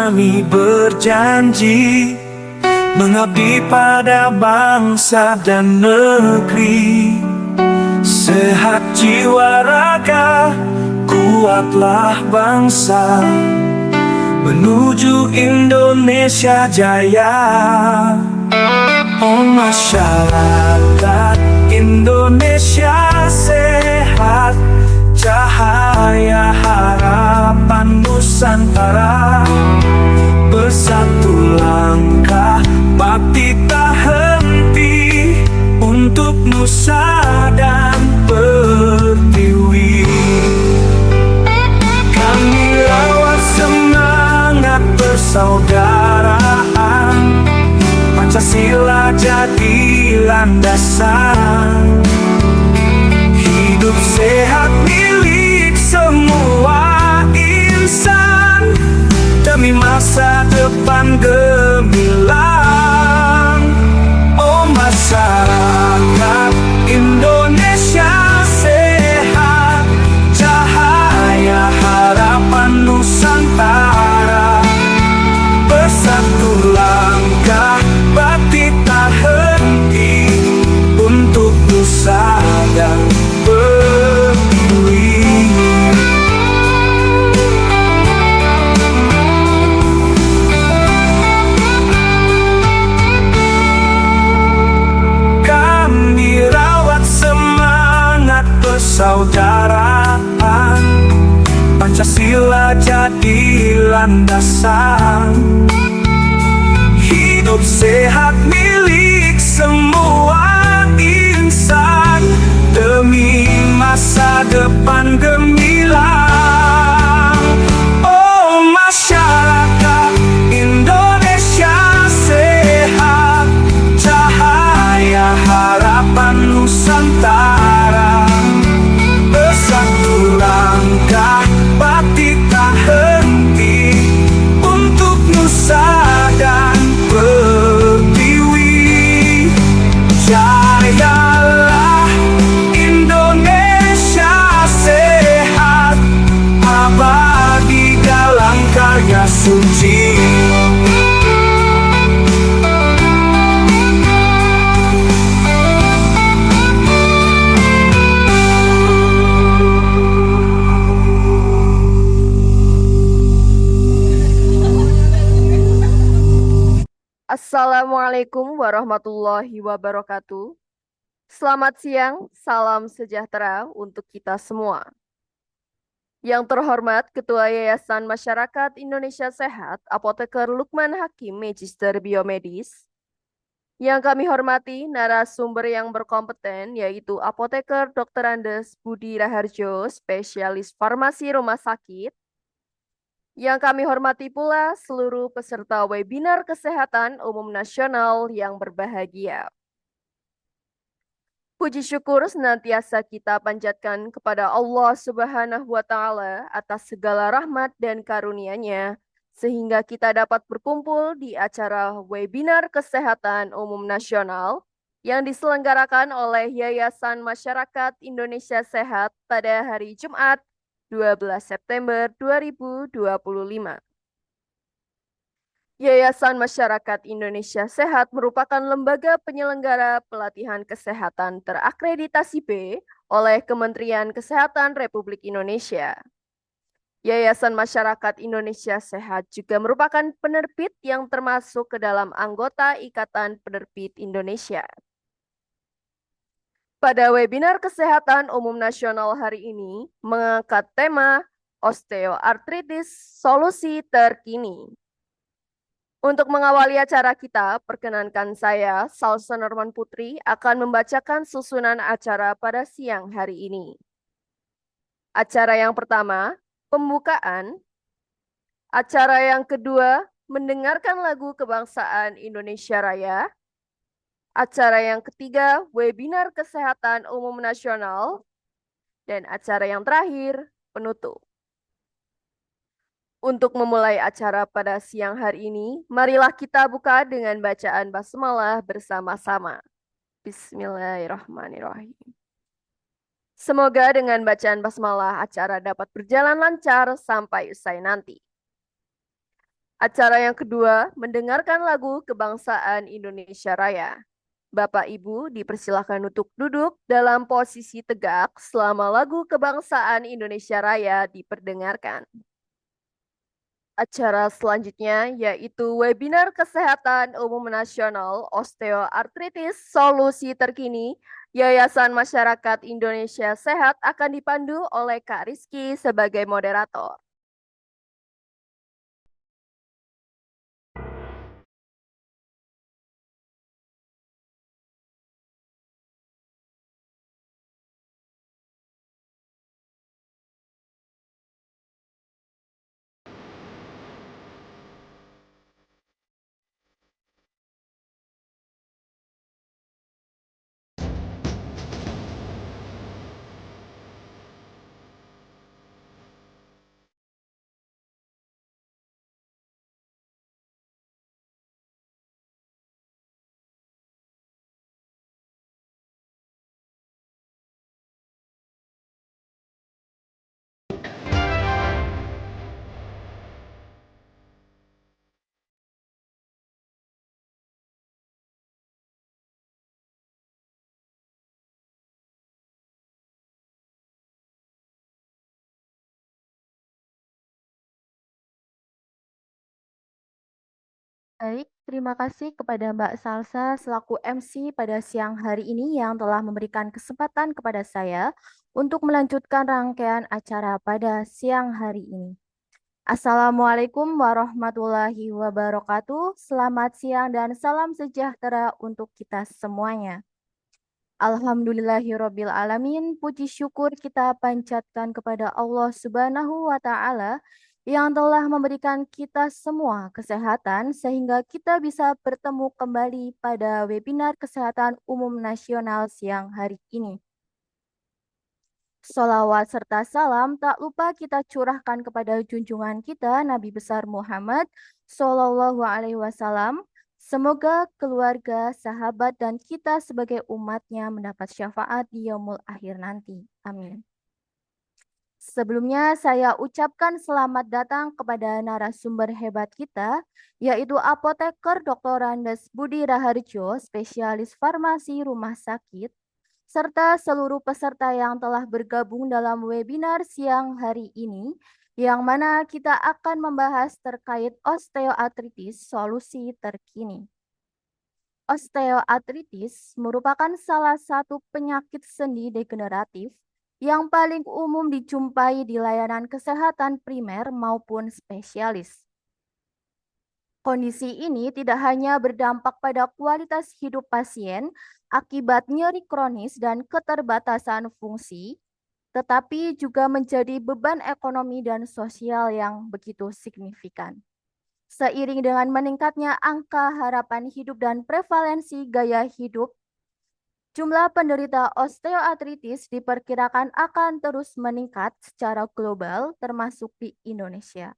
kami berjanji mengabdi pada bangsa dan negeri. Sehat jiwa raga, kuatlah bangsa, menuju Indonesia jaya. Oh masyarakat Indonesia sehat, cahaya harapan Nusantara. Bersatu langkah, bakti tak henti untuk Nusa dan Pertiwi. Kami rawat semangat persaudaraan, Pancasila jadi landasan. Hidup sehat milik semua insan, demi masa depan gemilang. Oh masyarakat Indonesia sehat, cahaya harapan Nusantara. Bersatu langkah, bakti tak henti untuk Nusa dan Pertiwi. Kami rawat semangat persaudaraan, Pancasila jadi landasan. Hidup sehat milik semua insan, demi masa depan gemilang. Oh masyarakat Indonesia sehat, cahaya harapan Nusantara. Bersatu langkah, bakti tak henti untuk Nusa dan Pertiwi. Jayalah Indonesia sehat, abadi dalam karya suci. Assalamualaikum warahmatullahi wabarakatuh. Selamat siang, salam sejahtera untuk kita semua. Yang terhormat Ketua Yayasan Masyarakat Indonesia Sehat, Apoteker Lukman Hakim, Magister Biomedis. Yang kami hormati narasumber yang berkompeten, yaitu Apoteker Dr. Andes Budi Raharjo, spesialis farmasi rumah sakit. Yang kami hormati pula seluruh peserta webinar kesehatan umum nasional yang berbahagia. Puji syukur senantiasa kita panjatkan kepada Allah Subhanahu wa Ta'ala atas segala rahmat dan karunia-Nya, sehingga kita dapat berkumpul di acara webinar kesehatan umum nasional yang diselenggarakan oleh Yayasan Masyarakat Indonesia Sehat pada hari Jumat 12 September 2025. Yayasan Masyarakat Indonesia Sehat merupakan lembaga penyelenggara pelatihan kesehatan terakreditasi B oleh Kementerian Kesehatan Republik Indonesia. Yayasan Masyarakat Indonesia Sehat juga merupakan penerbit yang termasuk ke dalam anggota Ikatan Penerbit Indonesia. Pada webinar kesehatan umum nasional hari ini mengangkat tema osteoartritis solusi terkini. Untuk mengawali acara kita, perkenankan saya, Salsa Norman Putri, akan membacakan susunan acara pada siang hari ini. Acara yang pertama, pembukaan. Acara yang kedua, mendengarkan lagu kebangsaan Indonesia Raya. Acara yang ketiga, webinar kesehatan umum nasional. Dan acara yang terakhir, penutup. Untuk memulai acara pada siang hari ini, marilah kita buka dengan bacaan basmalah bersama-sama. Bismillahirrahmanirrahim. Semoga dengan bacaan basmalah acara dapat berjalan lancar sampai usai nanti. Acara yang kedua, mendengarkan lagu Kebangsaan Indonesia Raya. Bapak Ibu dipersilakan untuk duduk dalam posisi tegak selama lagu Kebangsaan Indonesia Raya diperdengarkan. Acara selanjutnya yaitu webinar kesehatan umum nasional osteoartritis solusi terkini Yayasan Masyarakat Indonesia Sehat akan dipandu oleh Kak Rizky sebagai moderator. Baik, terima kasih kepada Mbak Salsa selaku MC pada siang hari ini yang telah memberikan kesempatan kepada saya untuk melanjutkan rangkaian acara pada siang hari ini. Assalamualaikum warahmatullahi wabarakatuh. Selamat siang dan salam sejahtera untuk kita semuanya. Alhamdulillahirabbil alamin. Puji syukur kita panjatkan kepada Allah Subhanahu wa taala yang telah memberikan kita semua kesehatan sehingga kita bisa bertemu kembali pada webinar kesehatan umum nasional siang hari ini. Salawat serta salam tak lupa kita curahkan kepada junjungan kita Nabi besar Muhammad Sallallahu Alaihi Wasallam. Semoga keluarga, sahabat, dan kita sebagai umatnya mendapat syafaat di yaumul akhir nanti. Amin. Sebelumnya saya ucapkan selamat datang kepada narasumber hebat kita, yaitu apoteker Dr. Andes Budi Raharjo, spesialis farmasi rumah sakit, serta seluruh peserta yang telah bergabung dalam webinar siang hari ini, yang mana kita akan membahas terkait osteoartritis solusi terkini. Osteoartritis merupakan salah satu penyakit sendi degeneratif yang paling umum dijumpai di layanan kesehatan primer maupun spesialis. Kondisi ini tidak hanya berdampak pada kualitas hidup pasien akibat nyeri kronis dan keterbatasan fungsi, tetapi juga menjadi beban ekonomi dan sosial yang begitu signifikan. Seiring dengan meningkatnya angka harapan hidup dan prevalensi gaya hidup, jumlah penderita osteoartritis diperkirakan akan terus meningkat secara global termasuk di Indonesia.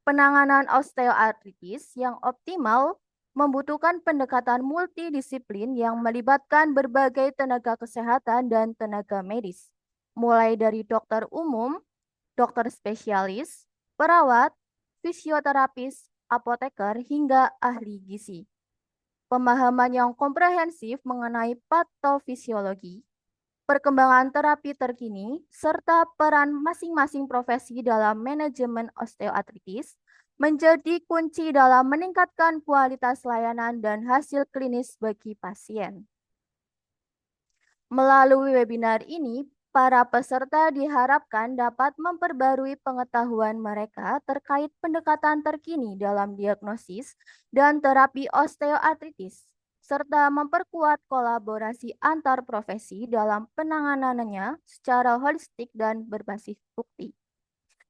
Penanganan osteoartritis yang optimal membutuhkan pendekatan multidisiplin yang melibatkan berbagai tenaga kesehatan dan tenaga medis, mulai dari dokter umum, dokter spesialis, perawat, fisioterapis, apoteker, hingga ahli gizi. Pemahaman yang komprehensif mengenai patofisiologi, perkembangan terapi terkini, serta peran masing-masing profesi dalam manajemen osteoartritis menjadi kunci dalam meningkatkan kualitas layanan dan hasil klinis bagi pasien. Melalui webinar ini, para peserta diharapkan dapat memperbarui pengetahuan mereka terkait pendekatan terkini dalam diagnosis dan terapi osteoartritis, serta memperkuat kolaborasi antar profesi dalam penanganannya secara holistik dan berbasis bukti.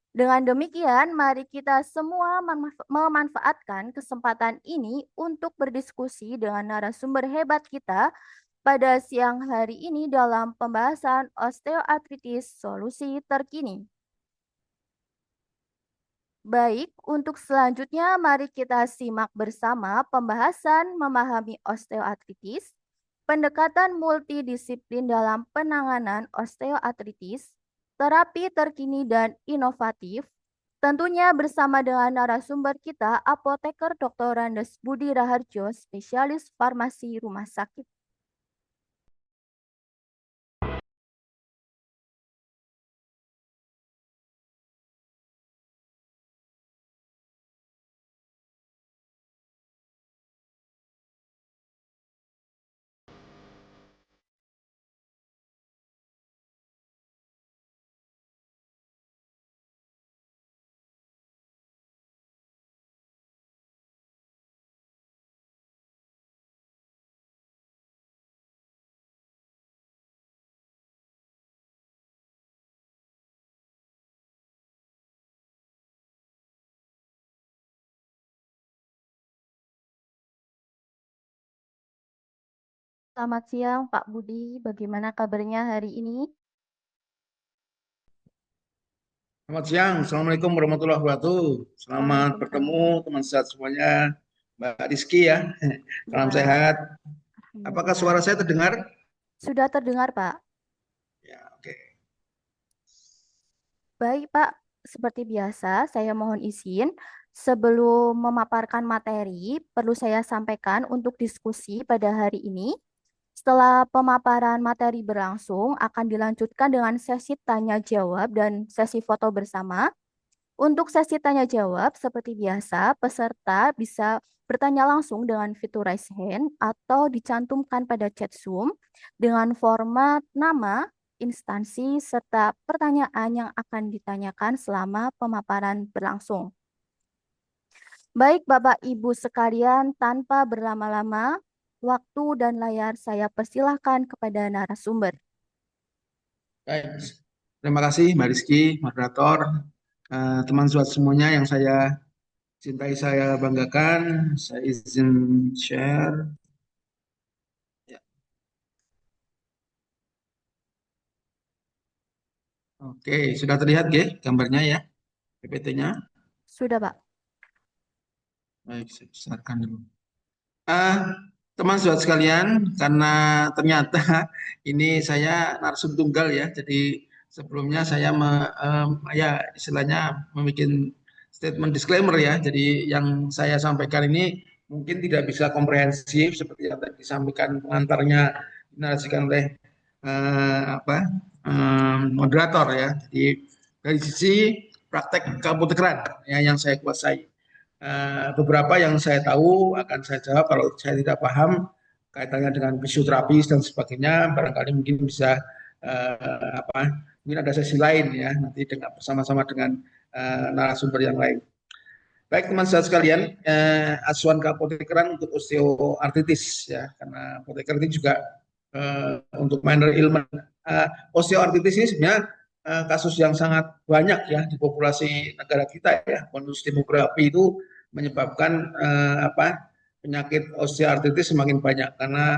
Dengan demikian, mari kita semua memanfaatkan kesempatan ini untuk berdiskusi dengan narasumber hebat kita pada siang hari ini dalam pembahasan osteoartritis solusi terkini. Baik, untuk selanjutnya mari kita simak bersama pembahasan memahami osteoartritis, pendekatan multidisiplin dalam penanganan osteoartritis, terapi terkini dan inovatif, Tentunya bersama dengan narasumber kita, Apoteker Dr. Randes Budi Raharjo, spesialis farmasi rumah sakit. Selamat siang, Pak Budi. Bagaimana kabarnya hari ini? Selamat siang, Assalamualaikum warahmatullahi wabarakatuh. Selamat bertemu Waalaikumsalam. teman sehat semuanya, Mbak Rizky ya. Salam Ya, sehat. Apakah alhamdulillah. suara saya terdengar? Sudah terdengar, Pak. Ya, oke. Baik, Pak. Seperti biasa, saya mohon izin. Sebelum memaparkan materi, perlu saya sampaikan untuk diskusi pada hari ini. Setelah pemaparan materi berlangsung, akan dilanjutkan dengan sesi tanya jawab dan sesi foto bersama. Untuk sesi tanya jawab, seperti biasa, peserta bisa bertanya langsung dengan fitur raise hand atau dicantumkan pada chat Zoom dengan format nama, instansi, serta pertanyaan yang akan ditanyakan selama pemaparan berlangsung. Baik Bapak Ibu sekalian, tanpa berlama-lama, waktu dan layar saya persilahkan kepada narasumber. Baik. Terima kasih Mbak Rizky, moderator. Teman sehat semuanya yang saya cintai, saya banggakan. Saya izin share. Ya. Oke, sudah terlihat ya gambarnya ya, PPT-nya. Sudah Pak. Baik, saya besarkan dulu. Ah, teman sahabat sekalian, karena ternyata ini saya narsum tunggal ya, jadi sebelumnya saya ya istilahnya membuat statement disclaimer ya. Jadi yang saya sampaikan ini mungkin tidak bisa komprehensif seperti yang tadi disampaikan pengantarnya dinarasikan oleh moderator ya. Jadi dari sisi praktek keapotekeran ya yang saya kuasai. Beberapa yang saya tahu akan saya jawab, kalau saya tidak paham kaitannya dengan fisioterapi dan sebagainya, barangkali mungkin bisa mungkin ada sesi lain ya nanti dengan bersama-sama dengan narasumber yang lain. Baik teman sahabat sekalian, asuhan keapotekeran untuk osteoartritis ya, karena apoteker ini juga untuk minor ailment. Osteoartritis ini sebenarnya kasus yang sangat banyak ya di populasi negara kita ya. Bonus demografi itu menyebabkan penyakit osteoartritis semakin banyak karena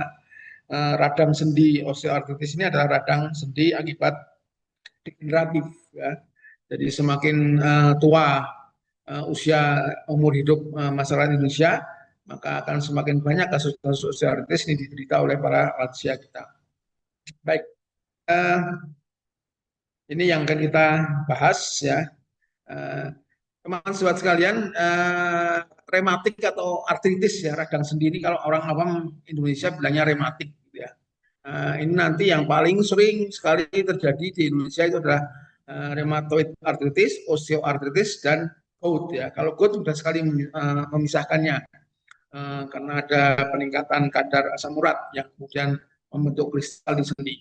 radang sendi osteoartritis ini adalah radang sendi akibat degeneratif ya. Jadi semakin tua usia umur hidup masyarakat Indonesia, maka akan semakin banyak kasus-kasus osteoartritis ini diderita oleh para lansia kita. Baik, ini yang akan kita bahas ya. Teman sahabat sekalian, rematik atau artritis ya, radang sendi ini kalau orang awam Indonesia bilangnya rematik gitu ya. Ini nanti yang paling sering sekali terjadi di Indonesia itu adalah rheumatoid arthritis, osteoartritis, dan gout ya. Kalau gout sudah sekali memisahkannya karena ada peningkatan kadar asam urat yang kemudian membentuk kristal di sendi.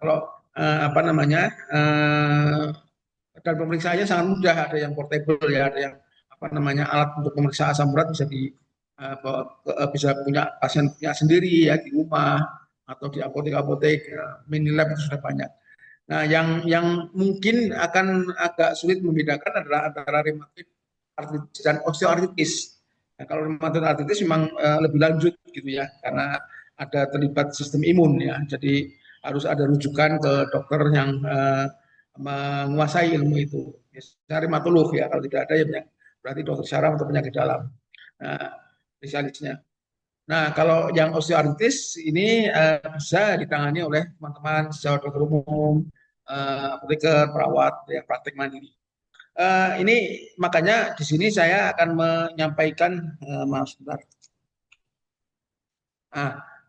Kalau dan pemeriksaannya sangat mudah, ada yang portable ya, ada yang alat untuk pemeriksa asam urat bisa punya pasien punya sendiri ya di rumah atau di apotek-apotek, mini lab itu sudah banyak. Nah, yang mungkin akan agak sulit membedakan adalah antara rheumatoid arthritis dan osteoartritis. Nah, kalau rheumatoid arthritis memang lebih lanjut gitu ya, karena ada terlibat sistem imun ya. Jadi harus ada rujukan ke dokter yang menguasai ilmu itu. Biasanya rheumatolog ya, kalau tidak ada ya berarti dokter syaraf atau penyakit dalam. Nah, spesialisnya. Nah, kalau yang osteoartritis ini bisa ditangani oleh teman-teman sejawat dokter umum, apoteker, perawat, yang praktek mandiri. Ini makanya di sini saya akan menyampaikan, maaf sebentar.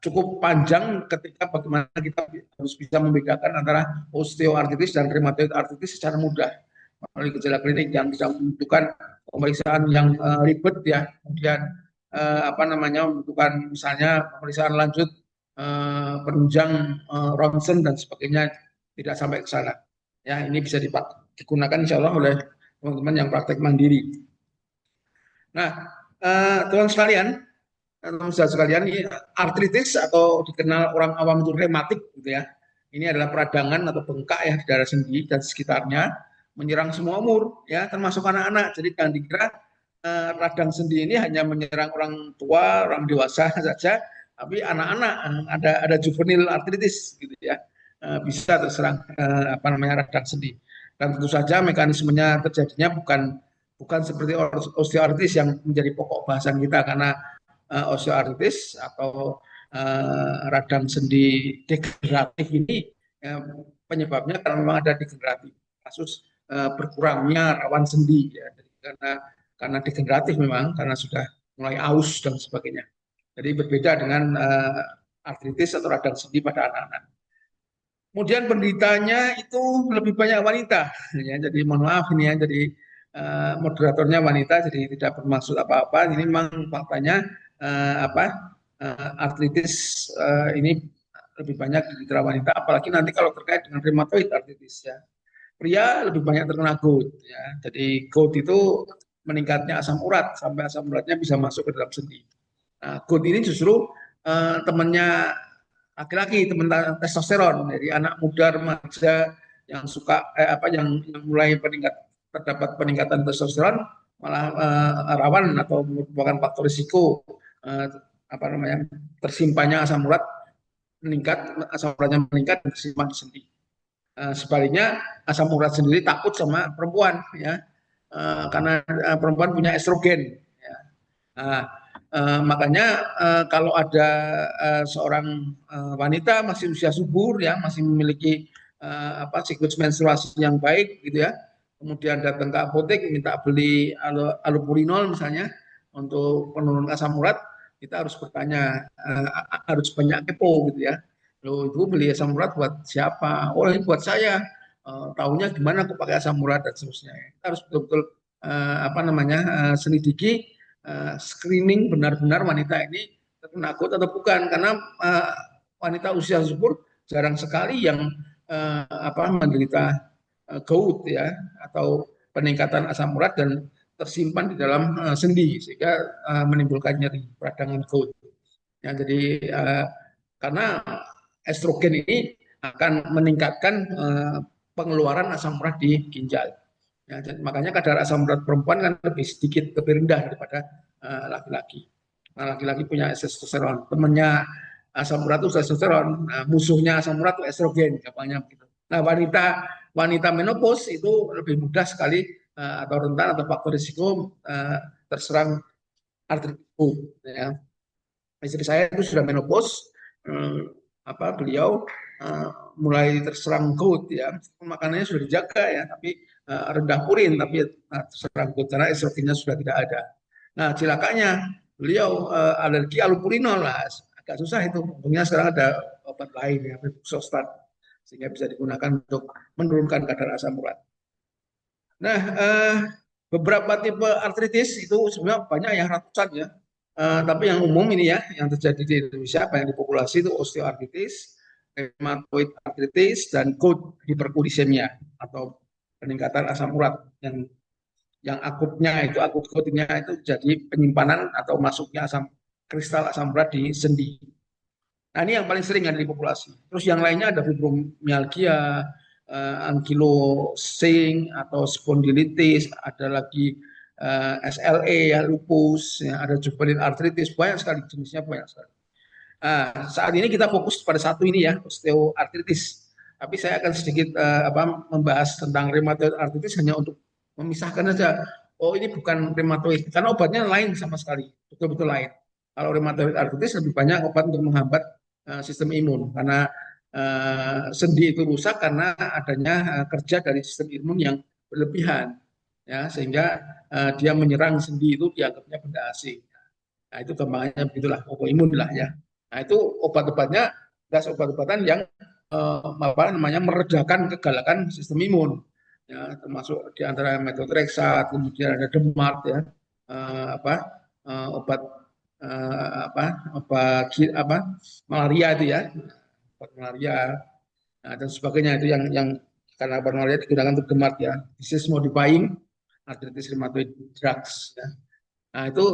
Cukup panjang ketika bagaimana kita harus bisa membedakan antara osteoartritis dan rheumatoid arthritis secara mudah melalui gejala klinik yang bisa membutuhkan pemeriksaan yang ribet ya, kemudian membutuhkan misalnya pemeriksaan lanjut, penunjang, ronsen dan sebagainya, tidak sampai ke sana. Ya, ini bisa digunakan insya Allah oleh teman-teman yang praktek mandiri. Nah, teman sekalian, ini artritis atau dikenal orang awam itu rematik gitu ya. Ini adalah peradangan atau bengkak ya di daerah sendi dan sekitarnya, menyerang semua umur ya, termasuk anak-anak. Jadi jangan dikira radang sendi ini hanya menyerang orang tua, orang dewasa saja, tapi anak-anak ada juvenile artritis gitu ya. Bisa terserang radang sendi. Dan tentu saja mekanismenya terjadinya bukan seperti osteoartritis yang menjadi pokok bahasan kita, karena osteoartritis atau radang sendi degeneratif ini penyebabnya karena memang ada degeneratif, kasus berkurangnya rawan sendi ya, karena degeneratif memang, karena sudah mulai aus dan sebagainya. Jadi berbeda dengan artritis atau radang sendi pada anak-anak. Kemudian penderitanya itu lebih banyak wanita ya, jadi mohon maaf ini ya, jadi moderatornya wanita, jadi tidak bermaksud apa-apa. Ini memang faktanya artritis ini lebih banyak di wanita, apalagi nanti kalau terkait dengan rheumatoid artritis ya. Pria lebih banyak terkena gout ya. Jadi gout itu meningkatnya asam urat sampai asam uratnya bisa masuk ke dalam sendi. Nah, gout ini justru temannya laki-laki, teman testosteron. Jadi anak muda remaja yang suka yang mulai terdapat peningkatan testosteron malah rawan atau merupakan faktor risiko tersimpannya asam urat meningkat dan tersimpan di sendi. Sebaliknya asam urat sendiri takut sama perempuan ya, karena perempuan punya estrogen ya. Makanya kalau ada seorang wanita masih usia subur ya, masih memiliki siklus menstruasi yang baik gitu ya, kemudian datang ke apotek minta beli allopurinol misalnya untuk penurun asam urat, kita harus bertanya, harus banyak kepo gitu ya. Loh, ibu beli asam urat buat siapa? Oh, ini buat saya. Tahunya gimana aku pakai asam urat dan seterusnya. Kita harus betul-betul selidiki, screening benar-benar wanita ini terkena gout atau bukan, karena wanita usia subur jarang sekali yang menderita gout ya, atau peningkatan asam urat dan tersimpan di dalam sendi sehingga menimbulkan nyeri, peradangan gout. Ya, jadi karena estrogen ini akan meningkatkan pengeluaran asam urat di ginjal. Ya, makanya kadar asam urat perempuan kan lebih sedikit, lebih rendah daripada laki-laki. Nah, laki-laki punya testosteron, temannya asam urat itu testosteron, musuhnya asam urat itu estrogen, gampangnya begitu. Nah, wanita menopause itu lebih mudah sekali atau rentan atau faktor risiko terserang artritis. Ya. Istri saya itu sudah menopause, beliau mulai terserang gout ya, makanannya sudah dijaga ya, tapi rendah purin, tapi terserang gout karena estrogennya sudah tidak ada. Nah, celakanya beliau alergi allopurinol lah, agak susah itu. Untungnya sekarang ada obat lain ya, Rexostat, sehingga bisa digunakan untuk menurunkan kadar asam urat. Nah, beberapa tipe artritis itu sebenarnya banyak, yang ratusan ya. Tapi yang umum ini ya, yang terjadi di Indonesia, banyak di populasi itu osteoartritis, rheumatoid artritis, dan gout hiperuricemia atau peningkatan asam urat yang akutnya itu, akut goutnya itu jadi penyimpanan atau masuknya kristal asam urat di sendi. Nah, ini yang paling sering ada di populasi. Terus yang lainnya ada fibromyalgia, ankylosing atau spondilitis, ada lagi SLE ya, lupus, ya, ada juvenile arthritis, banyak sekali jenisnya, banyak sekali. Saat ini kita fokus pada satu ini ya, osteoartritis. Tapi saya akan sedikit membahas tentang rheumatoid arthritis hanya untuk memisahkan saja. Oh, ini bukan rheumatoid, karena obatnya lain sama sekali, betul-betul lain. Kalau rheumatoid arthritis lebih banyak obat untuk menghambat sistem imun, karena sendi itu rusak karena adanya kerja dari sistem imun yang berlebihan. ya, sehingga dia menyerang sendi itu dianggapnya benda asing. Nah, itu gampangnya begitulah, autoimun lah ya. Nah, itu obat-obatnya gas obat-obatan yang apa namanya meredakan kegalakan sistem imun. Ya, termasuk di antara methotrexat, kemudian ada DMARD ya, apa obat apa malaria itu ya, obat malaria dan sebagainya itu yang karena obat malaria digunakan untuk DMARD ya, disease modifying arthritis rheumatoid drugs ya. Nah, itu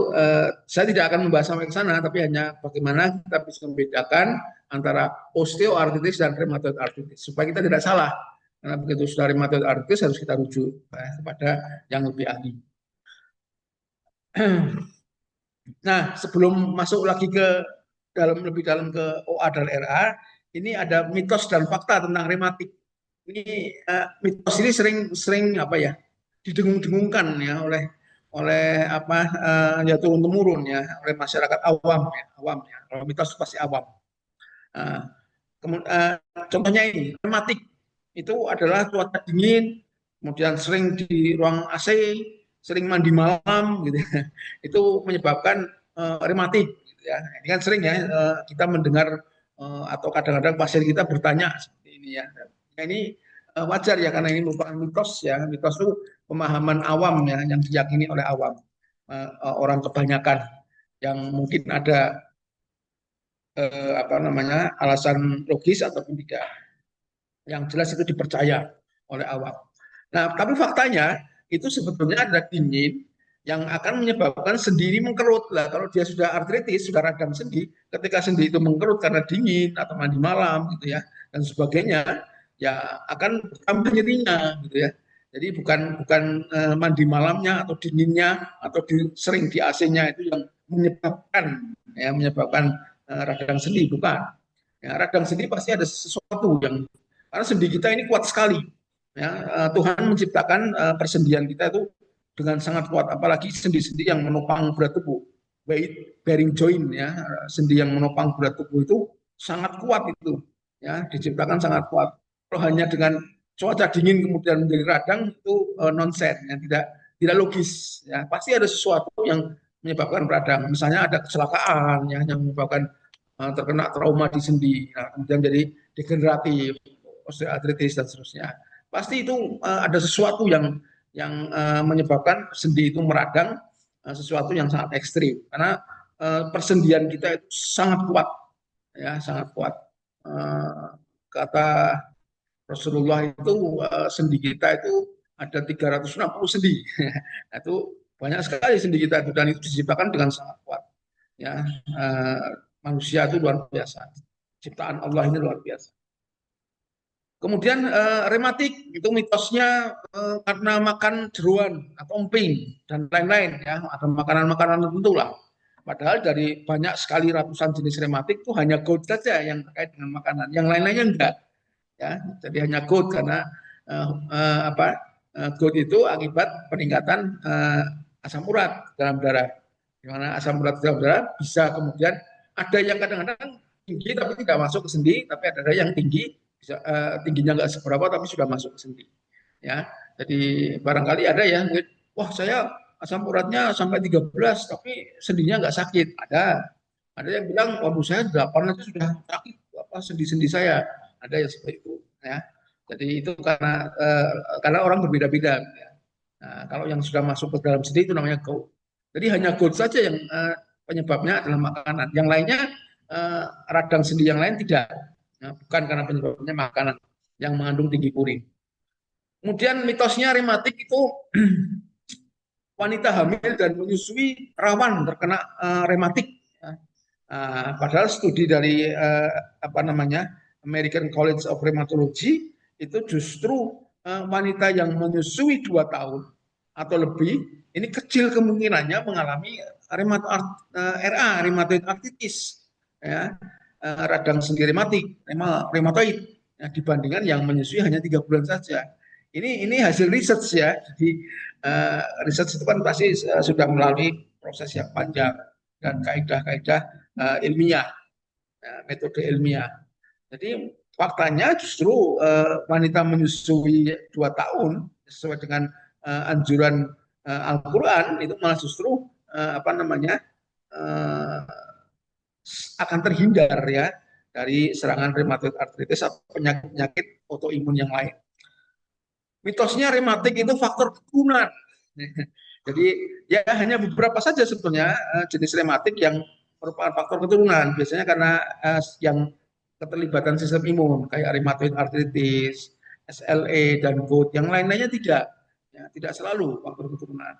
saya tidak akan membahas sampai ke sana, tapi hanya bagaimana kita bisa membedakan antara osteoartritis dan rheumatoid arthritis supaya kita tidak salah. Karena begitu sudah rheumatoid arthritis harus kita rujuk kepada yang lebih ahli. Nah, sebelum masuk lagi ke lebih dalam ke OA dan RA, ini ada mitos dan fakta tentang rematik. Ini mitos ini sering apa ya didengung-dengungkan ya oleh apa ya turun temurun ya oleh masyarakat awam ya. Kalau mitos pasti awam. Contohnya ini rematik itu adalah cuaca dingin, kemudian sering di ruang AC, sering mandi malam gitu ya. Itu menyebabkan rematik gitu ya. Ini kan sering ya kita mendengar atau kadang-kadang pasien kita bertanya seperti ini ya. Nah, ini wajar ya karena ini merupakan mitos ya. Mitos itu pemahaman awam ya yang diyakini oleh awam. Orang kebanyakan yang mungkin ada apa namanya alasan logis ataupun tidak. Yang jelas itu dipercaya oleh awam. Nah, tapi faktanya itu sebetulnya ada dingin yang akan menyebabkan sendi ini mengkerut. Lah, kalau dia sudah artritis, sudah radang sendi, ketika sendi itu mengkerut karena dingin atau mandi malam gitu ya dan sebagainya, ya akan bertambah nyerinya gitu ya. Jadi bukan mandi malamnya atau dinginnya atau sering di AC-nya itu yang menyebabkan radang sendi, bukan. Ya, radang sendi pasti ada sesuatu yang karena sendi kita ini kuat sekali. Ya, Tuhan menciptakan persendian kita itu dengan sangat kuat, apalagi sendi-sendi yang menopang berat tubuh, weight bearing joint ya, sendi yang menopang berat tubuh itu sangat kuat itu, ya diciptakan sangat kuat. Kalau hanya dengan cuaca dingin kemudian menjadi radang itu nonsense, ya, tidak logis. Ya, pasti ada sesuatu yang menyebabkan radang. Misalnya ada kecelakaan ya, yang menyebabkan terkena trauma di sendi, nah, kemudian jadi degeneratif, osteoartritis dan seterusnya. Pasti itu ada sesuatu yang menyebabkan sendi itu meradang, sesuatu yang sangat ekstrim karena persendian kita itu sangat kuat ya, sangat kuat. Kata Rasulullah itu sendi kita itu ada 360 sendi. Itu banyak sekali sendi kita itu dan itu diciptakan dengan sangat kuat. Ya, manusia itu luar biasa. Ciptaan Allah ini luar biasa. Kemudian rematik itu mitosnya karena makan jeruan atau emping dan lain-lain ya, ada makanan-makanan tertentu lah. Padahal dari banyak sekali ratusan jenis rematik itu hanya gout saja yang terkait dengan makanan, yang lain-lainnya enggak. Ya, jadi hanya gout karena gout itu akibat peningkatan asam urat dalam darah. Di mana asam urat dalam darah bisa kemudian ada yang kadang-kadang tinggi tapi tidak masuk ke sendi, tapi ada yang tinggi tingginya nggak seberapa tapi sudah masuk ke sendi. Ya, jadi barangkali ada yang, wah saya asam uratnya sampai 13 tapi sendinya nggak sakit. Ada yang bilang, waduh saya 8 aja sudah sakit apa sendi-sendi saya. Ada yang seperti itu. Ya, jadi itu karena orang berbeda-beda. Ya. Nah, kalau yang sudah masuk ke dalam sendi itu namanya gout. Jadi hanya gout saja yang penyebabnya adalah makanan. Yang lainnya radang sendi yang lain tidak. Nah, bukan karena penyebabnya makanan yang mengandung tinggi purin. Kemudian mitosnya rematik itu wanita hamil dan menyusui rawan terkena rematik. Padahal studi dari American College of Rheumatology itu justru wanita yang menyusui 2 tahun atau lebih ini kecil kemungkinannya mengalami RA, rheumatoid arthritis. Ya. Radang sendi rheumatoid ya, dibandingkan yang menyusui hanya 3 bulan saja. Ini hasil riset ya. Jadi riset itu kan pasti sudah melalui proses yang panjang dan kaidah-kaidah ilmiah, metode ilmiah. Jadi faktanya justru wanita menyusui 2 tahun sesuai dengan anjuran Al-Quran, itu malah justru apa namanya akan terhindar ya dari serangan rheumatoid arthritis atau penyakit autoimun yang lain. Mitosnya rematik itu faktor keturunan. Jadi ya hanya beberapa saja sebetulnya jenis rematik yang merupakan faktor keturunan. Biasanya karena yang keterlibatan sistem imun kayak rheumatoid arthritis, SLE dan GOUT. Yang lain-lainnya tidak. Ya, tidak selalu faktor keturunan.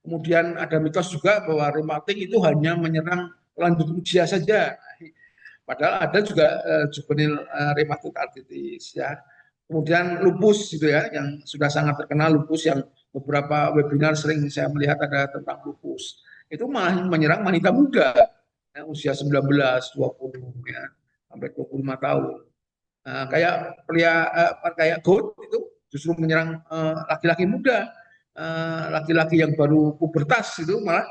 Kemudian ada mitos juga bahwa rematik itu hanya menyerang lanjut usia saja. Padahal ada juga juvenil rheumatoid arthritis ya. Kemudian lupus gitu ya, yang sudah sangat terkenal lupus yang beberapa webinar sering saya melihat ada tentang lupus. Itu malah menyerang wanita muda, ya, usia 19, 20 ya, sampai 25 tahun. Kayak GOUT itu justru menyerang laki-laki muda, laki-laki yang baru pubertas itu malah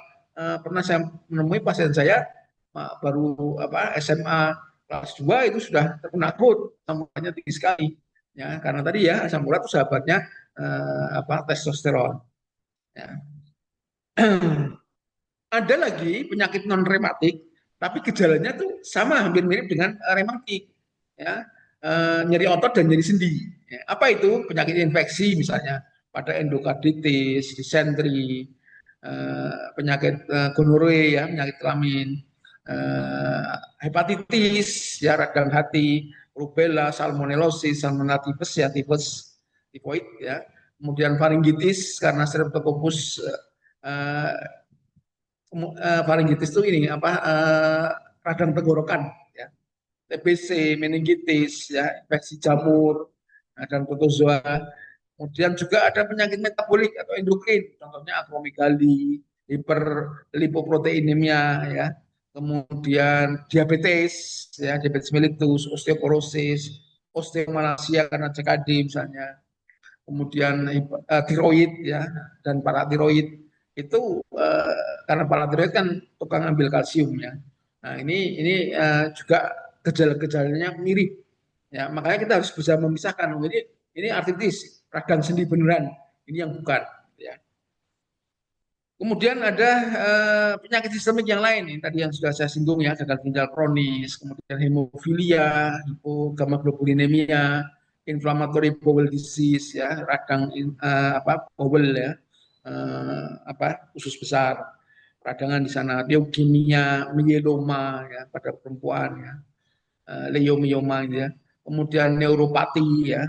pernah saya menemui pasien saya baru SMA kelas 2 itu sudah terkena GOUT, namanya tinggi sekali. Ya, karena tadi ya asam urat itu sahabatnya testosteron. Ya. Ada lagi penyakit non rematik, tapi gejalanya tuh sama hampir mirip dengan rematik. Ya, nyeri otot dan nyeri sendi. Ya, apa itu? Penyakit infeksi misalnya pada endokarditis, disentri, penyakit gonore ya, penyakit kelamin, hepatitis, ya radang hati, rubella, salmonellosis, salmonella typhus ya tifus, tifoid ya. Kemudian faringitis karena streptococcus faringitis itu ini radang tenggorokan ya. TBC, meningitis ya, infeksi jamur dan protozoa. Kemudian juga ada penyakit metabolik atau endokrin, contohnya akromegali, hiperlipoproteinemia ya. Kemudian diabetes, ya, diabetes mellitus, osteoporosis, osteomalacia karena CKD misalnya. Kemudian tiroid ya dan paratiroid itu karena paratiroid kan tukang ambil kalsium ya. Nah ini juga gejala-gejalanya mirip. Ya makanya kita harus bisa memisahkan. Ini artritis radang sendi beneran, ini yang bukan. Ya. Kemudian ada penyakit sistemik yang lain, ini tadi yang sudah saya singgung ya, gagal ginjal kronis, kemudian hemofilia, hipogammaglobulinemia, inflammatory bowel disease ya, radang bowel ya, usus besar, radangan di sana, leukemia, myeloma ya pada perempuan ya, leiomyoma ya, kemudian neuropati ya,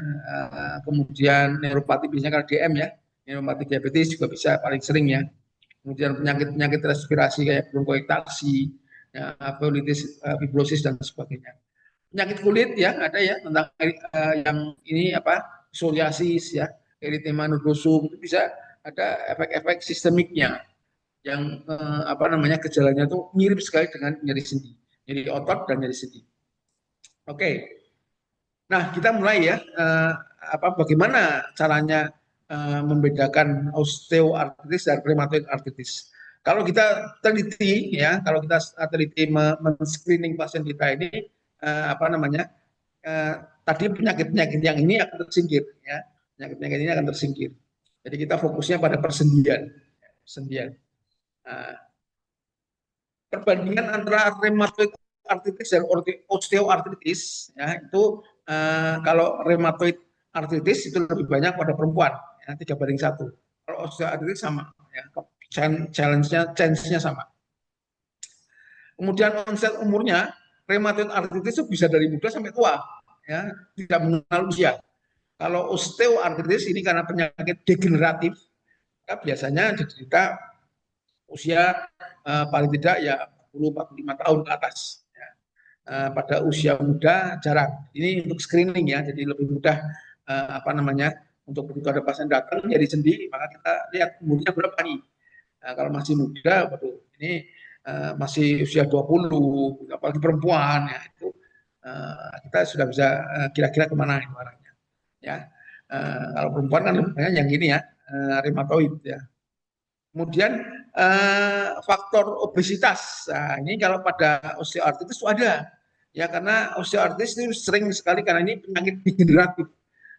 kemudian neuropati biasanya kalau DM ya, neuropati diabetes juga bisa paling sering ya. Kemudian penyakit-penyakit respirasi kayak bronkoektasi, ya, fibrosis, fibrosis dan sebagainya. Penyakit kulit ya ada ya tentang yang ini psoriasis ya, erythema nodosum itu bisa ada efek-efek sistemiknya yang gejalanya tuh mirip sekali dengan nyeri sendi, nyeri otot dan nyeri sendi. Oke. Nah, kita mulai ya bagaimana caranya membedakan osteoartritis dan rheumatoid arthritis. Kalau kita teliti ya, kalau kita teliti men-screening pasien kita ini tadi penyakit-penyakit yang ini akan tersingkir ya. Penyakit-penyakit ini akan tersingkir. Jadi kita fokusnya pada persendian. Perbandingan antara rheumatoid arthritis dan osteoartritis ya itu kalau rheumatoid arthritis itu lebih banyak pada perempuan ya, 3:1. Kalau osteoartritis sama ya, chance-nya sama. Kemudian onset umurnya rheumatoid arthritis itu bisa dari muda sampai tua ya, tidak mengenal usia. Kalau osteoartritis ini karena penyakit degeneratif ya, biasanya diderita usia paling tidak ya 40-45 tahun ke atas. Ya. Pada usia muda jarang. Ini untuk screening ya, jadi lebih mudah untuk begitu ada pasien datang nyeri sendi, maka kita lihat umurnya berapa nih. Kalau masih muda, ini masih usia 20, apalagi perempuan ya itu kita sudah bisa kira-kira kemana itu arahnya. Ya. Kalau perempuan kan lebih banyak yang ini ya, rheumatoid ya. Kemudian faktor obesitas. Nah, ini kalau pada osteoartritis itu ada. Ya karena osteoartritis itu sering sekali karena ini penyakit degeneratif.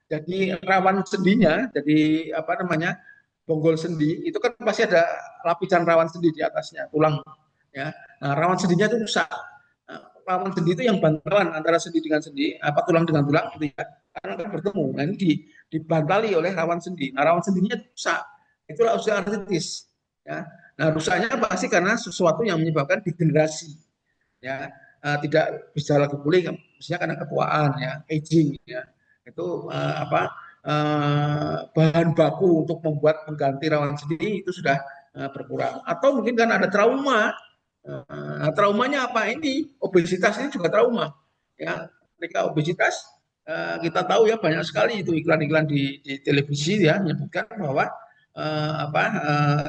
Jadi rawan sendinya, jadi bonggol sendi itu kan pasti ada lapisan rawan sendi di atasnya, tulang ya. Nah, rawan sendinya itu rusak. Nah, rawan sendi itu yang bantalan antara sendi dengan sendi, tulang dengan tulang gitu ya. Karena akan bertemu. Nah, ini dibantali oleh rawan sendi. Nah, rawan sendinya rusak. Itulah osteoartritis ya. Nah, rusaknya pasti karena sesuatu yang menyebabkan degenerasi ya. Tidak bisa lagi pulih, misalnya karena ketuaan ya, aging ya. Itu bahan baku untuk membuat mengganti rawan sendi itu sudah berkurang. Atau mungkin kan ada trauma. Traumanya apa ini? Obesitas ini juga trauma. Ya, ketika obesitas kita tahu ya banyak sekali itu iklan-iklan di televisi ya menyebutkan bahwa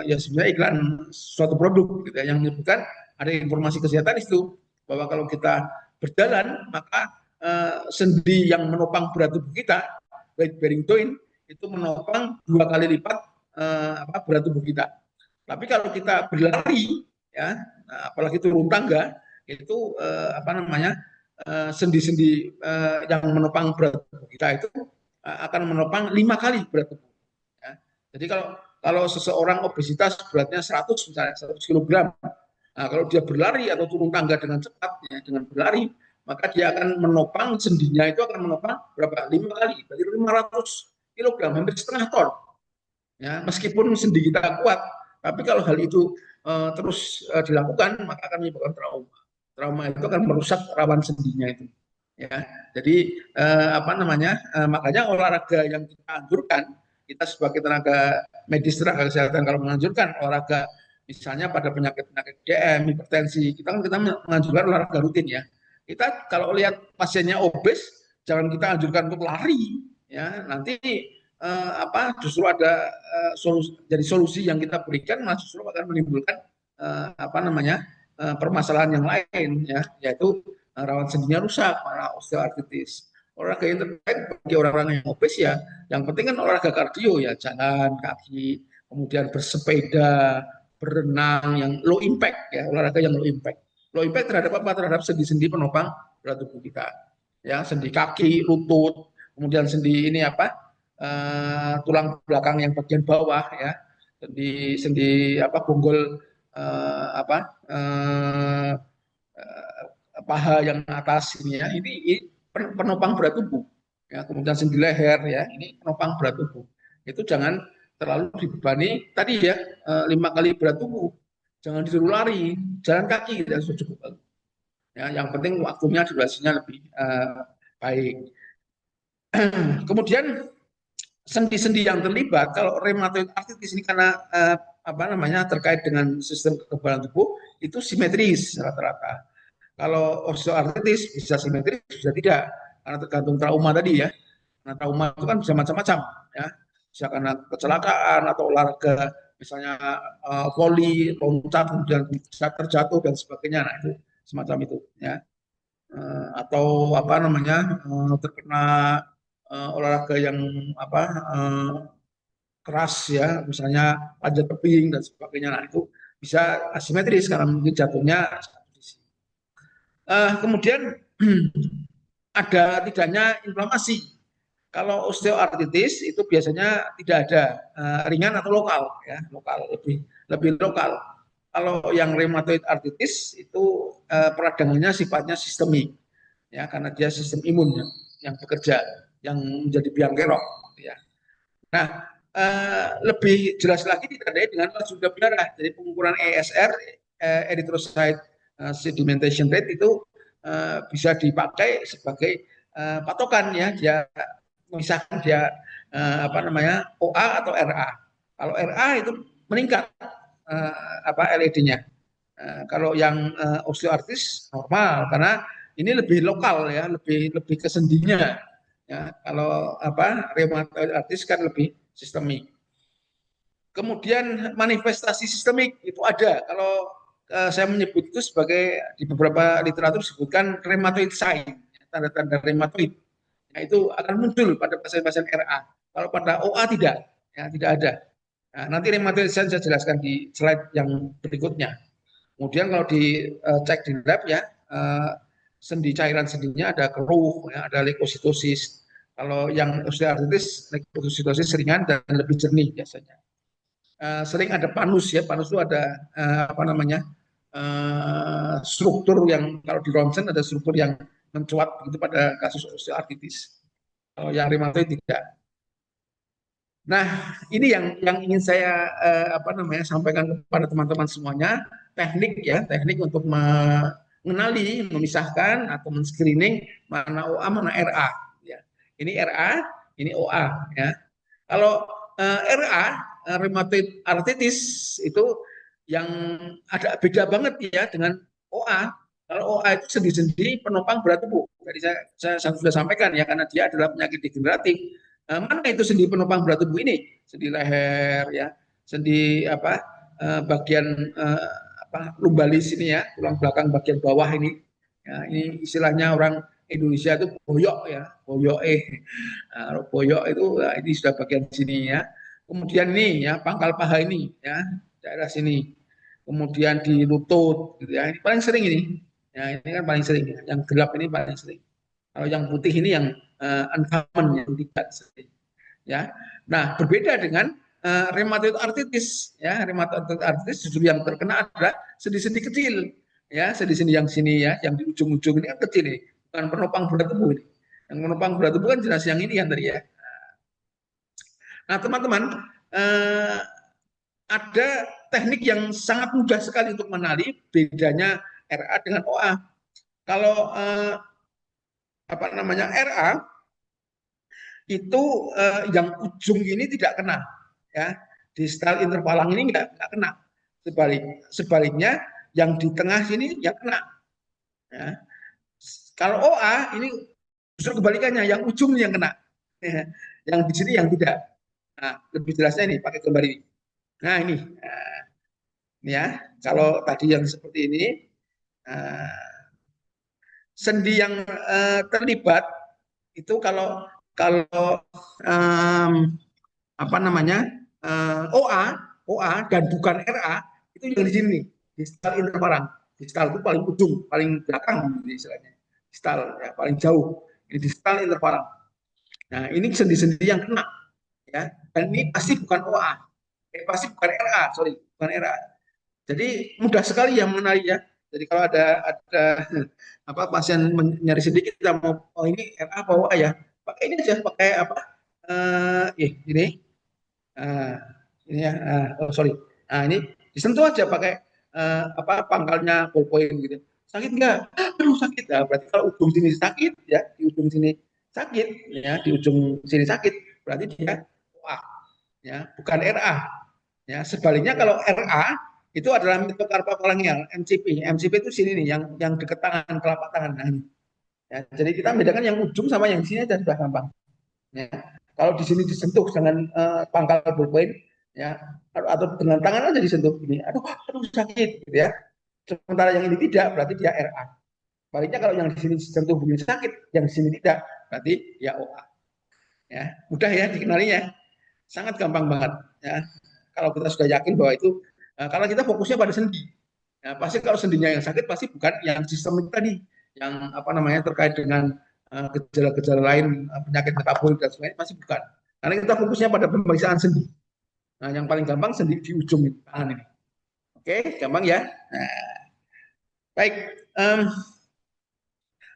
ya sebenarnya iklan suatu produk gitu, yang menyebutkan ada informasi kesehatan itu bahwa kalau kita berjalan maka sendi yang menopang berat tubuh kita, weight bearing joint, itu menopang 2 kali lipat berat tubuh kita. Tapi kalau kita berlari ya, apalagi turun tangga, itu sendi-sendi yang menopang berat tubuh kita itu akan menopang 5 kali berat tubuh. Ya. Jadi kalau seseorang obesitas beratnya 100 misalnya 100 kg, nah, kalau dia berlari atau turun tangga dengan cepat ya, dengan berlari, maka dia akan menopang sendinya itu akan menopang berapa? 5 kali, berarti 500 kg, hampir setengah ton. Ya, meskipun sendi kita kuat, tapi kalau hal itu terus dilakukan, maka akan menyebabkan trauma. Trauma itu akan merusak rawan sendinya itu. Ya, jadi makanya olahraga yang kita anjurkan, kita sebagai tenaga medis, tenaga kesehatan, kalau menganjurkan olahraga, misalnya pada penyakit-penyakit DM, hipertensi, kita menganjurkan olahraga rutin ya. Kita kalau lihat pasiennya obes, jangan kita anjurkan untuk lari, ya nanti justru ada solusi yang kita berikan, justru akan menimbulkan permasalahan yang lain ya, yaitu rawan sendinya rusak, malah osteoartritis. Olahraga yang terbaik bagi orang-orang yang obes ya, yang penting kan olahraga kardio ya, jalan kaki, kemudian bersepeda, berenang yang low impact ya, olahraga yang low impact. Low impact terhadap apa? Terhadap sendi-sendi penopang berat tubuh kita. Ya, sendi kaki, lutut, kemudian sendi ini tulang belakang yang bagian bawah ya, sendi bonggol paha yang atas ini ya, ini penopang berat tubuh. Ya, kemudian sendi leher ya, ini penopang berat tubuh. Itu jangan terlalu dibebani tadi ya, 5 kali berat tubuh. Jangan disuruh lari, jalan kaki dan cukup. Ya, yang penting waktunya, durasinya lebih baik. Kemudian sendi-sendi yang terlibat, kalau rheumatoid arthritis ini karena terkait dengan sistem kekebalan tubuh, itu simetris rata-rata. Kalau osteoartritis bisa simetris, bisa tidak, karena tergantung trauma tadi ya. Nah, trauma itu kan bisa macam-macam ya, bisa karena kecelakaan atau olahraga, misalnya voli, loncat, kemudian bisa terjatuh dan sebagainya. Nah, itu semacam itu ya. Atau terkena olahraga yang keras ya, misalnya panjat tebing dan sebagainya. Nah, itu bisa asimetris karena mungkin jatuhnya. Kemudian ada tidaknya inflamasi. Kalau osteoartritis itu biasanya tidak ada, ringan atau lokal ya, lebih lokal. Kalau yang rheumatoid arthritis itu peradangannya sifatnya sistemik ya, karena dia sistem imun yang bekerja, yang menjadi biang kerok ya. Nah, lebih jelas lagi ditandai dengan laju darah. Jadi pengukuran ESR, erythrocyte sedimentation rate, itu bisa dipakai sebagai patokan ya, dia misalkan dia OA atau RA. Kalau RA itu meningkat LED-nya. Kalau yang osteoartritis normal, karena ini lebih lokal ya, lebih ke sendinya. Ya, kalau rheumatoid arthritis kan lebih sistemik. Kemudian manifestasi sistemik itu ada. Kalau saya menyebut itu sebagai, di beberapa literatur disebutkan rheumatoid sign, tanda-tanda rheumatoid. Nah, itu akan muncul pada pasien-pasien RA. Kalau pada OA tidak, ya, tidak ada. Nah, nanti rheumatoid sign saya jelaskan di slide yang berikutnya. Kemudian kalau dicek di lab ya, sendi, cairan sendinya ada keruh, ya, ada leukositosis. Kalau yang osteoartritis, leukositosis ringan dan lebih jernih biasanya. sering ada panus ya. Panus itu ada apa namanya struktur yang kalau di ronsen ada struktur yang mencuat itu pada kasus osteoartritis. Kalau yang rheumatoid tidak. Nah, ini yang ingin saya apa namanya sampaikan kepada teman-teman semuanya, teknik ya, teknik untuk mengenali, memisahkan atau men-screening mana OA, mana RA. Ya. Ini RA, ini OA. Ya. Kalau RA, rheumatoid arthritis itu yang ada beda banget ya dengan OA. Kalau OA itu sendi-sendi penopang berat tubuh. Tadi saya sudah sampaikan ya, karena dia adalah penyakit degeneratif. Mana itu sendi penopang berat tubuh ini? Sendi leher ya, sendi apa bagian apa lumbalis ini ya, tulang belakang bagian bawah ini. Ya, ini istilahnya orang Indonesia itu boyok ya, boyok boyok itu nah, ini sudah bagian sini ya. Kemudian ini ya pangkal paha ini ya, daerah sini. Kemudian di lutut gitu ya. Ini paling sering ini. Ya, ini kan paling sering ya. Yang gelap ini paling sering. Kalau yang putih ini yang uncommon yang tidak sering. Ya. Nah, berbeda dengan rheumatoid arthritis ya. Rheumatoid arthritis justru yang terkena adalah sendi-sendi kecil ya, sendi-sendi yang sini ya, yang di ujung-ujung ini kan kecil ini, bukan penopang berat tubuh ini. Yang penopang berat tubuh kan jelas yang ini yang tadi ya. Nah, teman-teman, ada teknik yang sangat mudah sekali untuk mengenali bedanya RA dengan OA. Kalau apa namanya RA itu yang ujung ini tidak kena, ya distal intervalang ini nggak kena. Sebaliknya yang di tengah sini ya kena. Ya. Kalau OA ini justru kebalikannya, yang ujung yang kena, ya. Yang di sini yang tidak. Nah, lebih jelasnya ini pakai gambar ini. Nah ini ya, kalau tadi yang seperti ini, sendi yang terlibat itu kalau apa namanya OA dan bukan RA itu yang di sini, distal interparang. Distal itu paling ujung, paling belakang istilahnya. Distal ya, paling jauh. Ini distal interparang. Nah ini sendi-sendi yang kena ya, dan ini pasti bukan OA, pasti bukan RA, sorry, bukan RA. Jadi mudah sekali yang mengenali ya. Jadi kalau ada apa pasien nyari sedikit kita mau oh ini RA apa OA ya, pakai ini aja, pakai apa ini ini ya oh sorry, nah ini disentuh aja pakai apa pangkalnya ballpoint gitu. Sakit nggak? Aduh sakit ya. Berarti kalau ujung sini sakit ya, di ujung sini sakit ya, di ujung sini sakit berarti dia OA ya, bukan RA. Ya, sebaliknya kalau RA itu adalah metokarpa falangial, MCP. MCP itu sini nih, yang dekat tangan, telapak tangan. Nah, ini. Ya, jadi kita membedakan yang ujung sama yang sini aja sudah gampang. Ya. Kalau di sini disentuh dengan pangkal ballpoint, ya, atau dengan tangan aja disentuh ini, aduh sakit, gitu ya. Sementara yang ini tidak, berarti dia RA. Baliknya kalau yang di sini disentuh begini sakit, yang di sini tidak, berarti ya OA. Ya, mudah ya dikenalinya, sangat gampang banget. Ya. Kalau kita sudah yakin bahwa itu, karena kita fokusnya pada sendi. Ya, pasti kalau sendinya yang sakit pasti bukan yang sistemik tadi, yang apa namanya terkait dengan gejala-gejala lain, penyakit metabolik dan sebagainya pasti bukan. Karena kita fokusnya pada pemeriksaan sendi. Nah, yang paling gampang sendi di ujung tangan ini. Oke, gampang ya. Nah, baik,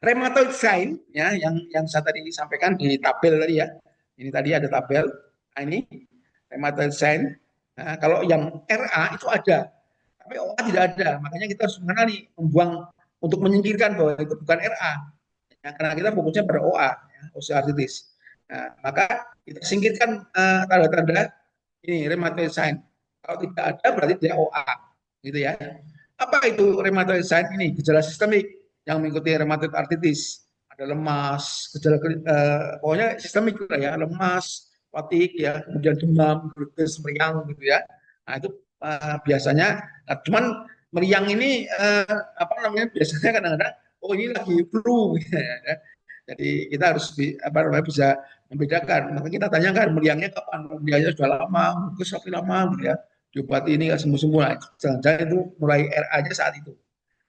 rheumatoid sign ya, yang saya tadi sampaikan di tabel tadi ya. Ini tadi ada tabel. Nah, ini rheumatoid sign. Nah, kalau yang RA itu ada, tapi OA tidak ada. Makanya kita harus mengenali, membuang untuk menyingkirkan bahwa itu bukan RA. Ya, karena kita fokusnya pada OA, ya, osteoartritis. Nah, maka kita singkirkan tanda-tanda ini rheumatoid sign. Kalau tidak ada berarti dia OA, gitu ya. Apa itu rheumatoid sign ini? Gejala sistemik yang mengikuti rheumatoid arthritis. Ada lemas, gejala pokoknya sistemik lah ya, lemas, fatigue ya, kemudian demam, greges, meriang gitu ya. Nah itu biasanya, cuman meriang ini apa namanya biasanya kadang-kadang oh ini lagi flu gitu ya. Jadi kita harus apa namanya bisa membedakan. Maka kita tanyakan meriangnya kapan? Meriangnya sudah lama, mungkin tapi lama gitu ya. Diobati ini nggak sembuh-sembuh. Nah, jangan-jangan itu mulai RA-nya saat itu.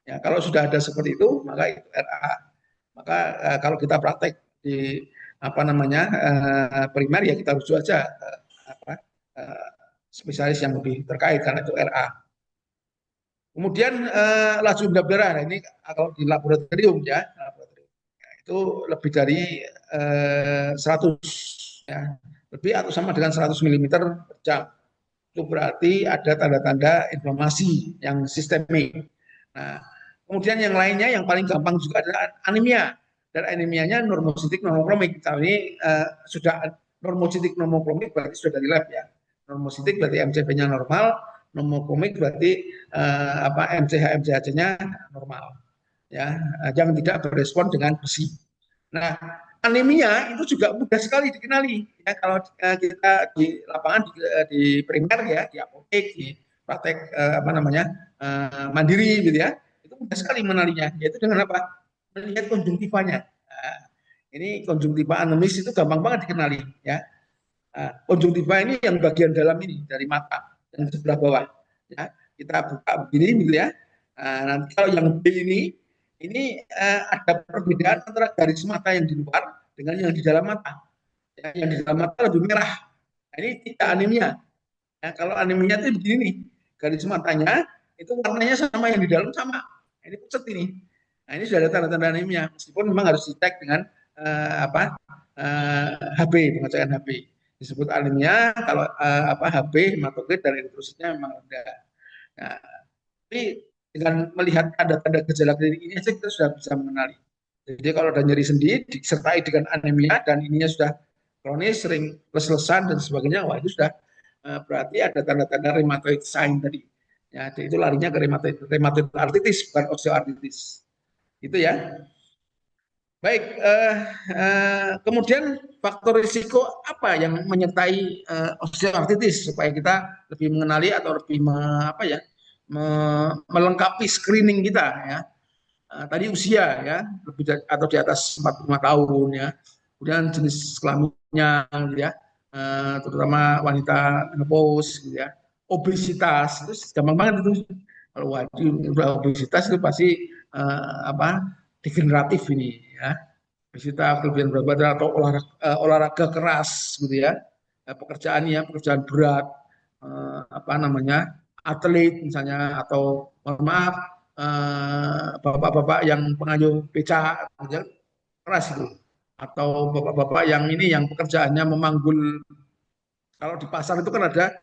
Ya, kalau sudah ada seperti itu, maka itu RA. Maka kalau kita praktek di apa namanya primer ya kita rujuk aja apa spesialis yang lebih terkait karena itu RA. Kemudian laju endap darah. Nah, ini kalau di laboratorium ya, itu lebih dari 100 ya, lebih atau sama dengan 100 mm per jam. Itu berarti ada tanda-tanda inflamasi yang sistemik. Nah, kemudian yang lainnya yang paling gampang juga adalah anemia. Dan anemianya normositik normokromik. Kalau ini sudah normositik normokromik berarti sudah dari lab ya. Normositik berarti MCV-nya normal, normokromik berarti MCH-nya normal. Ya, yang tidak berespon dengan besi. Nah, anemia itu juga mudah sekali dikenali ya kalau kita di lapangan di primer ya, di apotek, di praktek mandiri gitu ya, itu mudah sekali mengenalinya, yaitu dengan apa? Melihat konjungtivanya. Nah, ini konjungtiva anemis itu gampang banget dikenali ya. Nah, konjungtiva ini yang bagian dalam ini dari mata yang sebelah bawah ya, kita buka begini gitu ya. Nah, nanti kalau yang B ini ada perbedaan antara garis mata yang di luar dengan yang di dalam mata. Ya, yang di dalam mata lebih merah. Nah, ini tidak anemia. Ya, kalau anemia itu begini nih, garis matanya itu warnanya sama, yang di dalam sama. Nah, ini pucat ini. Nah, ini sudah ada tanda-tanda anemia. Meskipun memang harus dicek dengan HB, pengecekan HB. Disebut anemia kalau HB, hematokrit dan eritrositnya memang rendah. Nah, tapi dengan melihat tanda-tanda gejala klinik ini saja kita sudah bisa mengenali. Jadi kalau ada nyeri sendi disertai dengan anemia dan ininya sudah kronis, sering les-lesan dan sebagainya, wah itu sudah berarti ada tanda-tanda rheumatoid sign tadi. Ya, itu larinya ke rheumatoid arthritis bukan osteoartritis. Itu ya. Baik, kemudian faktor risiko apa yang menyertai osteoartritis supaya kita lebih mengenali atau lebih melengkapi screening kita ya. Tadi usia ya, lebih atau di atas 45 tahun ya. Kemudian jenis kelaminnya gitu ya. Terutama wanita menopause gitu ya. Obesitas itu gampang banget itu. Kalau obesitas itu pasti degeneratif ini ya. Obesitas, kelebihan berat badan atau olahraga keras gitu ya. Pekerjaan berat, atlet misalnya, atau mohon maaf bapak-bapak yang pengayuh beca keras itu, atau bapak-bapak yang pekerjaannya memanggul. Kalau di pasar itu kan ada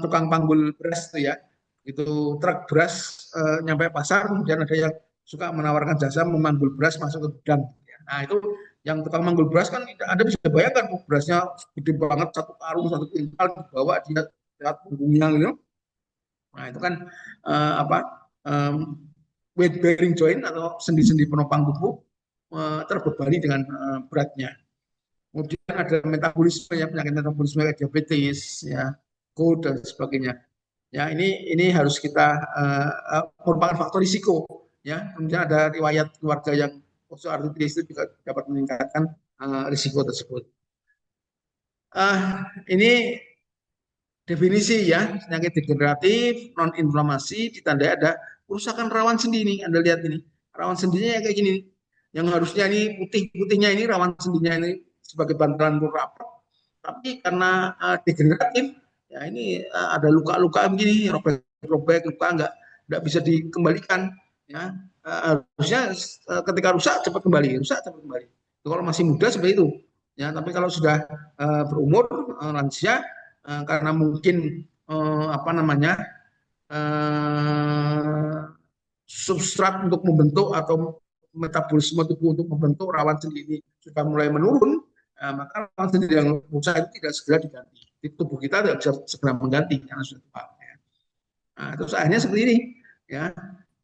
tukang panggul beras itu ya, itu truk beras nyampe pasar, kemudian ada yang suka menawarkan jasa memanggul beras masuk ke gudang. Nah itu yang tukang manggul beras kan Anda bisa bayangkan berasnya gede banget, satu karung, satu kuintal dibawa dia lewat punggungnya gitu. Nah itu kan weight bearing joint atau sendi-sendi penopang tubuh terbebani dengan beratnya. Kemudian ada metabolisme ya, penyakit metabolisme kayak diabetes ya, GORD dan sebagainya. Ya ini harus kita merupakan faktor risiko ya. Kemudian ada riwayat keluarga yang osteoartritis itu juga dapat meningkatkan risiko tersebut. Ini definisi ya, penyakit degeneratif non inflamasi ditandai ada kerusakan rawan sendi ini. Anda lihat ini, rawan sendinya kayak gini. Yang harusnya ini putih-putihnya ini rawan sendinya ini sebagai bantalan rapat, tapi karena degeneratif ya ini ada luka-luka begini, robek-robek, luka nggak bisa dikembalikan ya. Harusnya ketika rusak cepat kembali. Itu kalau masih muda seperti itu ya, tapi kalau sudah berumur lansia karena mungkin substrat untuk membentuk atau metabolisme tubuh untuk membentuk rawan sendi ini sudah mulai menurun, maka rawan sendi yang rusak itu tidak segera diganti. Tubuh kita tidak bisa segera mengganti karena sudah tua. Ya. Nah, terus akhirnya seperti ini. Ya.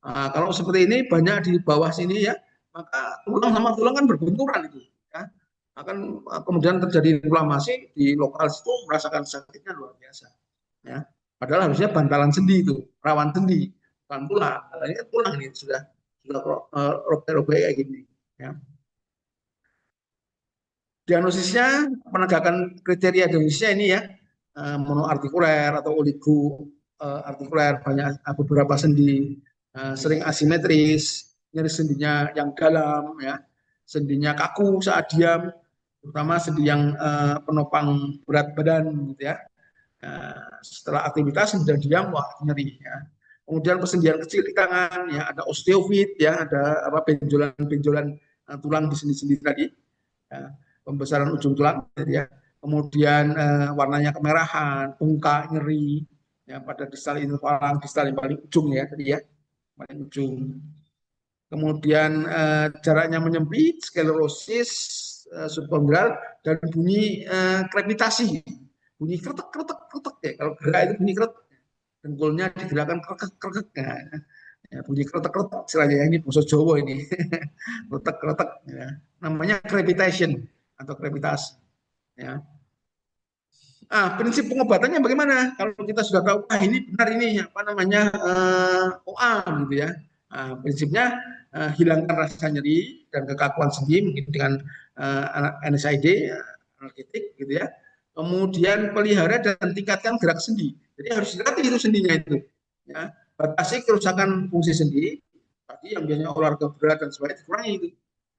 Kalau seperti ini banyak di bawah sini ya, maka tulang sama tulang kan berbenturan itu. Ya. Akan kemudian terjadi inflamasi di lokal situ, merasakan sakitnya luar biasa. Ya. Padahal harusnya bantalan sendi itu, rawan sendi, bukan tulang. Ini kan tulang ini sudah robek-robek kayak gini. Ya. Diagnosisnya, penegakan kriteria diagnosisnya ini ya, monoartikuler atau oligoartikuler, banyak beberapa sendi, sering asimetris, nyeri sendinya yang dalam, ya, sendinya kaku saat diam, terutama sendi yang penopang berat badan, gitu ya. Setelah aktivitas kemudian diam, wah nyeri ya. Kemudian persendian kecil di tangan, ya ada osteofit, ya ada apa benjolan-benjolan tulang di sendi-sendi tadi, ya, pembesaran ujung tulang, ya. Kemudian warnanya kemerahan, bengkak, nyeri, ya pada distal intervalang, distal yang paling ujung ya tadi ya, paling ujung. Kemudian jaraknya menyempit, sklerosis subkondral, dan bunyi krepitasi, bunyi kretek kretek kretek ya. Kalau gerak itu bunyi kretek, dengkulnya digerakkan kretek kretek, ya, bunyi kretek kretek istilahnya ini bahasa Jawa ini, kretek kretek, ya. Namanya crepitation atau krepitasi. Ya. Prinsip pengobatannya bagaimana? Kalau kita sudah tahu, ini benar ini apa namanya OA gitu ya. Prinsipnya hilangkan rasa nyeri dan kekakuan sendi mungkin dengan NSAID, analgetik gitu ya. Kemudian pelihara dan tingkatkan gerak sendi. Jadi harus dilatih itu sendinya itu. Ya. Batasi kerusakan fungsi sendi. Tadi yang biasanya olahraga berat dan sebagainya dikurangi itu.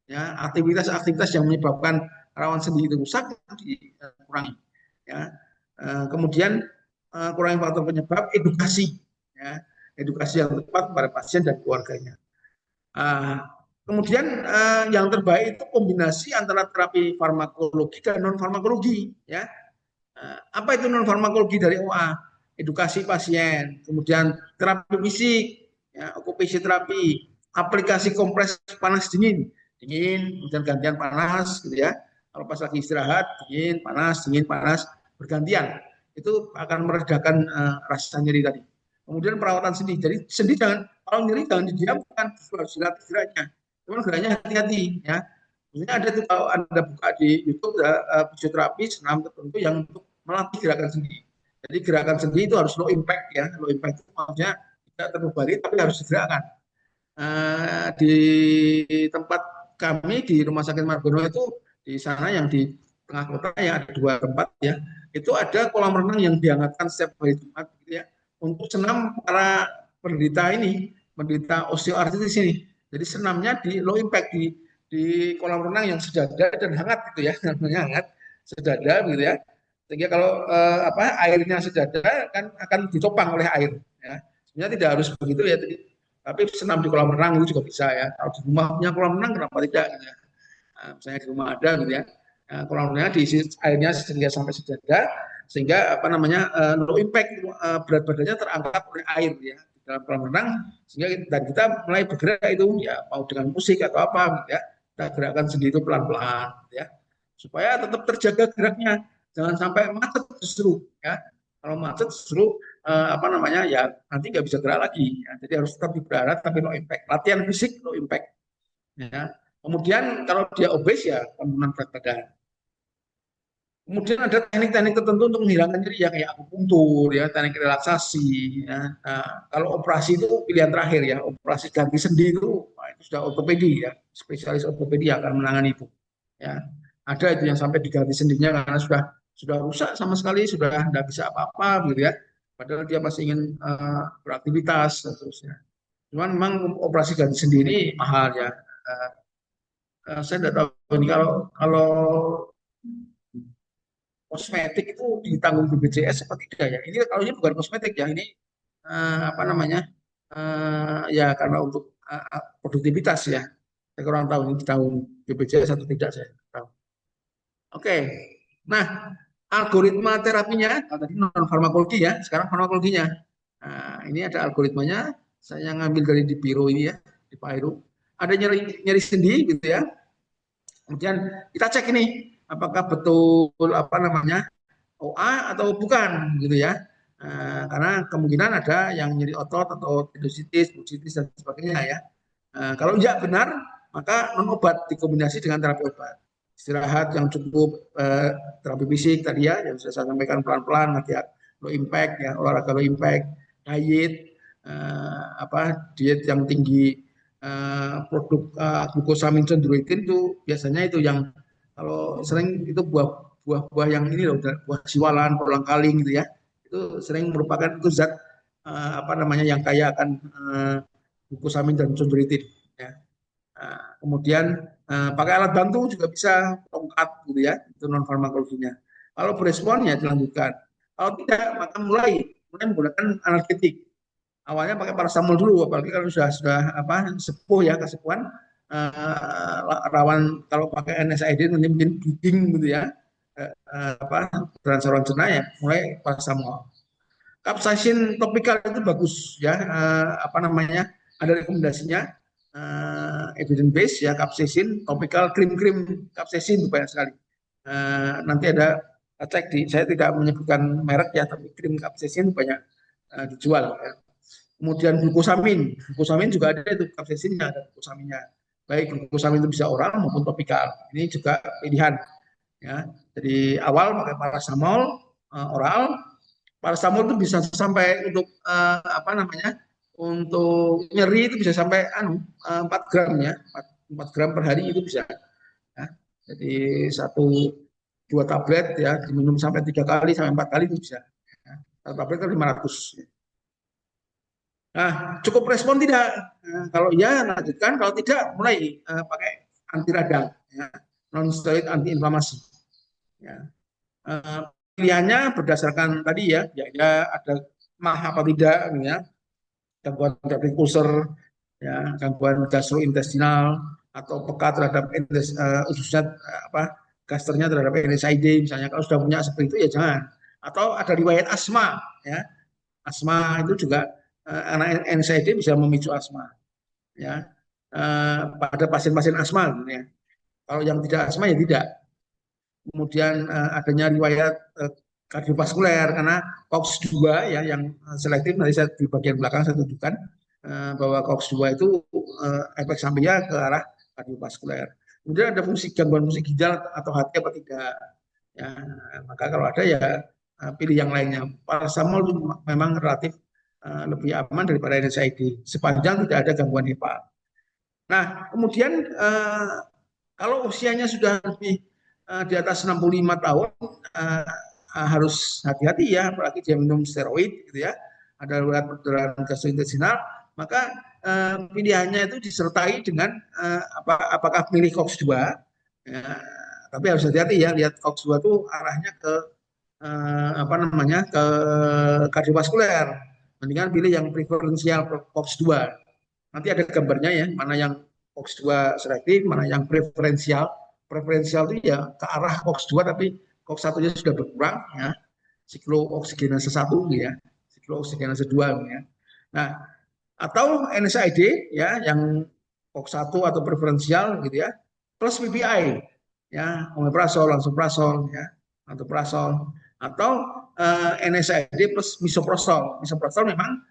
Ya, aktivitas-aktivitas yang menyebabkan rawan sendi itu rusak dikurangi. Ya. Kemudian kurangi faktor penyebab, edukasi, ya, edukasi yang tepat kepada pasien dan keluarganya. Kemudian yang terbaik itu kombinasi antara terapi farmakologi dan non farmakologi, ya. Apa itu non farmakologi dari OA? Edukasi pasien, kemudian terapi fisik, ya, okupasi terapi, aplikasi kompres panas dingin, kemudian gantian panas, gitu ya. Kalau pas lagi istirahat, dingin panas, bergantian. Itu akan meredakan rasa nyeri tadi. Kemudian perawatan sendi. Jadi sendi kalau nyeri jangan didiamkan, harus dilatih geraknya. Cuman geraknya hati-hati ya. Misalnya ada tuh kalau Anda buka di YouTube fisioterapi senam tertentu yang untuk melatih gerakan sendi. Jadi gerakan sendi itu harus low impact ya. Low impact itu maksudnya tidak terbebani tapi harus digerakkan. Di tempat kami di Rumah Sakit Margono itu di sana yang di tengah kota ya ada 2 tempat ya. Itu ada kolam renang yang dihangatkan setiap hari Jumat gitu ya. Untuk senam para penderita osteoartritis ini. Jadi senamnya di low impact di kolam renang yang sejadah dan hangat gitu ya, namanya hangat, sejadah gitu ya. Sehingga kalau airnya sejadah kan akan ditopang oleh air ya. Sebenarnya tidak harus begitu ya, tapi senam di kolam renang itu juga bisa ya. Kalau di rumah punya kolam renang kenapa tidak gitu ya. Misalnya di rumah ada gitu ya. Kolam renang diisi airnya sehingga sampai sejadah, sehingga low impact, berat badannya terangkat oleh air ya di dalam kolam renang, sehingga dan kita mulai bergerak itu ya mau dengan musik atau apa gitu ya, kita gerakkan sendi itu pelan-pelan ya, supaya tetap terjaga geraknya, jangan sampai macet justru ya. Kalau macet justru ya nanti nggak bisa gerak lagi ya. Jadi harus tetap bergerak tapi low impact, latihan fisik low impact ya. Kemudian kalau dia obes ya penurunan berat badan. Kemudian ada teknik-teknik tertentu untuk menghilangkan nyeri ya, kayak akupunktur ya, teknik relaksasi ya. Kalau operasi itu pilihan terakhir ya, operasi ganti sendi itu sudah ortopedi ya, spesialis ortopedi akan menangani itu ya. Ada itu yang sampai diganti sendinya karena sudah rusak sama sekali, sudah tidak bisa apa-apa gitu ya, padahal dia masih ingin beraktivitas dan seterusnya. Cuman memang operasi ganti sendi ini mahal ya. Saya tidak tahu ini kalau kosmetik itu ditanggung BPJS seperti tidak ya. Ini kalau ini bukan kosmetik ya, ini ya karena untuk produktivitas ya. Saya kurang tahu ini ditanggung BPJS atau tidak, saya tahu. Oke. Nah, algoritma terapinya tadi non farmakologi ya, sekarang farmakologinya. Ini ada algoritmanya. Saya ngambil dari di Piro ini ya, di Piro. Ada nyeri sendi gitu ya. Kemudian kita cek ini apakah betul OA atau bukan gitu ya. Karena kemungkinan ada yang nyeri otot atau tendositis, bursitis dan sebagainya ya. Kalau tidak benar, maka non obat dikombinasi dengan terapi obat. Istirahat yang cukup, terapi fisik tadi ya, yang sudah saya sampaikan pelan-pelan, latihan low impact ya, olahraga low impact, diet, diet yang tinggi produk glukosamin chondroitin itu biasanya itu yang kalau sering itu buah-buah yang ini loh, buah siwalan, kolang-kaling gitu ya, itu sering merupakan itu zat yang kaya akan glukosamin dan chondroitin ya. Kemudian pakai alat bantu juga bisa, tongkat gitu ya, itu non farmakologinya. Kalau berespon ya dilanjutkan. Kalau tidak, maka mulai menggunakan analgetik. Awalnya pakai paracetamol dulu, apalagi kalau sudah sepuh ya, kesepuhan, rawan kalau pakai NSAID nanti mungkin bleeding gitu ya, dan saluran cerna ya, mulai paracetamol. Capsaicin topikal itu bagus ya, ada rekomendasinya, evidence base ya, capsaicin topikal, krim capsaicin banyak sekali. Nanti ada cek saya tidak menyebutkan merek ya, tapi krim capsaicin banyak dijual ya. Kemudian glukosamin juga ada itu, capsaicinnya ada glukosaminnya. Baik glukosamin itu bisa oral maupun topikal. Ini juga pilihan ya. Jadi awal pakai paracetamol oral. Paracetamol itu bisa sampai untuk untuk nyeri itu bisa sampai 4 gram ya, 4 gram per hari itu bisa. Ya. Jadi 1-2 tablet ya diminum sampai 3 kali sampai 4 kali itu bisa. Ya. 1 tablet itu 500. Nah, cukup respon tidak? Kalau iya, lanjutkan. Kalau tidak, mulai pakai anti radang, ya. Non-steroid anti-inflamasi. Ya. Pilihannya berdasarkan tadi ya, ada mah apa tidak, ya, gangguan gastric ulcer, ya, gangguan gastrointestinal atau peka terhadap khususnya gasternya terhadap NSAID misalnya. Kalau sudah punya seperti itu ya jangan. Atau ada riwayat asma, ya, asma itu juga anak NSAID bisa memicu asma, ya, pada pasien-pasien asma, gitu ya. Kalau yang tidak asma ya tidak. Kemudian adanya riwayat kardiovaskuler karena COX-2 ya yang selektif, nanti saya di bagian belakang saya tunjukkan bahwa COX-2 itu efek sampingnya ke arah kardiovaskuler. Kemudian ada gangguan fungsi ginjal atau hati apa tidak. Ya, maka kalau ada ya pilih yang lainnya. Paracetamol itu memang relatif lebih aman daripada NSAID sepanjang tidak ada gangguan HEPA. Nah, kemudian kalau usianya sudah lebih di atas 65 tahun harus hati-hati ya, apalagi dia minum steroid gitu ya, ada riwayat perdarahan gastrointestinal, maka pilihannya itu disertai dengan apakah pilih COX-2 ya, tapi harus hati-hati ya, lihat COX-2 itu arahnya ke ke kardiovaskuler. Mendingan pilih yang preferensial COX-2. Nanti ada gambarnya ya, mana yang COX-2 selektif, mana yang preferensial. Preferensial itu ya ke arah COX-2 tapi COX-1-nya sudah berkurang ya. Siklooksigenase 1 ya, siklooksigenase 2 ya. Nah, atau NSAID ya yang COX-1 atau preferensial gitu ya, plus PPI ya, omeprazol, lansoprazol ya, antiprazol, atau NSAID plus misoprostol. Misoprostol memang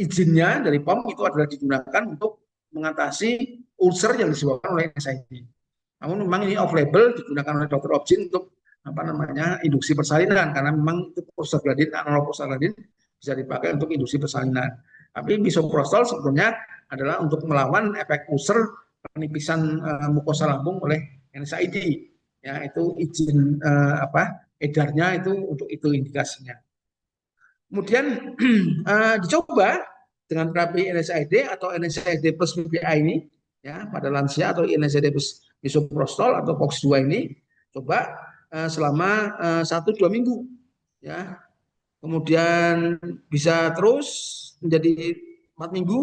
izinnya dari POM itu adalah digunakan untuk mengatasi ulcer yang disebabkan oleh NSAID. Namun memang ini off label digunakan oleh dokter Objin untuk induksi persalinan karena memang itu prostaglandin, analog prostaglandin bisa dipakai untuk induksi persalinan. Tapi misoprostol sebetulnya adalah untuk melawan efek ulcer penipisan mukosa lambung oleh NSAID. Ya, itu izin edarnya itu untuk itu indikasinya. Kemudian dicoba dengan terapi NSAID atau NSAID plus PPI ini ya pada lansia atau NSAID plus misoprostol atau COX-2 ini coba selama 1-2 minggu ya. Kemudian bisa terus menjadi 4 minggu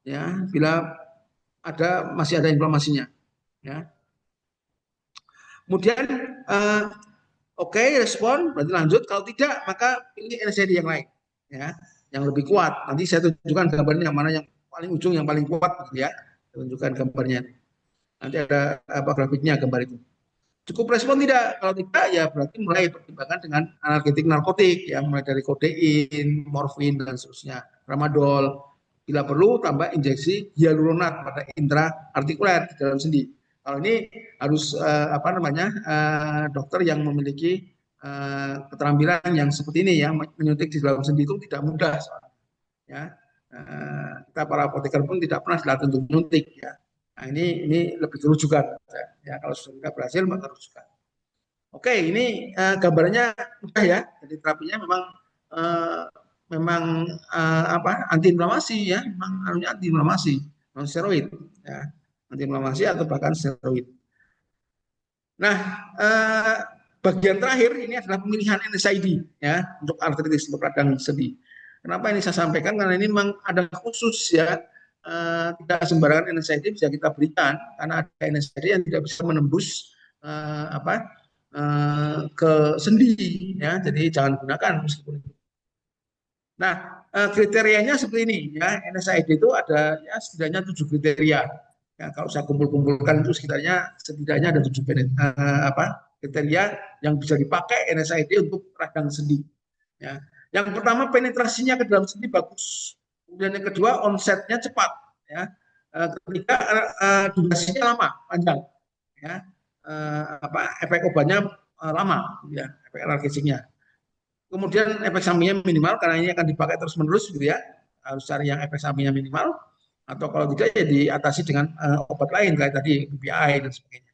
ya bila masih ada inflamasinya ya. Kemudian oke, respon berarti lanjut. Kalau tidak maka pilih NSAID yang lain ya, yang lebih kuat. Nanti saya tunjukkan gambarnya yang mana yang paling ujung yang paling kuat ya. Saya tunjukkan gambarnya. Nanti ada grafiknya gambar itu. Cukup respon tidak? Kalau tidak ya berarti mulai pertimbangan dengan analgetik narkotik ya, mulai dari kodein, morfin dan seterusnya, tramadol. Bila perlu tambah injeksi hyaluronat pada intraartikuler di dalam sendi. Kalau ini harus dokter yang memiliki keterampilan yang seperti ini ya, menyuntik di dalam sendi itu tidak mudah soalnya. Ya, kita para apoteker pun tidak pernah dilatih untuk menyuntik ya. Nah, ini lebih kerujukan ya, kalau sudah berhasil maka rujukan. Oke, ini gambarnya mudah ya. Jadi terapinya memang antiinflamasi ya, memang antiinflamasi, non steroid ya, antiinflamasi atau bahkan steroid. Nah, bagian terakhir ini adalah pemilihan NSAID ya untuk artritis, untuk radang sendi. Kenapa ini saya sampaikan? Karena ini memang ada khusus ya, tidak sembarangan NSAID bisa kita berikan karena ada NSAID yang tidak bisa menembus ke sendi ya, jadi jangan gunakan meskipun itu. Nah, kriterianya seperti ini ya, NSAID itu ada ya setidaknya 7 kriteria. Ya, kalau saya kumpul-kumpulkan itu setidaknya ada 7 kriteria yang bisa dipakai NSAID untuk radang sendi. Ya. Yang pertama penetrasinya ke dalam sendi bagus. Kemudian yang kedua onsetnya cepat. Ya. Ketiga durasinya lama, panjang. Ya. Efek obatnya lama, ya, efek analgesiknya. Kemudian efek sampingnya minimal karena ini akan dipakai terus menerus gitu ya, harus cari yang efek sampingnya minimal atau kalau tidak ya diatasi dengan obat lain kayak tadi BPI dan sebagainya.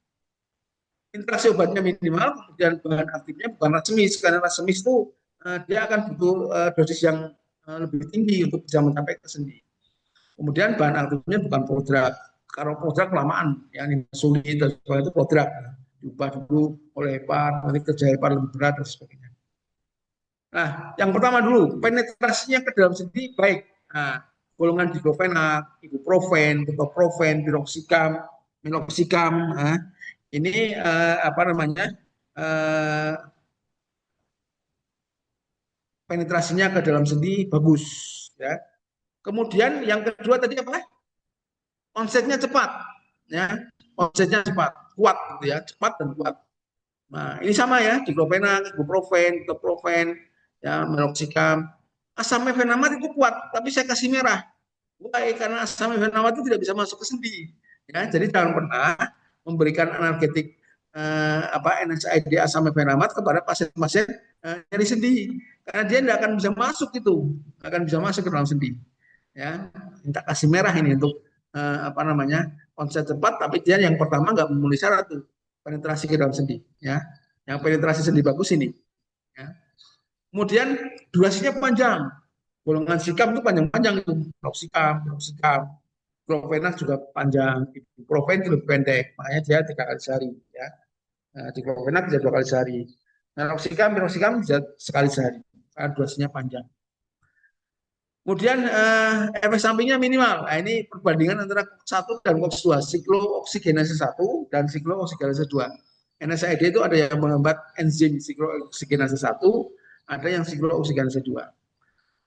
Interaksi obatnya minimal, kemudian bahan aktifnya bukan racemix karena racemix itu dia akan butuh dosis yang lebih tinggi untuk bisa mencapai ke sendi. Kemudian bahan aktifnya bukan prodrug. Kalau prodrug kelamaan, yang insulin dan sebagainya itu prodrug. Diubah dulu oleh HEPA, nanti kerja HEPA lebih berat dan sebagainya. Nah, yang pertama dulu, penetrasinya ke dalam sendi baik. Nah, golongan diklofenak, ibuprofen, ketoprofen, piroxicam, meloxicam, nah, ini penetrasinya ke dalam sendi bagus. Ya. Kemudian yang kedua tadi apa? Onsetnya cepat, ya, onsetnya cepat, kuat, gitu ya, cepat dan kuat. Nah, ini sama ya, diklofenak, ibuprofen, ketoprofen, ya, meloxicam. Asam mefenamat itu kuat, tapi saya kasih merah. Why? Karena asam mefenamat itu tidak bisa masuk ke sendi. Ya, jadi jangan pernah memberikan analgetik NSAID asam mefenamat kepada pasien-pasien nyeri sendi, karena dia tidak akan bisa masuk itu, akan bisa masuk ke dalam sendi. Ya, minta kasih merah ini untuk onset cepat, tapi dia yang pertama nggak memenuhi syarat tuh penetrasi ke dalam sendi. Ya, yang penetrasi sendi bagus ini. Ya. Kemudian durasinya panjang. Golongan sikam itu panjang-panjang itu. Piroxicam, diclofenac juga panjang. Ibuprofen itu lebih pendek, makanya dia 3 kali sehari. Ya. Diclofenac bisa 2 kali sehari. Piroxicam bisa sekali sehari. Karena durasinya panjang. Kemudian efek sampingnya minimal. Nah, ini perbandingan antara COX-1 dan COX-2, siklooksigenase 1 dan siklooksigenase 2. NSAID itu ada yang menghambat enzim siklooksigenase 1, ada yang siklooksigenase 2.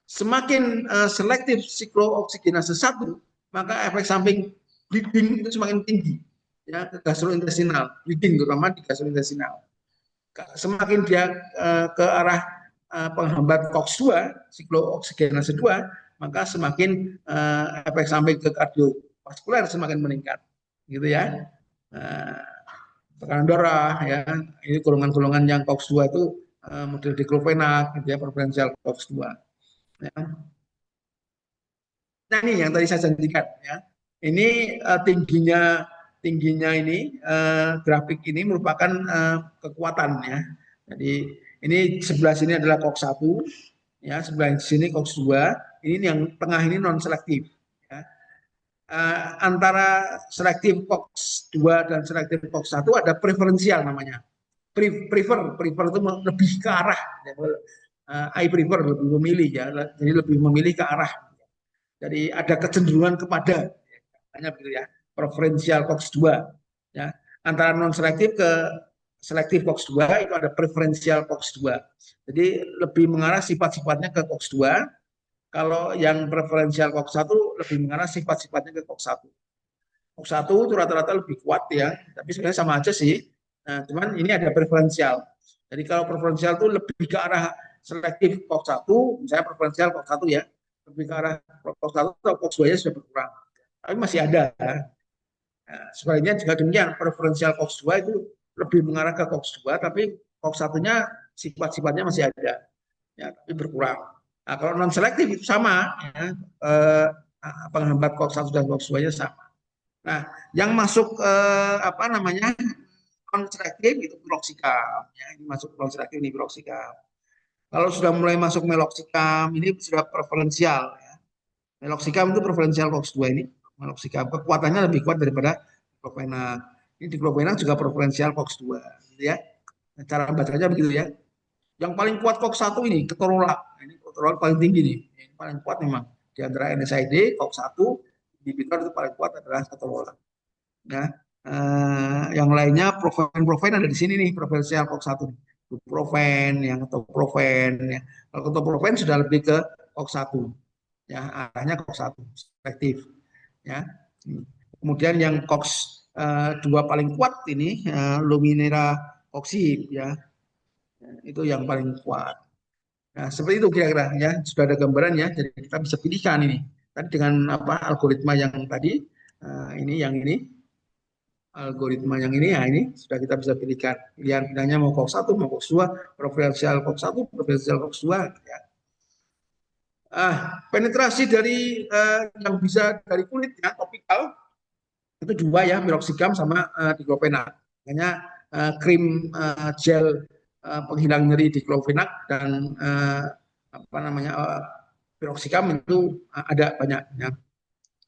Semakin selektif siklooksigenase 1, maka efek samping bleeding itu semakin tinggi. Ya, gastrointestinal, bleeding terutama di gastrointestinal. Semakin dia ke arah penghambat COX-2, siklooksigenase 2, maka semakin efek samping ke kardiovaskuler semakin meningkat, gitu ya. Tekanan darah, ya, ini golongan-golongan yang COX-2 itu model diklofenak, gitu ya, preferensial COX-2. Ya. Nah ini yang tadi saya janjikan, ya. Ini tingginya ini grafik ini merupakan kekuatan, ya. Jadi ini sebelah sini adalah COX-1, ya, sebelah sini COX-2, ini yang tengah ini non selektif. Ya. Antara selektif COX-2 dan selektif COX-1 ada preferensial namanya. Prefer itu lebih ke arah. Ya. I prefer, lebih memilih, ya, jadi lebih memilih ke arah. Jadi ada kecenderungan kepada, hanya begitu ya, preferensial COX-2. Ya. Antara non selektif ke selektif COX-2 itu ada preferensial COX-2. Jadi lebih mengarah sifat-sifatnya ke COX-2. Kalau yang preferensial COX-1 lebih mengarah sifat-sifatnya ke COX-1. COX-1 itu rata-rata lebih kuat ya, tapi sebenarnya sama aja sih. Nah, cuman ini ada preferensial. Jadi kalau preferensial itu lebih ke arah selektif COX-1, misalnya preferensial COX-1 ya, lebih ke arah COX-1 atau COX-2-nya sudah berkurang. Tapi masih ada. Nah, sebaliknya juga demikian, preferensial COX-2 itu lebih mengarah ke COX-2, tapi COX-1-nya sifat-sifatnya masih ada, ya, tapi berkurang. Nah, kalau non selektif itu sama, ya, penghambat COX-1 dan COX-2-nya sama. Nah, yang masuk non selektif itu piroxicam, ya, ini masuk non selektif ini piroxicam. Kalau sudah mulai masuk meloxicam, ini sudah preferensial, ya. Meloxicam itu preferensial COX-2 ini, meloxicam kekuatannya lebih kuat daripada diclofenac. Ini diklofenak juga preferensial COX-2, gitu ya. Cara bacanya begitu ya. Yang paling kuat COX-1 ini ketorolak. Ini ketorolak paling tinggi nih. Ini paling kuat memang. Di antara NSAID, COX-1, inhibitor itu paling kuat adalah ketorolak. Ya. Yang lainnya profen ada di sini nih, preferensial COX-1. Profen, yang ketoprofen. Ya. Kalau ketoprofen sudah lebih ke COX-1. Ya, arahnya COX-1, selektif. Ya. Kemudian yang COX-2 paling kuat ini, Luminera Oxib, ya. Itu yang paling kuat. Nah, seperti itu kira-kira ya, sudah ada gambaran ya. Jadi kita bisa pilihkan ini. Tadi dengan apa algoritma yang tadi, ini yang ini, algoritma yang ini ya ini sudah kita bisa pilihkan. Pilihan-pilihannya mau COX-1, mau COX-2, preferensial COX-1, preferensial COX-2 ya. Penetrasi dari yang bisa dari kulit ya, topikal itu dua ya, piroxicam sama diclofenac. Hanya krim gel penghilang nyeri diclofenac dan apa namanya piroxicam itu ada banyak ya,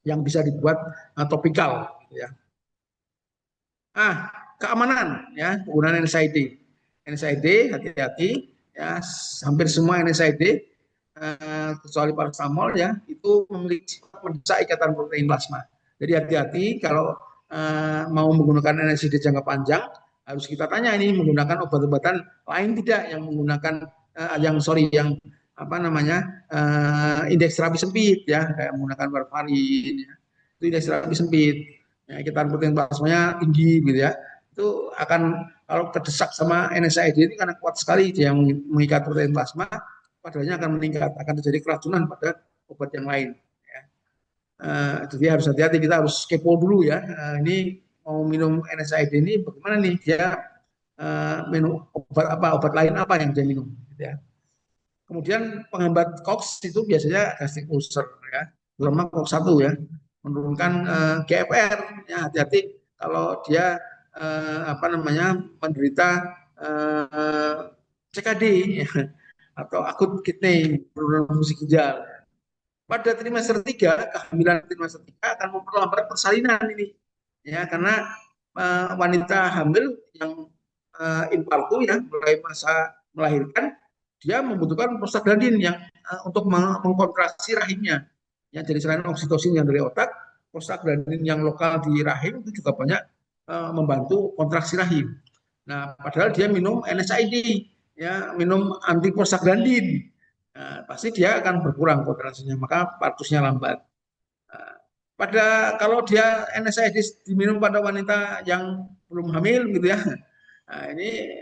yang bisa dibuat topikal gitu ya. Keamanan ya, penggunaan NSAID. NSAID hati-hati ya, hampir semua NSAID kecuali paracetamol ya, itu memiliki sifat mendesak ikatan protein plasma. Jadi hati-hati kalau mau menggunakan NSAID jangka panjang, harus kita tanya ini menggunakan obat-obatan lain tidak yang menggunakan yang apa namanya indeks terapi sempit ya, kayak menggunakan warfarin ya. Itu indeks terapi sempit. Ya, ikatan protein plasmanya tinggi gitu ya. Itu akan kalau terdesak sama NSAID ini karena kuat sekali dia yang mengikat protein plasma, padannya akan meningkat, akan terjadi keracunan pada obat yang lain. Ya. Jadi harus hati-hati, kita harus kepo dulu ya. Ini mau minum NSAID ini bagaimana nih dia minum obat lain apa yang dia minum, gitu ya. Kemudian penghambat COX itu biasanya gastric ulcer ya, terutama COX-1 ya, menurunkan GFR ya, hati-hati kalau dia apa namanya menderita CKD ya, atau akut kidney penurunan fungsi ginjal. Pada trimester 3, kehamilan trimester 3 akan memperlambat persalinan ini. Ya, karena wanita hamil yang infartu ya, mulai masa melahirkan, dia membutuhkan prostaglandin yang untuk mengkontraksi rahimnya. Ya, jadi selain oksitosin yang dari otak, prostaglandin yang lokal di rahim itu juga banyak membantu kontraksi rahim. Nah, padahal dia minum NSAID, ya, minum anti prostaglandin. Nah, pasti dia akan berkurang kontraksinya, maka partusnya lambat. Kalau dia NSAID diminum pada wanita yang belum hamil gitu ya, nah ini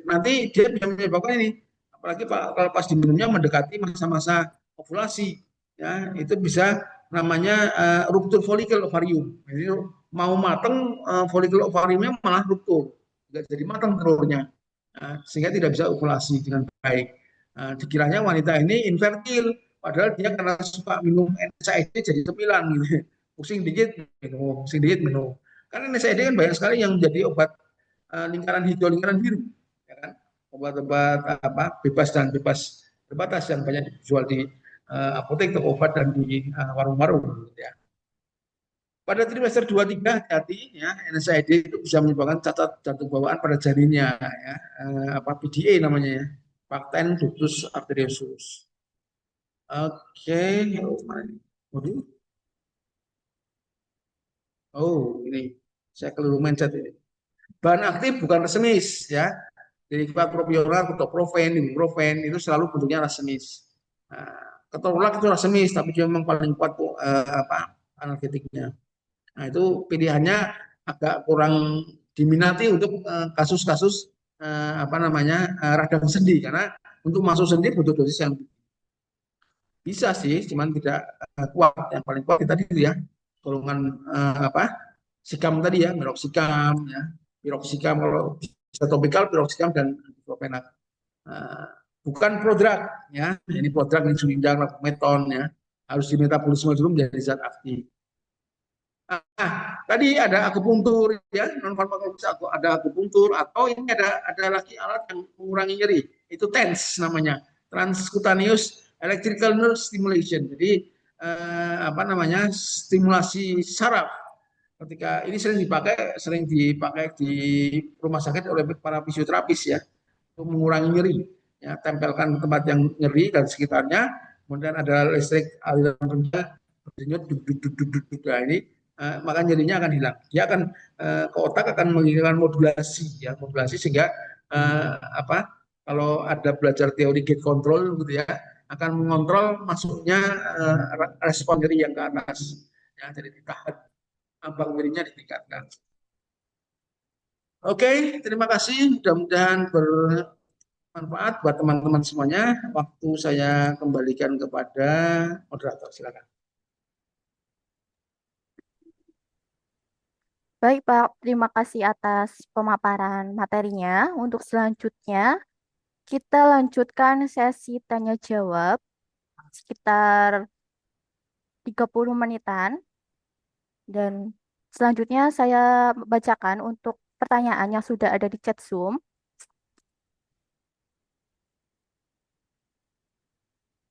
nanti dia bisa menyebabkan ini, apalagi kalau pas diminumnya mendekati masa-masa ovulasi, ya itu bisa namanya ruptur folikel ovarium. Jadi mau mateng folikel ovariumnya malah ruptur, nggak jadi matang telurnya, sehingga tidak bisa ovulasi dengan baik. Dikiranya wanita ini infertil, padahal dia karena suka minum NSAID jadi cemilan gitu. Pusing dikit minum. Karena NSAID kan banyak sekali yang menjadi obat lingkaran hijau, lingkaran biru, ya kan? Obat-obat bebas dan bebas terbatas yang banyak dijual di apotek, toko obat dan di warung-warung, gitu ya. Pada trimester 2-3 hati-hati ya, NSAID itu bisa menyebabkan cacat jantung bawaan pada janinnya ya, PDA namanya ya. Patent ductus arteriosus. Oke, ini saya keliru mencet ini. Bahan aktif bukan resimis ya. Derivat propional, ketoprofen, ibuprofen itu selalu bentuknya resimis. Ketorolak itu resimis, tapi dia memang paling kuat analgetiknya. Nah, itu pilihannya agak kurang diminati untuk kasus-kasus radang sendi, karena untuk masuk sendi butuh dosis yang bisa sih, cuman tidak kuat. Yang paling kuat tadi ya, golongan sikam tadi ya, meroxicam ya, piroxicam kalau bisa topikal, piroxicam dan diclofenac. Bukan prodrug ya, ini prodrug insulin, meton ya, harus dimetabolisme dulu menjadi zat aktif. Tadi ada akupunktur ya, non farmakologis ada akupunktur, atau ini ada lagi alat yang mengurangi nyeri, itu TENS namanya, transcutaneous electrical nerve stimulation. Jadi stimulasi saraf ketika ini sering dipakai di rumah sakit oleh para fisioterapis ya, untuk mengurangi nyeri. Ya, tempelkan tempat yang nyeri dan sekitarnya, kemudian ada listrik aliran rendah, berdenyut duk duk duk duk duk duk. Nah, ini maka nyerinya akan hilang. Dia akan ke otak akan mengirimkan modulasi ya, modulasi sehingga apa? Kalau ada belajar teori gate control gitu ya, akan mengontrol masuknya respon nyeri yang ke atas. Ya, jadi ditahan, ambang nyerinya ditingkatkan. Oke, terima kasih. Mudah-mudahan bermanfaat buat teman-teman semuanya. Waktu saya kembalikan kepada moderator. Silakan. Baik, Pak. Terima kasih atas pemaparan materinya. Untuk selanjutnya, kita lanjutkan sesi tanya jawab sekitar 30 menitan. Dan selanjutnya saya bacakan untuk pertanyaan yang sudah ada di chat Zoom.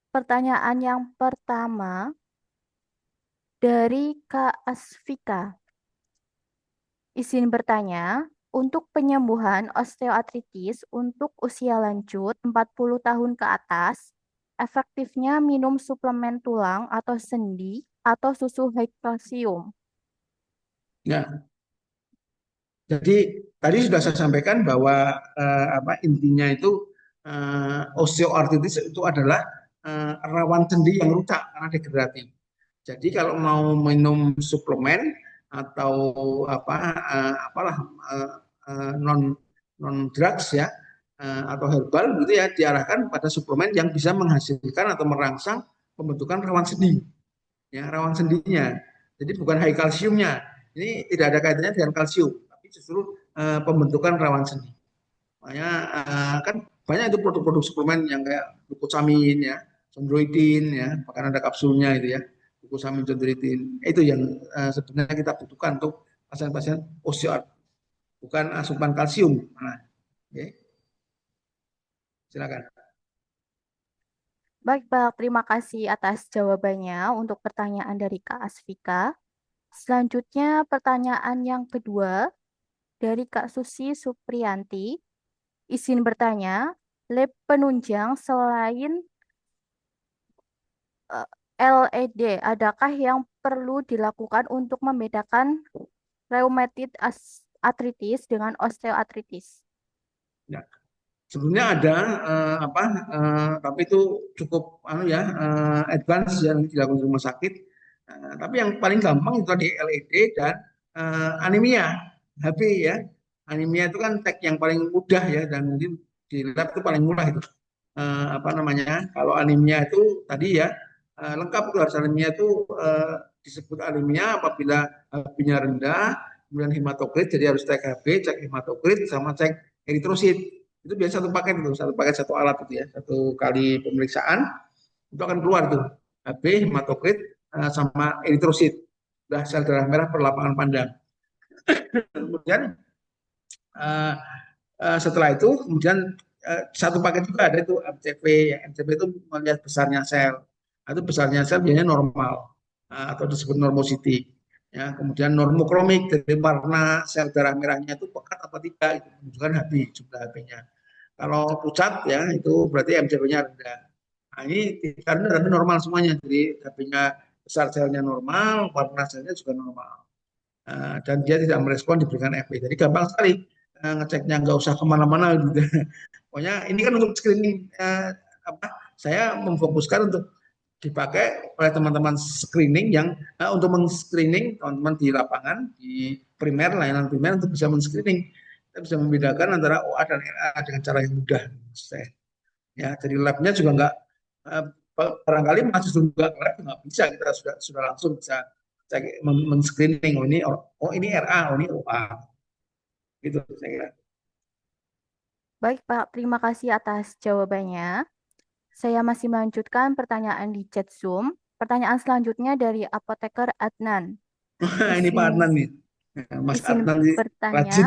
Pertanyaan yang pertama dari Kak Asfika. Izin bertanya, untuk penyembuhan osteoartritis untuk usia lanjut 40 tahun ke atas, efektifnya minum suplemen tulang atau sendi atau susu high kalsium. Ya, jadi tadi sudah saya sampaikan bahwa intinya itu osteoartritis itu adalah rawan sendi yang rusak karena degeneratif. Jadi kalau mau minum suplemen atau apalah non non drugs ya atau herbal gitu ya, diarahkan pada suplemen yang bisa menghasilkan atau merangsang pembentukan rawan sendi, ya rawan sendinya. Jadi bukan high kalsiumnya. Ini tidak ada kaitannya dengan kalsium, tapi justru pembentukan rawan sendi. Makanya kan banyak itu produk-produk suplemen yang kayak glukosamin ya, chondroitin ya, bahkan ada kapsulnya itu ya, glukosamin, chondroitin. Itu yang sebenarnya kita butuhkan untuk pasien-pasien osteoartritis, bukan asupan kalsium. Nah, oke. Silakan. Baik, Pak. Terima kasih atas jawabannya untuk pertanyaan dari Kak Asfika. Selanjutnya pertanyaan yang kedua dari Kak Susi Supriyanti. Izin bertanya, lab penunjang selain LED, adakah yang perlu dilakukan untuk membedakan rheumatoid arthritis dengan osteoartritis? Ya. Sebenarnya ada tapi itu cukup advance yang dilakukan di rumah sakit. Tapi yang paling gampang itu tadi LED dan anemia HB ya. Anemia itu kan tag yang paling mudah ya dan mungkin di lab itu paling murah itu. Kalau anemia itu tadi ya lengkap itu harus anemia itu disebut anemia apabila HB-nya rendah, kemudian hematokrit, jadi harus cek HB, cek hematokrit sama cek eritrosit. Itu biasa satu paket satu alat itu ya, satu kali pemeriksaan itu akan keluar tuh HB, hematokrit sama eritrosit. Udah sel darah merah per lapangan pandang. Kemudian setelah itu kemudian satu paket juga ada itu MCP ya. MCP itu melihat besarnya sel. Itu besarnya sel biasanya normal atau disebut normosity. Ya, kemudian normokromik, jadi warna sel darah merahnya itu pekat apa tidak, itu menunjukkan HB, jumlah HB-nya. Kalau pucat ya itu berarti MCP-nya rendah. Nah, ini karena tapi normal semuanya, jadi HB-nya besar, selnya normal, warna selnya juga normal. Dan dia tidak merespon diberikan FP. Jadi gampang sekali ngeceknya, nggak usah kemana-mana gitu. Pokoknya ini kan untuk screening saya memfokuskan untuk dipakai oleh teman-teman screening yang untuk men-screening teman-teman di lapangan, di primer, layanan primer untuk bisa men-screening. Kita bisa membedakan antara OA dan RA dengan cara yang mudah. Ya, jadi labnya juga nggak barangkali masih juga lab nggak bisa, kita sudah langsung bisa cek men-screening ini RA, ini OA. Gitu saya kira. Baik, Pak. Terima kasih atas jawabannya. Saya masih melanjutkan pertanyaan di chat Zoom. Pertanyaan selanjutnya dari apoteker Adnan. Ini Pak Izin, Adnan nih. Mas izin Adnan ini rajin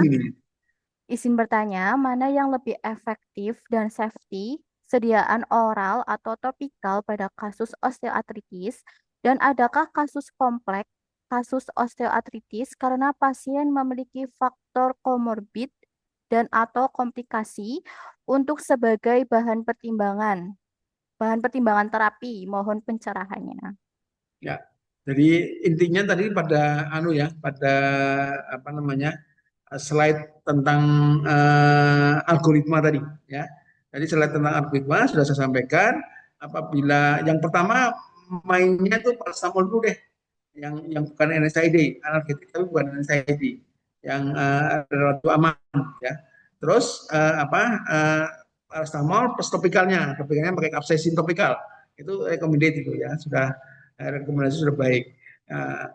bertanya, ini. mana yang lebih efektif dan safety, sediaan oral atau topikal pada kasus osteoartritis, dan adakah kasus kompleks kasus osteoartritis karena pasien memiliki faktor komorbid dan atau komplikasi untuk sebagai bahan pertimbangan. Bahan pertimbangan terapi, mohon pencerahannya. Ya, jadi intinya tadi pada pada apa namanya slide tentang algoritma tadi, ya. Jadi slide tentang algoritma sudah saya sampaikan. Apabila yang pertama mainnya itu paracetamol dulu deh, yang bukan NSAID, analgetik tapi bukan NSAID, yang relatif aman, ya. Terus paracetamol plus topicalnya pakai kapsaisin topikal, itu recommended itu ya, sudah rekomendasi sudah baik.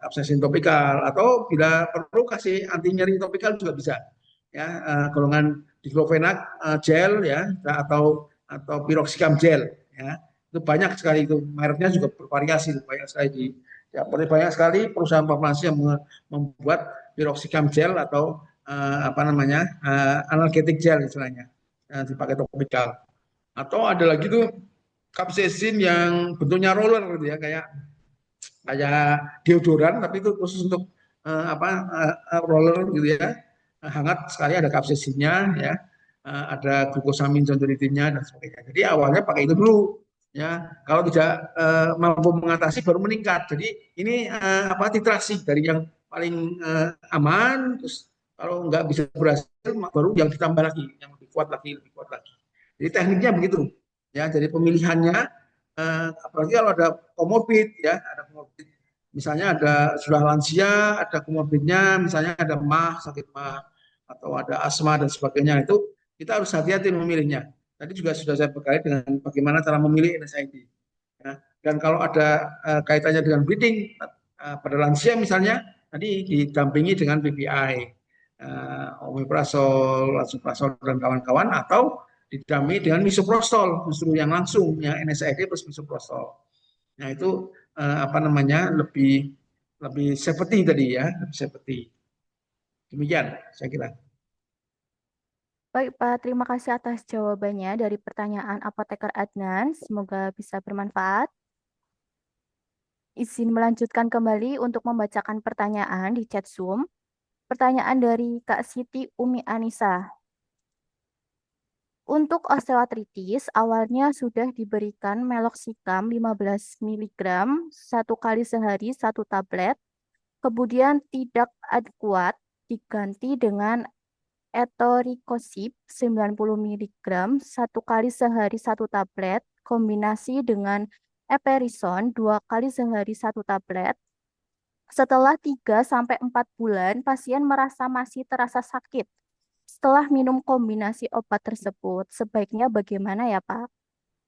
Kapsaisin topikal atau bila perlu kasih anti nyeri topikal juga bisa, ya. Golongan diclofenac gel, ya, atau piroxicam gel, ya. Itu banyak sekali, itu mereknya juga bervariasi, banyak sekali banyak sekali perusahaan farmasi yang membuat piroxicam gel atau analgetik gel istilahnya, dipakai topikal. Atau ada lagi tuh kapsaisin yang bentuknya roller gitu ya, kayak deodoran tapi itu khusus untuk roller gitu ya, hangat sekali, ada kapsaisinnya, ya. Ada glukosamin chondroitinnya dan sebagainya. Jadi awalnya pakai itu dulu, ya. Kalau tidak mampu mengatasi baru meningkat. Jadi ini titrasi dari yang paling aman, terus kalau nggak bisa berhasil baru yang ditambah lagi, yang lebih kuat lagi, lebih kuat lagi. Jadi tekniknya begitu, ya. Jadi pemilihannya, apalagi kalau ada komorbid, ya, ada komorbid, misalnya sudah lansia, ada komorbidnya, misalnya ada sakit mah, atau ada asma dan sebagainya, itu kita harus hati-hati memilihnya. Tadi juga sudah saya bekali dengan bagaimana cara memilih NSAID. Ya. Dan kalau ada kaitannya dengan bleeding pada lansia misalnya, tadi didampingi dengan PPI, omeprazol, lansoprazol dan kawan-kawan, atau didampingi dengan misoprostol, justru yang langsung, yang NSAID plus misoprostol. Nah itu lebih safety tadi, ya, lebih safety. Demikian saya kira. Baik, Pak. Terima kasih atas jawabannya dari pertanyaan Apoteker Adnan. Semoga bisa bermanfaat. Izin melanjutkan kembali untuk membacakan pertanyaan di chat Zoom. Pertanyaan dari Kak Siti Umi Anissa. Untuk osteoartritis, awalnya sudah diberikan meloxicam 15 mg 1 kali sehari 1 tablet, kemudian tidak kuat, diganti dengan etorikosib 90 mg 1 kali sehari 1 tablet, kombinasi dengan eperison 2 kali sehari 1 tablet. Setelah 3-4 bulan, pasien merasa masih terasa sakit. Setelah minum kombinasi obat tersebut, sebaiknya bagaimana ya, Pak?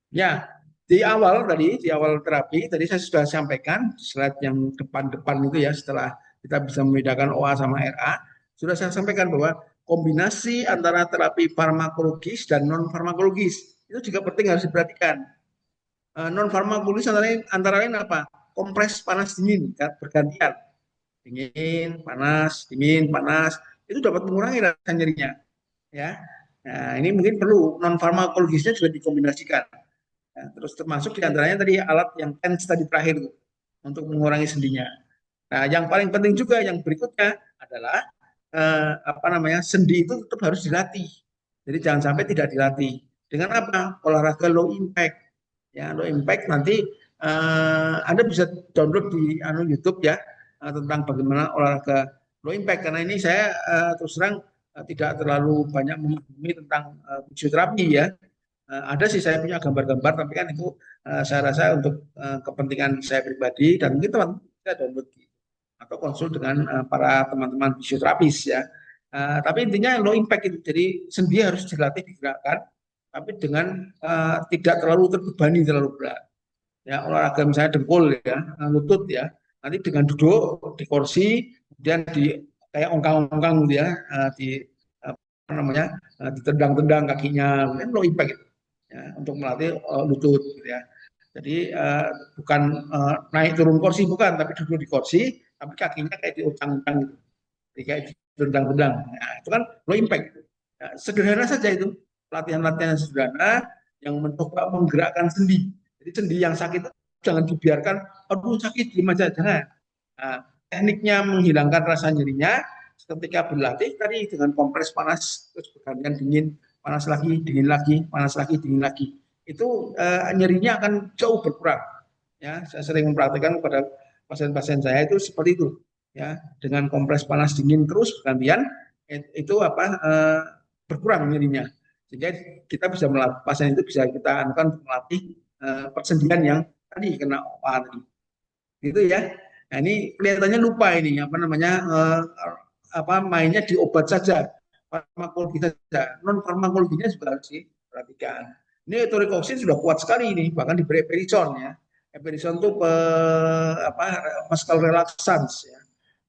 Ya, di awal terapi, tadi saya sudah sampaikan slide yang depan-depan itu, ya, setelah kita bisa membedakan OA sama RA, sudah saya sampaikan bahwa kombinasi antara terapi farmakologis dan non farmakologis itu juga penting, harus diperhatikan. Non farmakologis antara lain apa? Kompres panas dingin, bergantian, dingin panas, itu dapat mengurangi rasa nyerinya, ya. Nah, ini mungkin perlu non farmakologisnya juga dikombinasikan. Nah, terus termasuk diantaranya tadi alat yang TENS tadi terakhir itu, untuk mengurangi sendinya. Nah, yang paling penting juga yang berikutnya adalah sendi itu tetap harus dilatih. Jadi jangan sampai tidak dilatih. Dengan apa? Olahraga low impact. Ya, low impact nanti Anda bisa download di YouTube, ya, tentang bagaimana olahraga low impact. Karena ini saya terus terang tidak terlalu banyak memahami tentang fisioterapi, ya. Ada sih saya punya gambar-gambar, tapi kan itu saya rasa untuk kepentingan saya pribadi, dan mungkin teman-teman bisa download atau konsul dengan para teman-teman fisioterapis, ya. Tapi intinya low impact itu, jadi sendi harus dilatih, digerakkan, tapi dengan tidak terlalu terbebani, terlalu berat. Ya, olahraga misalnya dengkul, ya, lutut, ya, nanti dengan duduk di kursi, kemudian kayak ongkang-ongkang gitu, ya, ditendang-tendang kakinya, kan low impact itu, ya, untuk melatih lutut, gitu, ya. Jadi bukan naik turun kursi, bukan, tapi duduk di kursi, tapi kakinya kayak diuncang-uncang gitu, jadi kayak ditendang-tendang. Nah, itu kan low impact. Nah, sederhana saja itu, latihan-latihan sederhana yang mencoba menggerakkan sendi. Jadi sendi yang sakit itu jangan dibiarkan, aduh sakit, gimana, jangan. Nah, tekniknya menghilangkan rasa nyerinya ketika berlatih tadi dengan kompres panas terus bergantian dingin, panas lagi, dingin lagi, panas lagi, dingin lagi. Itu nyerinya akan jauh berkurang. Ya, saya sering mempraktikkan pada pasien-pasien saya itu seperti itu. Ya, dengan kompres panas dingin terus bergantian itu berkurang nyerinya. Sehingga kita bisa melatih pasien itu bisa kita anukan untuk melatih persendian yang tadi kena OA tadi. Gitu ya. Nah, ini kelihatannya lupa ini apa namanya mainnya di obat saja, farmakologi saja. Non farmakologinya juga harus diperhatikan. Ini etorikoksin sudah kuat sekali ini, bahkan diberi eperison ya. Eperison itu muscle relaxants ya.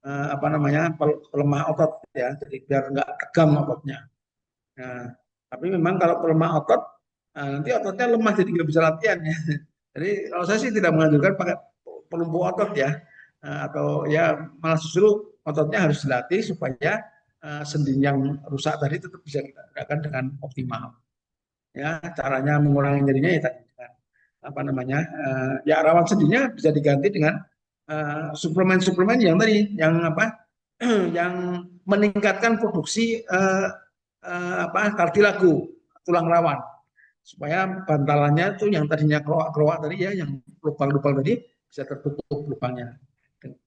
Apa namanya pelemah otot ya, jadi biar nggak tegang ototnya. Nah, tapi memang kalau pelemah otot, nanti ototnya lemah jadi nggak bisa latihan ya. Jadi kalau saya sih tidak menganjurkan pakai pelumpuh otot ya, atau ya malah justru ototnya harus dilatih supaya sendi yang rusak tadi tetap bisa kita gerakan dengan optimal. Ya, caranya mengurangi nyerinya ya tadi dengan apa namanya, ya rawan sendinya bisa diganti dengan suplemen-suplemen yang tadi, yang apa, yang meningkatkan produksi kartilago, tulang rawan, supaya bantalannya tuh yang tadinya keroak-keroak tadi ya, yang lubang-lubang tadi bisa tertutup lubangnya.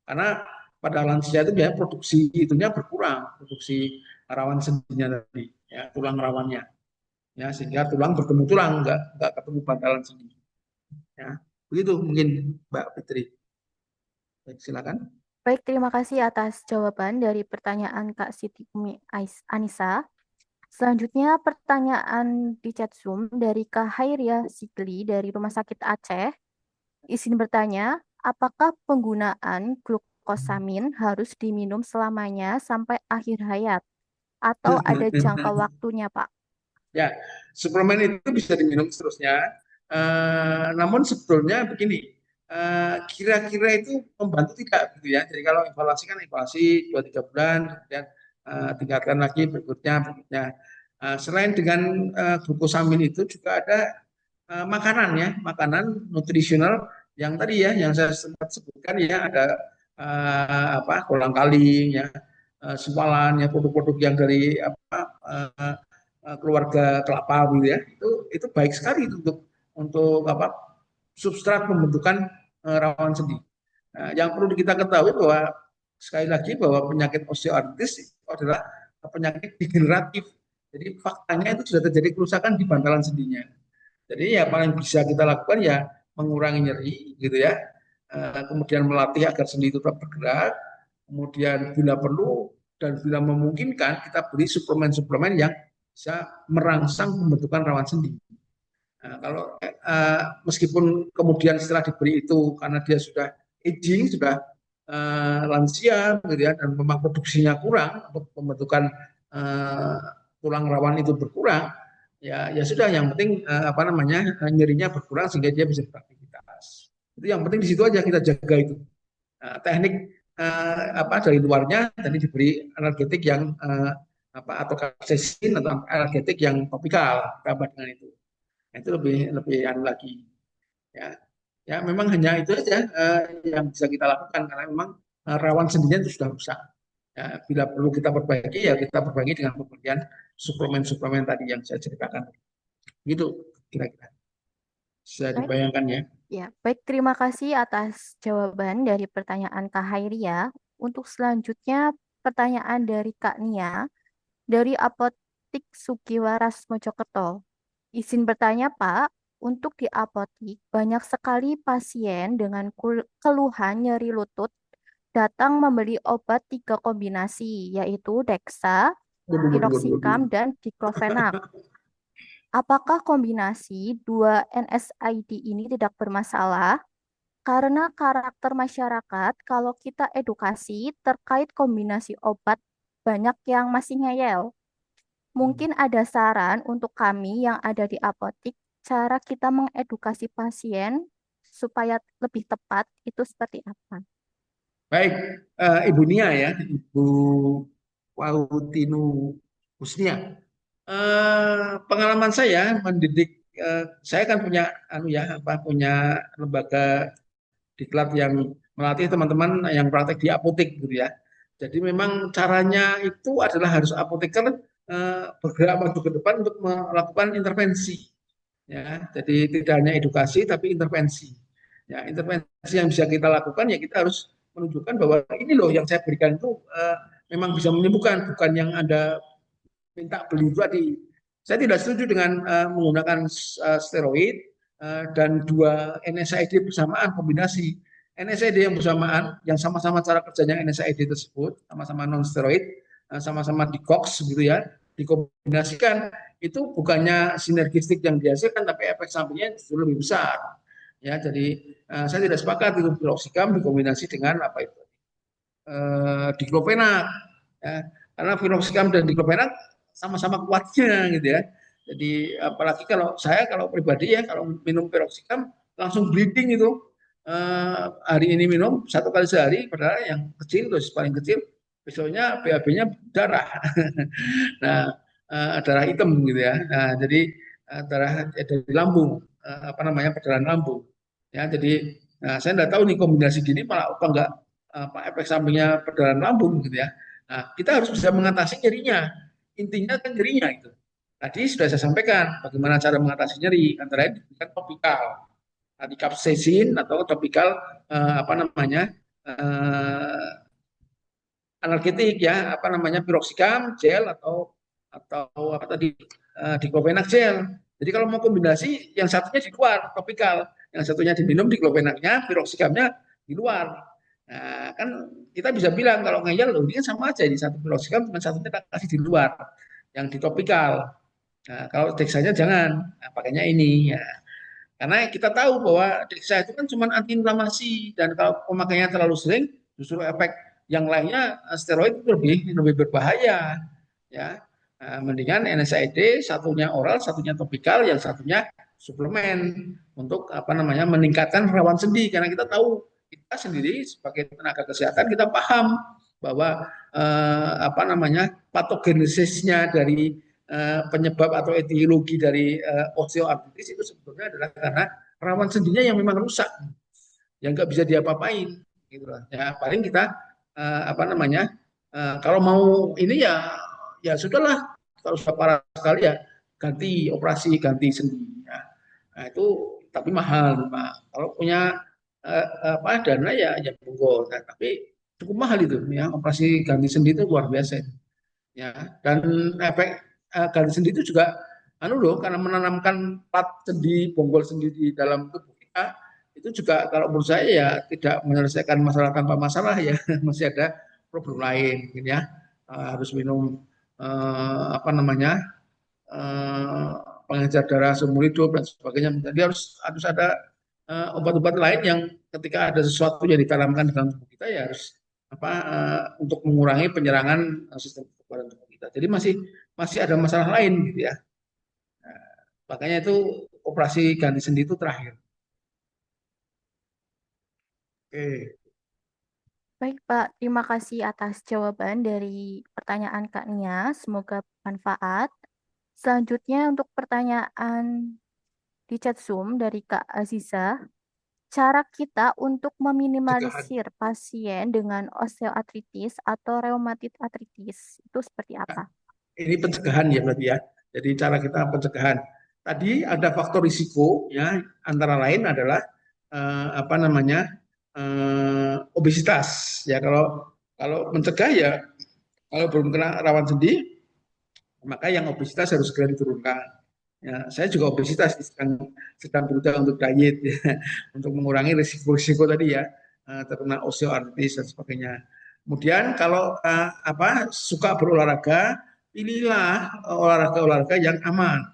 Karena pada lansia itu biasanya produksi itunya berkurang, produksi rawan sendinya tadi, ya, tulang rawannya, ya, sehingga tulang bertemu tulang, nggak ketemu bantalan sendi. Ya, begitu mungkin Mbak Fitri. Baik, silakan. Baik, terima kasih atas jawaban dari pertanyaan Kak Siti Umi Anissa. Selanjutnya pertanyaan di chat Zoom dari Kak Hairia Sigli dari Rumah Sakit Aceh. Izin bertanya, apakah penggunaan glukosamin harus diminum selamanya sampai akhir hayat? Atau ada jangka waktunya, Pak? Ya, suplemen itu bisa diminum seterusnya. Namun sebetulnya begini, kira-kira itu membantu tidak gitu ya. Jadi kalau evaluasi kan evaluasi 2-3 bulan, kemudian tingkatkan lagi berikutnya. Selain dengan glukosamin itu juga ada makanan ya, makanan nutrisional yang tadi ya, yang saya sempat sebutkan ya, ada kolang-kaling ya, sempalan ya, produk-produk yang dari keluarga kelapa gitu ya, itu baik sekali untuk substrat pembentukan rawan sendi. Nah, yang perlu kita ketahui bahwa sekali lagi bahwa penyakit osteoartritis itu adalah penyakit degeneratif. Jadi faktanya itu sudah terjadi kerusakan di bantalan sendinya. Jadi ya paling bisa kita lakukan ya mengurangi nyeri gitu ya. Kemudian melatih agar sendi itu tetap bergerak. Kemudian bila perlu dan bila memungkinkan kita beri suplemen-suplemen yang bisa merangsang pembentukan rawan sendi. Nah, kalau meskipun kemudian setelah diberi itu karena dia sudah aging, sudah lansia, gitu ya, dan memang produksinya kurang, untuk pembentukan tulang rawan itu berkurang, ya sudah. Yang penting nyerinya berkurang sehingga dia bisa beraktivitas. Itu yang penting di situ aja kita jaga itu. Teknik dari luarnya tadi diberi analgetik yang atau kapsaisin atau analgetik yang topikal, tambah dengan itu. Nah, itu lebih lagi ya. Ya memang hanya itu aja yang bisa kita lakukan karena memang rawan sendinya itu sudah rusak. Ya, bila perlu kita perbaiki ya kita perbaiki dengan pemberian suplemen-suplemen tadi yang saya ceritakan. Gitu kira-kira. Bisa Baik. dibayangkan ya. Ya, baik, terima kasih atas jawaban dari pertanyaan Kak Hairia. Untuk selanjutnya pertanyaan dari Kak Nia dari Apotik Sukiwaras Mojokerto. Izin bertanya, Pak, untuk di apotik banyak sekali pasien dengan keluhan nyeri lutut datang membeli obat 3 kombinasi, yaitu Dexa, piroxicam, dan diclofenac. Apakah kombinasi 2 NSAID ini tidak bermasalah? Karena karakter masyarakat, kalau kita edukasi terkait kombinasi obat, banyak yang masih ngeyel. Mungkin ada saran untuk kami yang ada di apotik, cara kita mengedukasi pasien supaya lebih tepat itu seperti apa? Baik, Ibu Nia ya, Ibu Wautinu Husnia. Pengalaman saya mendidik, saya kan punya punya lembaga diklat yang melatih teman-teman yang praktek di apotek gitu ya. Jadi memang caranya itu adalah harus apoteker bergerak maju ke depan untuk melakukan intervensi. Ya, jadi tidak hanya edukasi tapi intervensi. Ya, intervensi yang bisa kita lakukan ya kita harus menunjukkan bahwa ini loh yang saya berikan itu memang bisa menyembuhkan, bukan yang Anda minta beli itu tadi. Saya tidak setuju dengan menggunakan steroid dan dua NSAID bersamaan kombinasi. NSAID yang bersamaan, yang sama-sama cara kerjanya NSAID tersebut, sama-sama non steroid, sama-sama detox gitu ya, dikombinasikan itu bukannya sinergistik yang dihasilkan, tapi efek sampingnya justru lebih besar. Ya, jadi saya tidak sepakat itu piroxicam dikombinasi dengan apa itu diclofenac. Ya, karena piroxicam dan diclofenac sama-sama kuatnya gitu ya. Jadi apalagi kalau pribadi ya kalau minum piroxicam langsung bleeding itu. Hari ini minum 1 kali sehari, padahal yang kecil dosis paling kecil besoknya BAB-nya darah. Nah, darah hitam gitu ya. Nah, jadi darah dari lambung, apa namanya peredaran lambung. Ya, jadi saya tidak tahu nih kombinasi gini malah apa enggak apa efek sampingnya peredaran lambung gitu ya. Nah, kita harus bisa mengatasi nyerinya. Intinya kan nyerinya itu. Tadi sudah saya sampaikan bagaimana cara mengatasi nyeri, antara lain diberikan topikal dikapsaisin atau topikal apa namanya analgetik ya apa namanya piroxicam gel atau apa tadi diclofenac gel. Jadi kalau mau kombinasi yang satunya di luar topikal, yang satunya diminum diclofenacnya, piroxicamnya di luar. Nah, kan kita bisa bilang kalau ngeyel loh ini kan sama aja ini satu piroxicam cuma satunya kita kasih di luar yang di topikal. Nah, kalau dexanya jangan, nah, pakainya ini ya. Karena kita tahu bahwa dexa itu kan cuma antiinflamasi dan kalau pemakaiannya terlalu sering justru efek yang lainnya steroid itu lebih berbahaya ya. Nah, mendingan NSAID satunya oral, satunya topikal, yang satunya suplemen untuk apa namanya meningkatkan rawan sendi karena kita tahu kita sendiri sebagai tenaga kesehatan kita paham bahwa apa namanya patogenesisnya dari penyebab atau etiologi dari osteoartritis itu sebetulnya adalah karena rawan sendinya yang memang rusak, yang nggak bisa diapa-apain, gitu lah. Ya paling kita apa namanya kalau mau ini ya sudahlah, kalau sudah parah sekali ya ganti operasi, ganti sendi. Ya. Nah itu tapi mahal, Pak. Kalau punya apa dana ya monggo. Nah, tapi cukup mahal itu, ya operasi ganti sendi itu luar biasa. Ya dan efek garis sendi itu juga anu loh karena menanamkan plat sendi bonggol sendi di dalam tubuh kita itu juga kalau menurut saya ya tidak menyelesaikan masalah tanpa masalah ya masih ada problem lain gitu ya harus minum apa namanya pengencer darah seumur hidup dan sebagainya jadi harus ada obat-obat lain yang ketika ada sesuatu yang ditanamkan dalam tubuh kita ya harus apa untuk mengurangi penyerangan sistem kekebalan tubuh kita. Jadi masih ada masalah lain gitu ya. Nah, makanya itu operasi ganti sendi itu terakhir. Oke. Baik, Pak. Terima kasih atas jawaban dari pertanyaan Kak Nia. Semoga bermanfaat. Selanjutnya untuk pertanyaan di chat Zoom dari Kak Aziza. Cara kita untuk meminimalisir pasien dengan osteoartritis atau rheumatoid arthritis itu seperti apa? Ini pencegahan ya berarti ya. Jadi cara kita pencegahan. Tadi ada faktor risiko ya antara lain adalah apa namanya obesitas ya kalau mencegah ya kalau belum kena rawan sendi maka yang obesitas harus segera diturunkan. Ya, saya juga obesitas sedang berusaha untuk diet ya, untuk mengurangi risiko-risiko tadi ya terkena osteoartritis dan sebagainya. Kemudian kalau apa suka berolahraga, pilihlah olahraga-olahraga yang aman.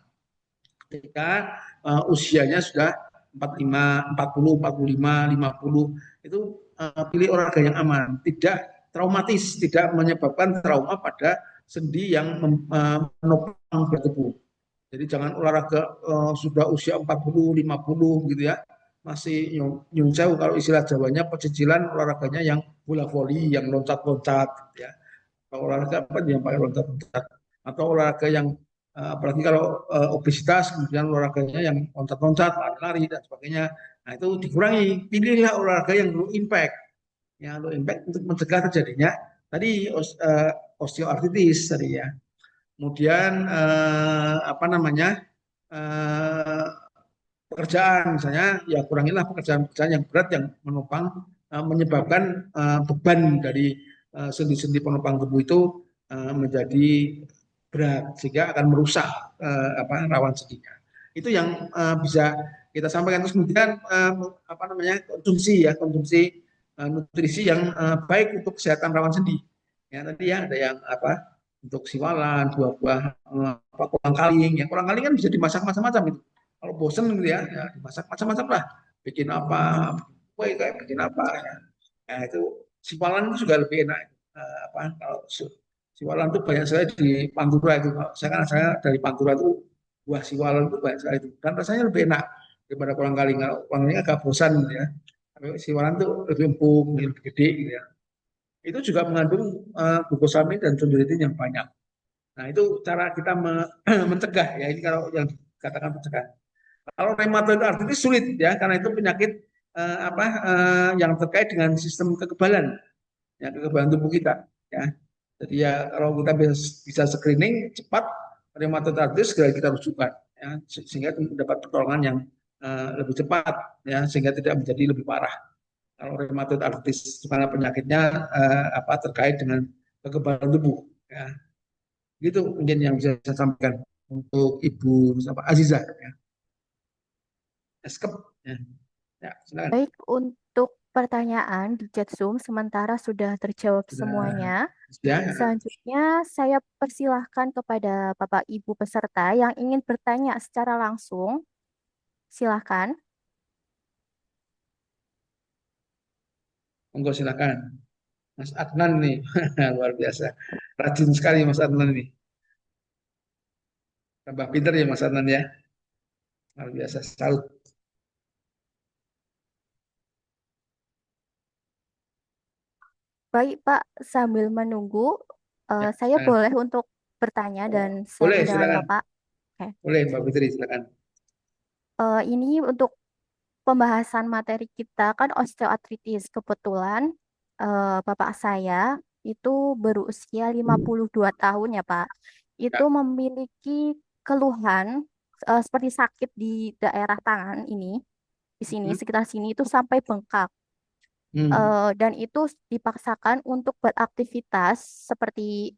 Ketika usianya sudah 45, 40, 45, 50 itu pilih olahraga yang aman, tidak traumatis, tidak menyebabkan trauma pada sendi yang menopang berdebu. Jadi jangan olahraga sudah usia 40, 50 gitu ya. Masih nyung sewu kalau istilah Jawanya pecicilan olahraganya yang bola voli, yang loncat-loncat gitu ya. Kalau olahraga apa yang pakai loncat-loncat atau olahraga yang apalagi kalau obesitas kemudian olahraganya yang loncat-loncat, lari-lari dan sebagainya. Nah, itu dikurangi. Pilihlah olahraga yang low impact. Ya, low impact untuk mencegah terjadinya tadi osteoartritis tadi ya. Kemudian apa namanya eh, pekerjaan misalnya ya kurangilah pekerjaan-pekerjaan yang berat yang menyebabkan beban dari sendi-sendi penopang tubuh itu menjadi berat sehingga akan merusak apa rawan sendinya. Itu yang bisa kita sampaikan. Terus kemudian apa namanya konsumsi nutrisi yang baik untuk kesehatan rawan sendi. Ya tadi ya ada yang apa untuk siwalan, buah-buah apa kolang-kaling. Yang kolang-kaling kan bisa dimasak macam-macam itu. Kalau bosen gitu ya, ya dimasak macam-macam lah. Bikin apa, kue kayak bikin apa. Ya. Nah, itu siwalan itu juga lebih enak. Apa kalau siwalan itu banyak sekali di Pantura itu. Saya dari Pantura itu buah siwalan itu banyak sekali itu. Dan rasanya lebih enak daripada kolang-kaling. Kalau kolang-kaling agak bosan gitu ya. Tapi siwalan itu lebih empuk, lebih gede gitu ya. Itu juga mengandung glukosamin dan chondroitin yang banyak. Nah, itu cara kita mencegah ya. Ini kalau yang dikatakan pencegahan. Kalau rheumatoid arthritis sulit ya karena itu penyakit yang terkait dengan sistem kekebalan ya kekebalan tubuh kita ya. Jadi ya kalau kita bisa screening cepat rheumatoid arthritis segera kita rujukan ya sehingga mendapat pertolongan yang lebih cepat ya sehingga tidak menjadi lebih parah. Kalau rheumatoid arthritis karena penyakitnya terkait dengan kekebalan tubuh ya. Gitu mungkin yang bisa saya sampaikan untuk Ibu Azizah ya. Eskep ya. Ya, silakan. Baik, untuk pertanyaan di chat Zoom sementara sudah terjawab Sudah semuanya. ya. Selanjutnya saya persilahkan kepada Bapak Ibu peserta yang ingin bertanya secara langsung. Silahkan. Monggo silakan. Mas Adnan nih, luar biasa. Rajin sekali Mas Adnan ini. Tambah pinter ya Mas Adnan ya. Luar biasa. Salut. Baik, Pak, sambil menunggu, Ya, saya silakan. boleh untuk bertanya dan Boleh, sharing dengan silakan. Bapak. Oke. Boleh Mbak Fitri, silakan. Ini untuk pembahasan materi kita kan osteoartritis. Kebetulan Bapak saya itu berusia 52 tahun ya, Pak. Itu Ya. memiliki keluhan seperti sakit di daerah tangan ini, di sini, Hmm. sekitar sini itu sampai bengkak. Hmm. Dan itu dipaksakan untuk beraktivitas seperti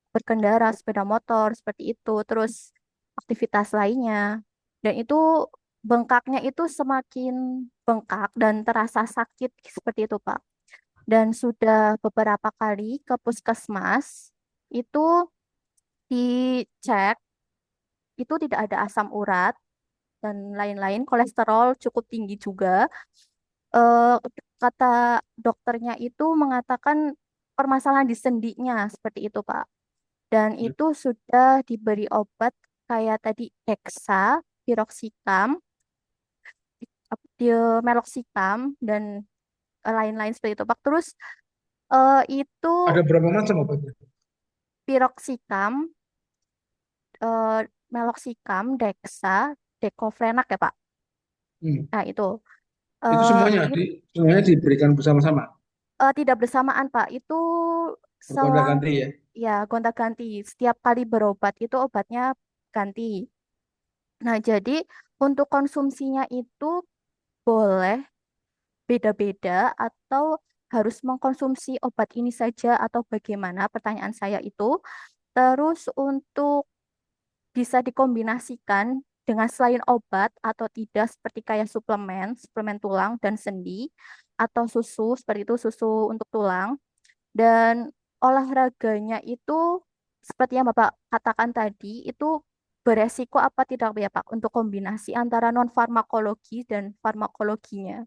berkendara, sepeda motor, seperti itu, terus aktivitas lainnya. Dan itu bengkaknya itu semakin bengkak dan terasa sakit seperti itu, Pak. Dan sudah beberapa kali ke puskesmas, itu dicek, itu tidak ada asam urat dan lain-lain, kolesterol cukup tinggi juga. Eh, Kata dokternya itu mengatakan permasalahan di sendinya seperti itu, Pak. Dan itu sudah diberi obat kayak tadi Dexa, piroxicam, meloxicam, dan lain-lain seperti itu, Pak. Terus itu Ada berapa macam obatnya? piroxicam, eh, meloxicam, Dexa, Declofenac ya, Pak. Hmm. Nah, itu. Itu Eh, semuanya diberikan bersama-sama. tidak bersamaan, Pak. Itu Gonta selang ganti ya. ya gonta-ganti. Setiap kali berobat itu obatnya ganti. Nah, jadi untuk konsumsinya itu boleh beda-beda atau harus mengkonsumsi obat ini saja atau bagaimana? Pertanyaan saya itu. Terus untuk bisa dikombinasikan dengan selain obat atau tidak seperti kayak suplemen, suplemen tulang dan sendi atau susu seperti itu susu untuk tulang dan olahraganya itu seperti yang Bapak katakan tadi itu beresiko apa tidak ya Pak untuk kombinasi antara non farmakologi dan farmakologinya.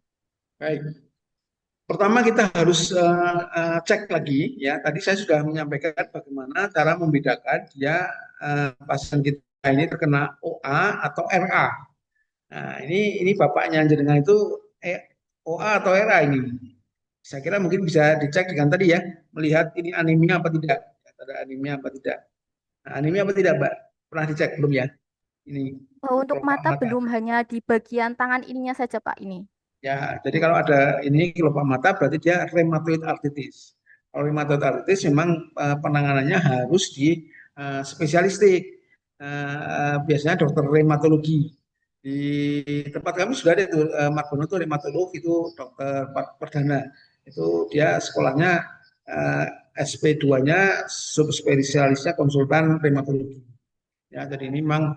Baik. Pertama kita harus cek lagi ya. Tadi saya sudah menyampaikan bagaimana cara membedakan dia pasien kita ini terkena OA atau RA. Nah, ini bapaknya jenengan itu OA atau RA ini. Saya kira mungkin bisa dicek dengan tadi ya, melihat ini anemia apa tidak. Ada anemia apa tidak. Nah, anemia apa tidak, Mbak? Pernah dicek belum ya? Ini Untuk kelopak mata mata. belum hanya di bagian tangan ininya saja Pak ini. Ya, jadi kalau ada ini kelopak mata berarti dia rheumatoid arthritis. Kalau rheumatoid arthritis memang penanganannya harus di spesialistik. Biasanya dokter rheumatologi. Di tempat kami sudah ada itu Margono itu rheumatolog itu dokter perdana. Itu dia sekolahnya SP2-nya subspesialisnya konsultan rheumatologi. Ya, jadi ini memang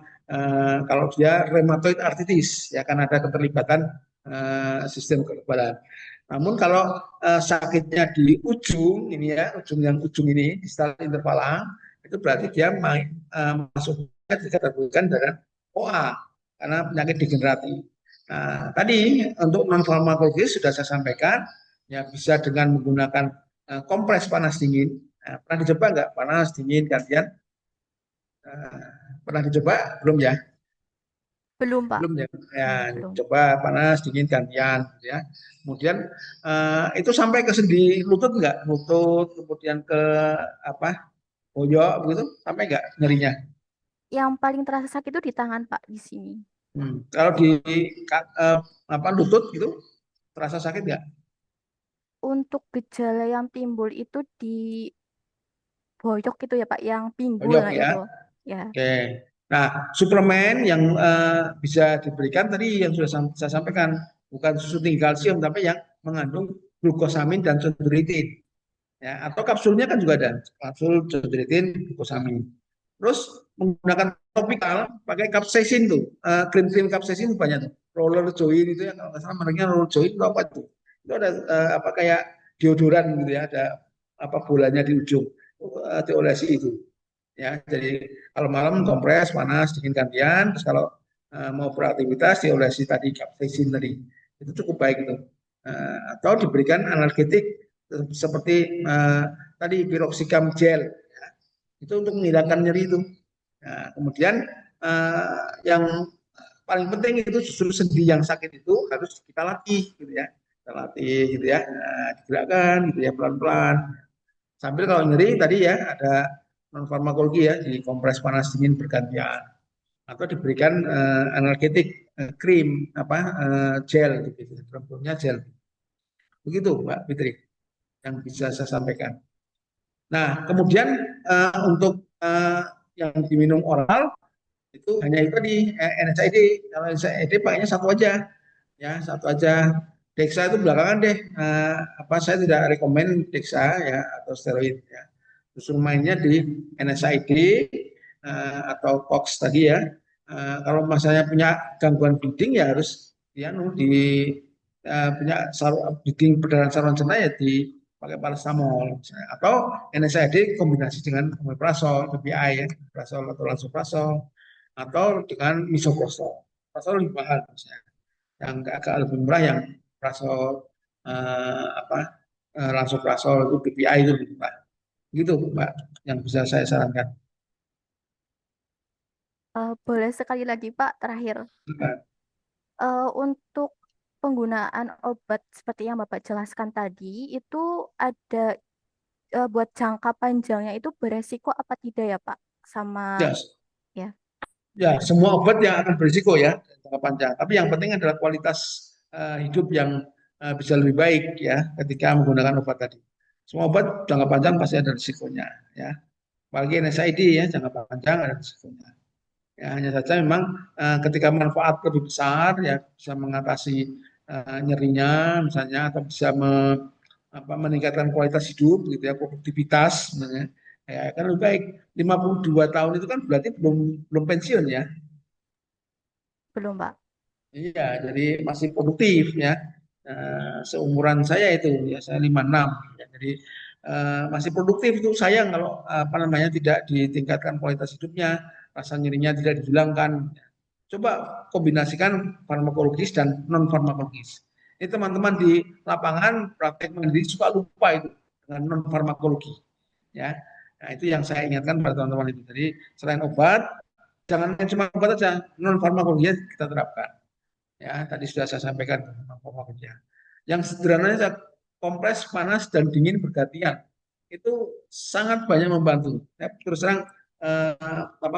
kalau dia rheumatoid arthritis ya kan ada keterlibatan sistem kekebalan. Namun kalau sakitnya di ujung ini ya, ujung ini di distal interpala itu berarti dia masuknya dikategorikan dengan OA karena penyakit degeneratif. Nah, tadi untuk non farmakologis sudah saya sampaikan ya bisa dengan menggunakan kompres panas dingin. Nah, pernah dicoba nggak panas dingin gantian? Pernah dicoba? Belum ya? Belum, Pak. Belum ya? Ya, Belum. coba panas, dingin, gantian, gitu ya. Kemudian itu sampai ke sendi lutut nggak? Lutut, kemudian ke apa? Boyok, begitu? Sampai nggak nyerinya? Yang paling terasa sakit itu di tangan, Pak, di sini. Kalau di apa lutut gitu, terasa sakit nggak? Untuk gejala yang timbul itu di boyok itu ya, Pak, yang pinggul Boyok nah ya. itu. Ya. Oke. Nah, suplemen yang bisa diberikan tadi yang sudah saya sampaikan, bukan susu tinggi kalsium, tapi yang mengandung glukosamin dan chondroitin. Ya, atau kapsulnya kan juga ada, kapsul chondroitin, glukosamin. Terus menggunakan topikal, pakai capsaicin tuh, krim-krim capsaicin banyak tuh. Roller join itu ya, kalau nggak salah mereknya roller join itu apa tuh? Itu ada apa kayak deodoran gitu ya, ada apa bolanya di ujung, diolesi itu. Ya, jadi kalau malam kompres panas dingin gantian, terus kalau mau beraktivitas diolesi tadi capsaicin tadi itu cukup baik itu. Atau diberikan analgetik seperti tadi piroxicam gel ya, itu untuk menghilangkan nyeri itu. Nah, kemudian yang paling penting itu justru sendi yang sakit itu harus kita latih gitu ya, kita latih gitu ya, digerakkan gitu ya pelan-pelan. Sambil kalau nyeri tadi ya ada non farmakologi ya di kompres panas dingin bergantian atau diberikan analgetik krim apa gel gitu, bentuknya gel. Begitu Mbak Fitri yang bisa saya sampaikan. Nah, kemudian untuk yang diminum oral itu hanya itu di NSAID. Kalau NSAID pakainya satu aja, ya satu aja. Dexa itu belakangan deh. Apa saya tidak rekomend Dexa ya atau steroid ya. Justru mainnya di NSAID atau COX tadi ya. Kalau misalnya punya gangguan bleeding ya harus ya di punya bleeding perdarahan saluran cerna ya di pakai paracetamol misalnya. Atau NSAID kombinasi dengan omeprazol, PPI ya, omeprazol atau lansoprazol atau dengan misoprostol. Misoprostol lebih mahal misalnya. Yang agak lebih murah yang omeprazol apa lansoprazol itu PPI itu lebih murah. Gitu Mbak yang bisa saya sarankan. Boleh sekali lagi, Pak, terakhir. Untuk penggunaan obat seperti yang Bapak jelaskan tadi, itu ada buat jangka panjangnya itu beresiko apa tidak ya, Pak? Sama Ya, ya, ya semua obat yang akan berisiko ya jangka panjang. Tapi yang penting adalah kualitas hidup yang bisa lebih baik ya ketika menggunakan obat tadi. Semua obat jangka panjang pasti ada risikonya ya. Apalagi NSAID ya jangka panjang ada risikonya. Ya, hanya saja memang ketika manfaat lebih besar ya bisa mengatasi nyerinya misalnya atau bisa meningkatkan kualitas hidup gitu ya produktivitas sebenarnya ya kan lebih baik 52 tahun itu kan berarti belum belum pensiun ya. belum, Pak. Iya, jadi masih produktif ya. Seumuran saya itu ya saya 56 ya. Jadi masih produktif itu sayang kalau apa namanya tidak ditingkatkan kualitas hidupnya, rasa nyerinya tidak dihilangkan. Coba kombinasikan farmakologis dan non farmakologis. Ini teman-teman di lapangan praktek mandiri suka lupa itu dengan non farmakologi ya. Nah, itu yang saya ingatkan pada teman-teman itu. Jadi selain obat, jangan cuma obat saja, non farmakologi kita terapkan. Ya, tadi sudah saya sampaikan pokoknya. Yang sederhananya kompres panas dan dingin bergantian itu sangat banyak membantu. Ya, terus terang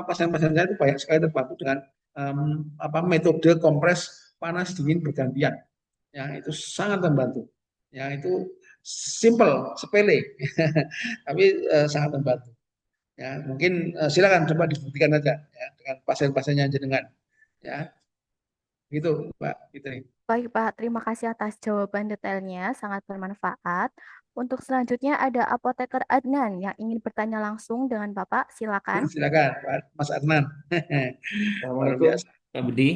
pasien-pasien saya itu banyak sekali terbantu dengan apa metode kompres panas dingin bergantian. ya itu sangat membantu. Ya itu simple, sepele, tapi sangat membantu. Ya mungkin silakan coba dibuktikan aja ya dengan pasien-pasiennya jenengan. Ya gitu Mbak Fitri. Baik, Pak. Terima kasih atas jawaban detailnya, sangat bermanfaat. Untuk selanjutnya ada Apoteker Adnan yang ingin bertanya langsung dengan Bapak. Silakan. Silakan Pak Mas Adnan. Luar Assalamualaikum, biasa. Pak Budi.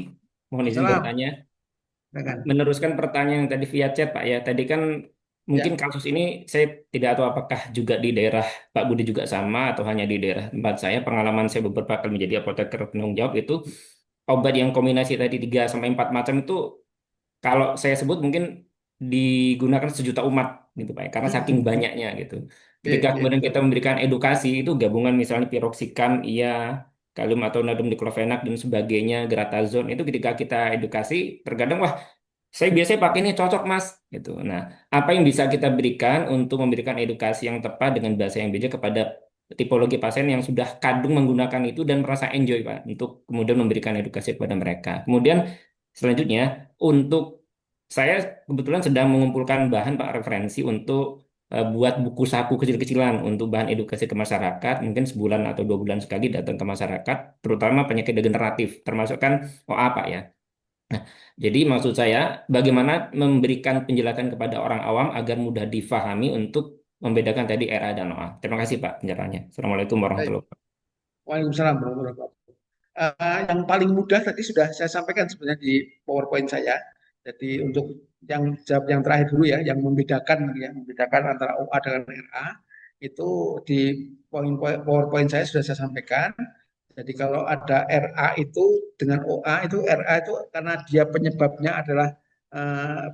Mohon izin Salam. bertanya. Silakan. Meneruskan pertanyaan yang tadi via chat, Pak ya. Tadi kan mungkin Ya. kasus ini saya tidak tahu apakah juga di daerah Pak Budi juga sama atau hanya di daerah tempat saya. Pengalaman saya beberapa kali menjadi apoteker penanggung jawab itu obat yang kombinasi tadi 3 sampai 4 macam itu kalau saya sebut mungkin digunakan sejuta umat gitu Pak ya. Karena saking banyaknya gitu. Ketika Iya, kemudian betul. kita memberikan edukasi itu gabungan misalnya piroksikan iya kalium atau natrium diklofenak dan sebagainya, gratazon itu ketika kita edukasi terkadang wah saya biasanya pakai ini cocok mas gitu. Nah, apa yang bisa kita berikan untuk memberikan edukasi yang tepat dengan bahasa yang bijak kepada tipologi pasien yang sudah kadung menggunakan itu dan merasa enjoy Pak untuk kemudian memberikan edukasi kepada mereka. Kemudian selanjutnya untuk saya kebetulan sedang mengumpulkan bahan Pak referensi untuk buat buku saku kecil-kecilan untuk bahan edukasi ke masyarakat, mungkin sebulan atau 2 bulan sekali datang ke masyarakat, terutama penyakit degeneratif, termasuk kan OA Pak ya. Nah, jadi maksud saya bagaimana memberikan penjelasan kepada orang awam agar mudah difahami untuk membedakan tadi RA dan OA. Terima kasih Pak penjelasannya. Assalamualaikum Baik. warahmatullahi wabarakatuh. Waalaikumsalam warahmatullahi wabarakatuh. Yang paling mudah tadi sudah saya sampaikan sebenarnya di PowerPoint saya. Jadi untuk yang jawab yang terakhir dulu ya, yang membedakan antara OA dengan RA itu di poin PowerPoint saya sudah saya sampaikan. Jadi kalau ada RA itu dengan OA itu RA itu karena dia penyebabnya adalah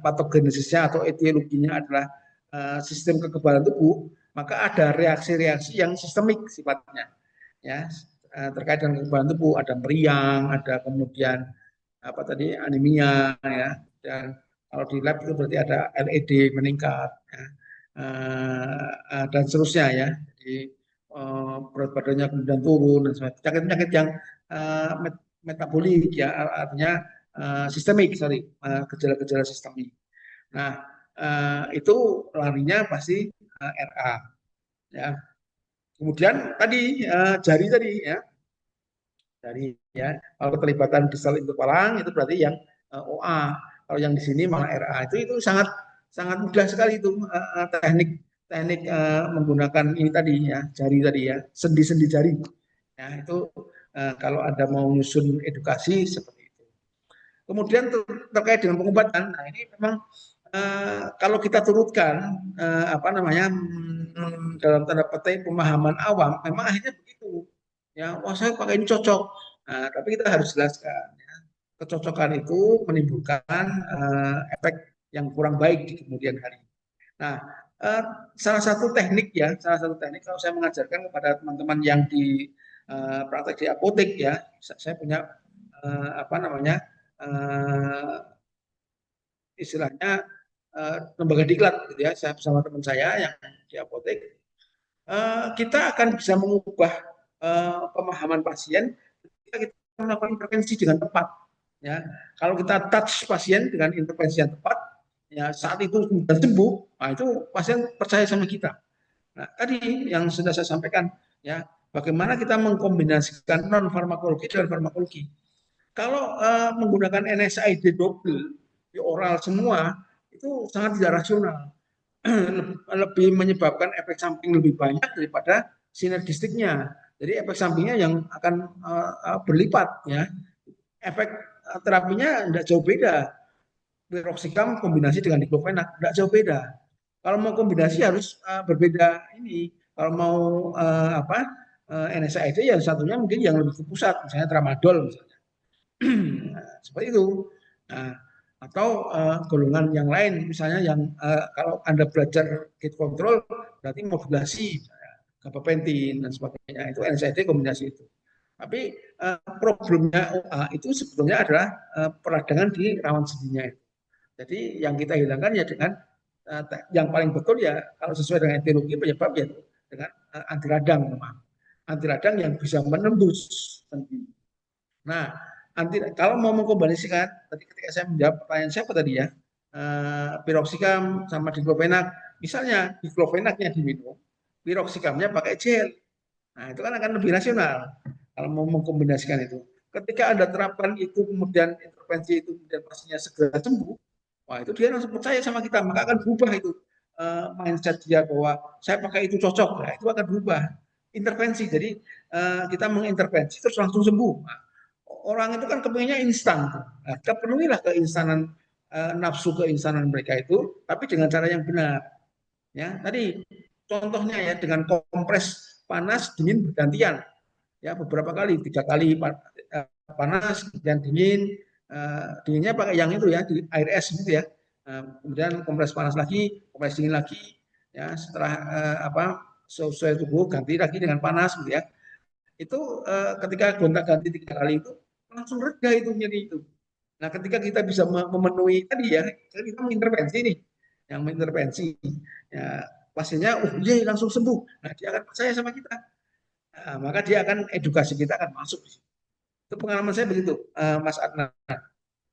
patogenesisnya atau etiologinya adalah sistem kekebalan tubuh, maka ada reaksi-reaksi yang sistemik sifatnya ya terkait dengan kekebalan tubuh, ada meriang, ada kemudian apa tadi anemia ya, dan kalau di lab itu berarti ada LED meningkat ya, dan seterusnya ya. Jadi berat badannya kemudian turun dan sebagainya. Penyakit-penyakit yang metabolik ya, artinya sistemik, gejala-gejala sistemik. Nah, itu larinya pasti RA ya. Kemudian tadi jari tadi ya, dari ya kalau keterlibatan distal interpalang itu berarti yang OA. Kalau yang di sini malah RA itu sangat sangat mudah sekali itu teknik menggunakan ini tadi ya jari tadi ya sendi-sendi jari. Ya itu kalau ada mau nyusun edukasi seperti itu. Kemudian terkait dengan pengobatan, nah ini memang kalau kita turutkan apa namanya dalam tanda petik pemahaman awam, memang akhirnya begitu. Ya, wah saya pakai ini cocok. Nah, tapi kita harus jelaskan, ya, kecocokan itu menimbulkan efek yang kurang baik di kemudian hari. Nah, salah satu teknik kalau saya mengajarkan kepada teman-teman yang di praktek di apotek ya, saya punya apa namanya istilahnya lembaga diklat gitu ya, saya bersama teman saya yang di apotek, kita akan bisa mengubah pemahaman pasien ketika kita melakukan intervensi dengan tepat. Ya, kalau kita touch pasien dengan intervensi yang tepat, ya saat itu sudah sembuh, nah itu pasien percaya sama kita. Nah, tadi yang sudah saya sampaikan, ya bagaimana kita mengkombinasikan non farmakologi dan farmakologi. Kalau menggunakan NSAID double di oral semua itu sangat tidak rasional, lebih menyebabkan efek samping lebih banyak daripada sinergistiknya. Jadi efek sampingnya yang akan berlipat ya. Efek terapinya tidak jauh beda. Piroxicam kombinasi dengan diklofenak tidak jauh beda. Kalau mau kombinasi harus berbeda ini. Kalau mau NSAID ya satunya mungkin yang lebih ke pusat, misalnya tramadol misalnya. Seperti itu. Nah, atau golongan yang lain, misalnya yang kalau Anda belajar gate control, berarti modulasi, gabapentin dan sebagainya, itu NSAID kombinasi itu. Tapi problemnya OA itu sebetulnya adalah peradangan di rawan sendinya itu. Jadi yang kita hilangkan ya dengan yang paling betul ya kalau sesuai dengan etiologi penyebab ya dengan anti radang yang bisa menembus sendi. Nah, kalau mau mengkombinasikan, tadi ketika saya menjawab pertanyaan siapa tadi ya, piroxicam sama diklofenak. Misalnya diklofenaknya diminum, piroxikamnya pakai gel. Nah, itu kan akan lebih rasional kalau mau mengkombinasikan itu. Ketika ada terapan itu, kemudian intervensi itu, kemudian pasiennya segera sembuh, wah itu dia langsung percaya sama kita, maka akan berubah itu mindset dia bahwa saya pakai itu cocok, nah, itu akan berubah. Intervensi, jadi kita mengintervensi terus langsung sembuh. Nah, orang itu kan kepengennya instan. Nah, kita penuhilah keinstanan nafsu keinstanan mereka itu, tapi dengan cara yang benar. Ya, tadi contohnya ya dengan kompres panas dingin bergantian ya beberapa kali 3 kali panas kemudian dingin dinginnya pakai yang itu ya di air es gitu ya kemudian kompres panas lagi kompres dingin lagi ya setelah sesuai tubuh ganti lagi dengan panas gitu ya itu ketika gonta-ganti 3 kali itu langsung reda itu nyeri itu. Nah ketika kita bisa memenuhi tadi ya kita mengintervensi nih yang mengintervensi ya pasiennya iya langsung sembuh nah dia akan percaya sama kita. Nah, maka dia akan edukasi kita akan masuk. Itu pengalaman saya begitu, Mas Adnan.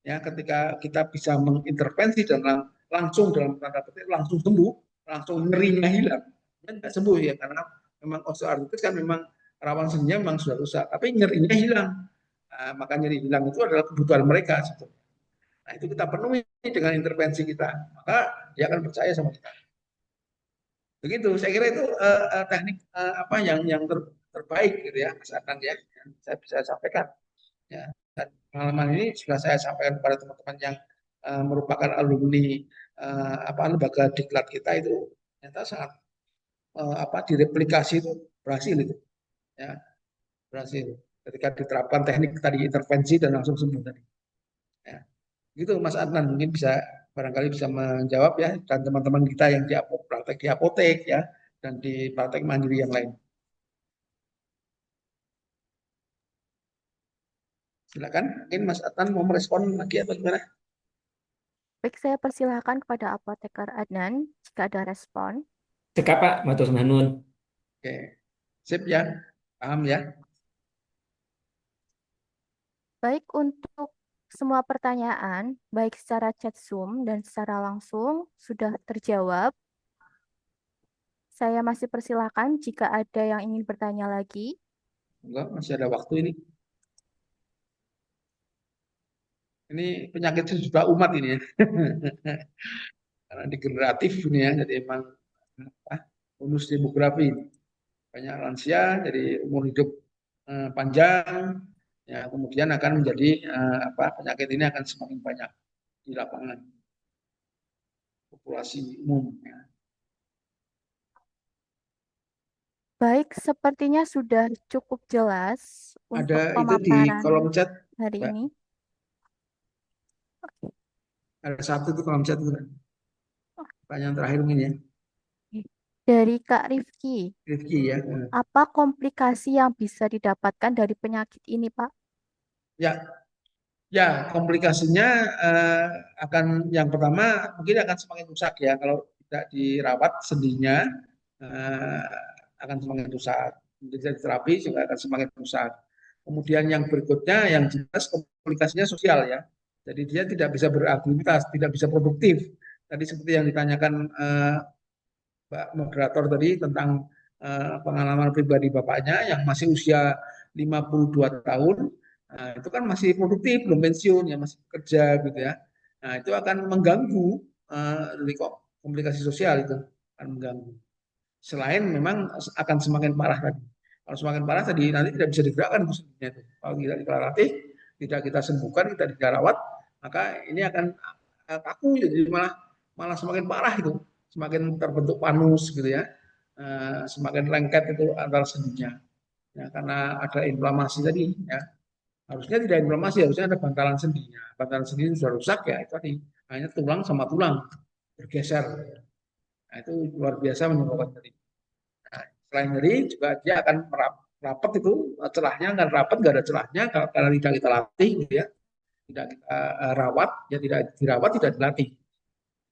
Ya, ketika kita bisa mengintervensi dan langsung dalam tanda petik langsung sembuh, langsung nyerinya hilang. Dan tidak sembuh ya karena memang osteoartritis kan memang rawan sendinya memang sudah rusak, tapi nyerinya hilang. Nah, maka nyeri hilang itu adalah kebutuhan mereka. Nah, itu kita penuhi dengan intervensi kita, maka dia akan percaya sama kita. Begitu, saya kira itu teknik apa yang terbaik gitu ya, Mas Adnan ya, yang saya bisa sampaikan. Ya, dan pengalaman ini sudah saya sampaikan kepada teman-teman yang merupakan alumni lembaga diklat kita itu ternyata sangat direplikasi itu berhasil itu, ya berhasil ketika diterapkan teknik tadi intervensi dan langsung sembuh tadi. Ya. Gitu Mas Adnan mungkin bisa barangkali bisa menjawab ya dan teman-teman kita yang praktek di apotek ya dan di praktek mandiri yang lain. Silakan, mungkin Mas Adnan mau merespon lagi atau gimana? Baik, saya persilahkan kepada Apoteker Adnan jika ada respon. Cekap Pak, matur nuwun. Oke, sip ya, paham ya. Baik, untuk semua pertanyaan, baik secara chat Zoom dan secara langsung, sudah terjawab. Saya masih persilahkan jika ada yang ingin bertanya lagi. Enggak, masih ada waktu ini. Ini penyakit sejuta umat ini ya. Karena degeneratif ini ya, jadi emang bonus demografi. Banyak lansia, jadi umur hidup panjang, ya kemudian akan menjadi penyakit ini akan semakin banyak di lapangan populasi umum. Ya. Baik, sepertinya sudah cukup jelas untuk Ada itu di kolom pemaparan chat, hari Mbak. ini. Ada satu di kolom chat. Pertanyaan terakhir mungkin ya, Dari Kak Rifki, Rifki ya. apa komplikasi yang bisa didapatkan dari penyakit ini, Pak? Ya, ya komplikasinya akan yang pertama mungkin akan semakin rusak ya kalau tidak dirawat sendinya eh, akan semakin rusak. Jadi terapi juga akan semakin rusak. Kemudian yang berikutnya yang jelas komplikasinya sosial ya. Jadi dia tidak bisa beraktivitas, tidak bisa produktif. Tadi seperti yang ditanyakan Mbak moderator tadi tentang pengalaman pribadi bapaknya yang masih usia 52 tahun, nah, itu kan masih produktif, belum pensiun, ya masih bekerja gitu ya. Nah itu akan mengganggu komplikasi sosial itu akan mengganggu. Selain memang akan semakin parah tadi. Kalau semakin parah tadi nanti tidak bisa digerakkan musuhnya itu. Kalau tidak dilatih, tidak kita sembuhkan, tidak dirawat, maka ini akan kaku jadi malah malah semakin parah itu, semakin terbentuk panus gitu ya, semakin lengket itu antar sendinya. Ya, karena ada inflamasi tadi ya. Harusnya tidak inflamasi, harusnya ada bantalan sendinya. Bantalan sendi sudah rusak ya, itu tadi hanya tulang sama tulang bergeser. Nah, itu luar biasa menyebabkan tadi. Nah, selain nyeri juga dia akan rapat itu celahnya akan rapat nggak ada celahnya karena tidak kita latih gitu ya tidak kita rawat ya tidak dirawat tidak dilatih.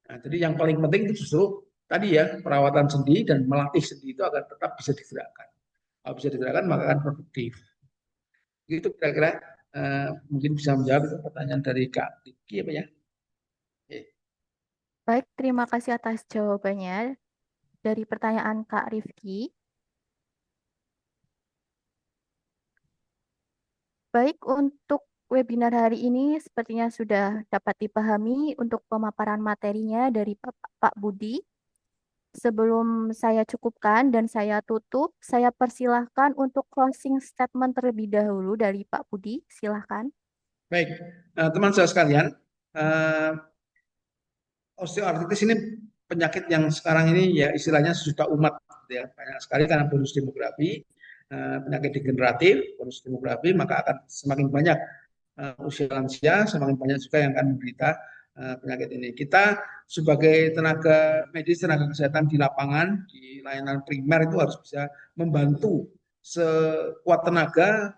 Nah, jadi yang paling penting itu justru tadi ya perawatan sendi dan melatih sendi itu agar tetap bisa digerakkan. Kalau bisa digerakkan maka akan produktif. Itu kira-kira mungkin bisa menjawab itu pertanyaan dari Kak Diki apa ya? Oke. Baik, terima kasih atas jawabannya dari pertanyaan Kak Rifki. Baik, untuk webinar hari ini sepertinya sudah dapat dipahami untuk pemaparan materinya dari Pak Budi. Sebelum saya cukupkan dan saya tutup, saya persilahkan untuk closing statement terlebih dahulu dari Pak Budi. Silahkan. Baik, teman saya sekalian, eh, osteoartritis ini penyakit yang sekarang ini ya istilahnya sejuta umat, gitu ya. Banyak sekali karena bonus demografi, penyakit degeneratif, bonus demografi, maka akan semakin banyak usia lansia, semakin banyak juga yang akan menderita penyakit ini. Kita sebagai tenaga medis, tenaga kesehatan di lapangan, di layanan primer itu harus bisa membantu sekuat tenaga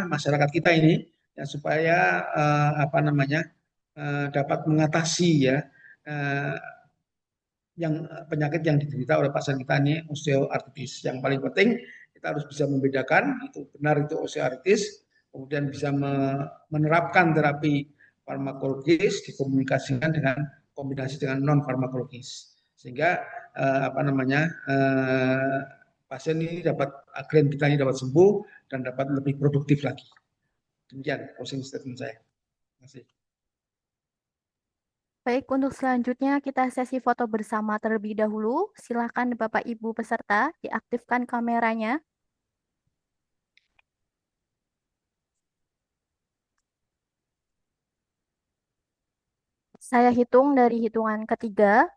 masyarakat kita ini ya supaya dapat mengatasi ya eh, penyakit yang diderita oleh pasien kita ini osteoartritis. Yang paling penting kita harus bisa membedakan itu benar itu osteoartritis, kemudian bisa menerapkan terapi farmakologis dikomunikasikan dengan kombinasi dengan non farmakologis sehingga pasien ini dapat klien kita ini dapat sembuh dan dapat lebih produktif lagi. Demikian closing statement saya. Terima kasih. Baik, untuk selanjutnya kita sesi foto bersama terlebih dahulu. Silahkan Bapak Ibu peserta diaktifkan kameranya. Saya hitung dari hitungan ketiga.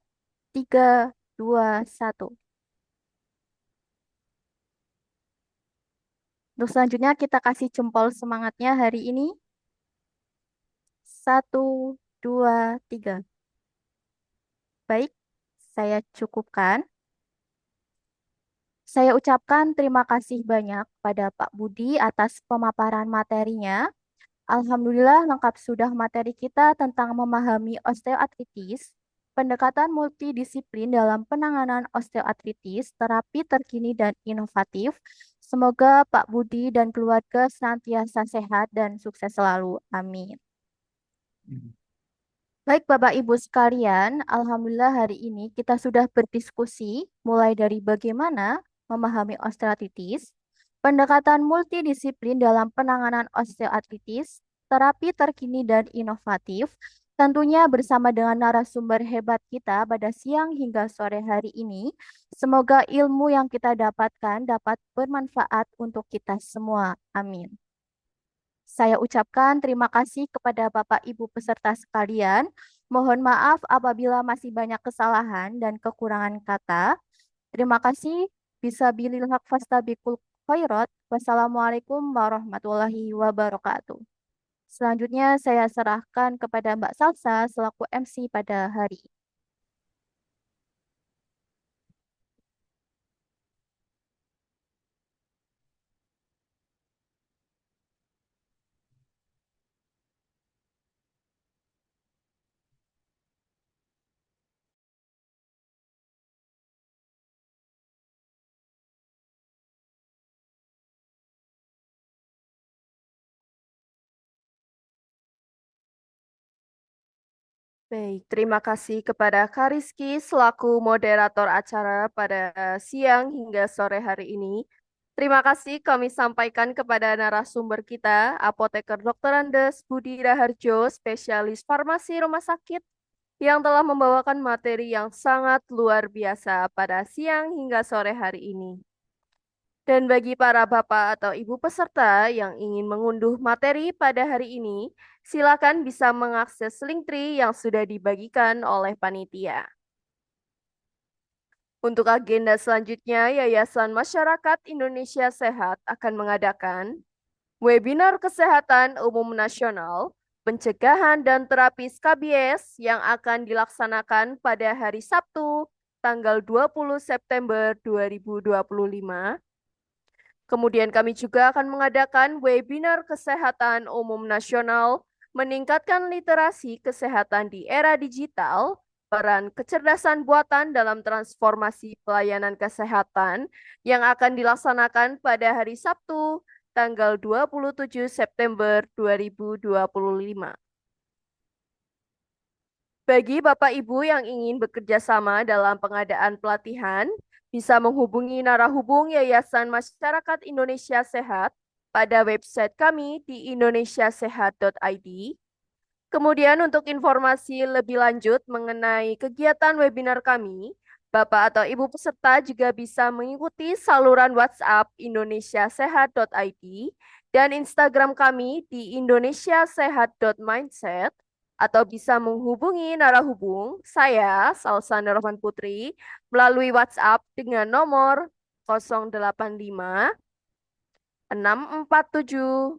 3, 2, 1. Untuk selanjutnya kita kasih jempol semangatnya hari ini. 1, 2, 3. Baik, saya cukupkan. Saya ucapkan terima kasih banyak pada Pak Budi atas pemaparan materinya. Alhamdulillah lengkap sudah materi kita tentang memahami osteoartritis, pendekatan multidisiplin dalam penanganan osteoartritis, terapi terkini dan inovatif. Semoga Pak Budi dan keluarga senantiasa sehat dan sukses selalu. Amin. Baik Bapak Ibu sekalian, Alhamdulillah hari ini kita sudah berdiskusi mulai dari bagaimana memahami osteoartritis, pendekatan multidisiplin dalam penanganan osteoartritis, terapi terkini dan inovatif, tentunya bersama dengan narasumber hebat kita pada siang hingga sore hari ini. Semoga ilmu yang kita dapatkan dapat bermanfaat untuk kita semua. Amin. Saya ucapkan terima kasih kepada Bapak Ibu peserta sekalian. Mohon maaf apabila masih banyak kesalahan dan kekurangan kata. Terima kasih. Bisa bilil haq fastabikul khairat. Wassalamualaikum warahmatullahi wabarakatuh. Selanjutnya saya serahkan kepada Mbak Salsa selaku MC pada hari ini. Baik, terima kasih kepada Kak Rizky selaku moderator acara pada siang hingga sore hari ini. Terima kasih kami sampaikan kepada narasumber kita, Apoteker Dr. Andes Budi Raharjo, spesialis farmasi rumah sakit, yang telah membawakan materi yang sangat luar biasa pada siang hingga sore hari ini. Dan bagi para bapak atau ibu peserta yang ingin mengunduh materi pada hari ini, silakan bisa mengakses link tree yang sudah dibagikan oleh panitia. Untuk agenda selanjutnya, Yayasan Masyarakat Indonesia Sehat akan mengadakan webinar kesehatan umum nasional, pencegahan dan terapi skabies yang akan dilaksanakan pada hari Sabtu, tanggal 20 September 2025. Kemudian kami juga akan mengadakan webinar kesehatan umum nasional, meningkatkan literasi kesehatan di era digital, peran kecerdasan buatan dalam transformasi pelayanan kesehatan yang akan dilaksanakan pada hari Sabtu, tanggal 27 September 2025. Bagi Bapak Ibu yang ingin bekerja sama dalam pengadaan pelatihan, bisa menghubungi narahubung Yayasan Masyarakat Indonesia Sehat pada website kami di indonesiasehat.id. Kemudian untuk informasi lebih lanjut mengenai kegiatan webinar kami, Bapak atau Ibu peserta juga bisa mengikuti saluran WhatsApp indonesiasehat.id dan Instagram kami di indonesiasehat.mindset, atau bisa menghubungi narahubung saya, Salsana Rohman Putri, melalui WhatsApp dengan nomor 085 647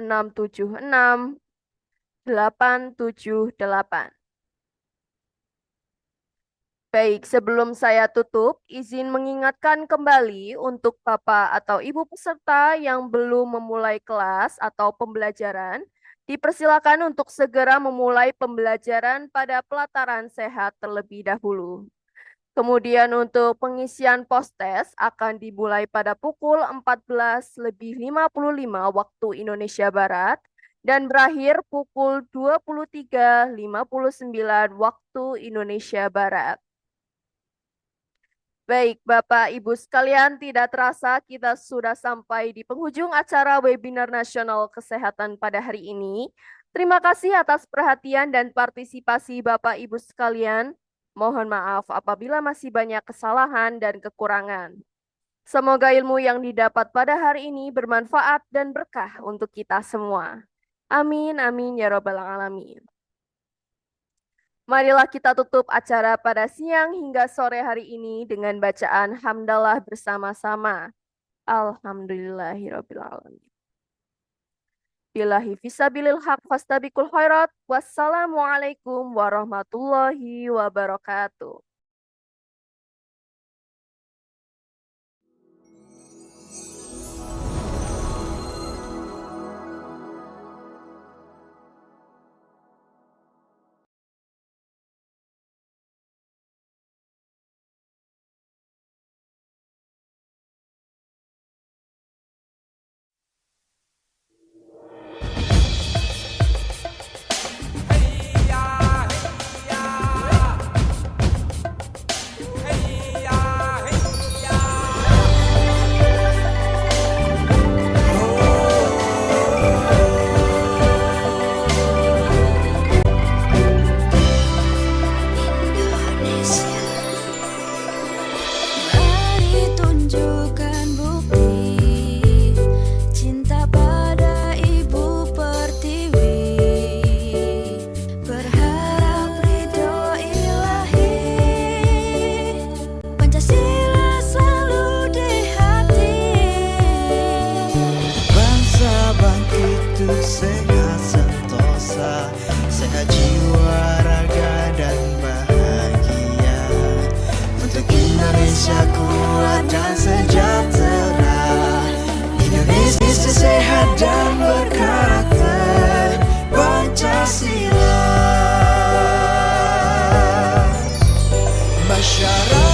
676 878. Baik, sebelum saya tutup, izin mengingatkan kembali untuk Bapak atau Ibu peserta yang belum memulai kelas atau pembelajaran, dipersilakan untuk segera memulai pembelajaran pada pelataran sehat terlebih dahulu. Kemudian untuk pengisian post-test akan dimulai pada pukul 14.55 waktu Indonesia Barat dan berakhir pukul 23.59 waktu Indonesia Barat. Baik, Bapak Ibu sekalian, tidak terasa kita sudah sampai di penghujung acara webinar nasional kesehatan pada hari ini. Terima kasih atas perhatian dan partisipasi Bapak Ibu sekalian. Mohon maaf apabila masih banyak kesalahan dan kekurangan. Semoga ilmu yang didapat pada hari ini bermanfaat dan berkah untuk kita semua. Amin, amin, ya robbal alamin. Marilah kita tutup acara pada siang hingga sore hari ini dengan bacaan hamdalah bersama-sama. Alhamdulillahirabbil alamin. Billahi fisabilil haq fastabiqul khairat. Wassalamualaikum warahmatullahi wabarakatuh. Mari tunjukkan bukti cinta pada Ibu Pertiwi, berharap ridho ilahi, Pancasila selalu di hati. Bangsa bangkit untuk sehat sentosa, sehat jiwa, raga dan bahagia. Untuk Indonesia kuat dan sejahtera, Indonesia sehat dan berkarakter Pancasila. Masyarakat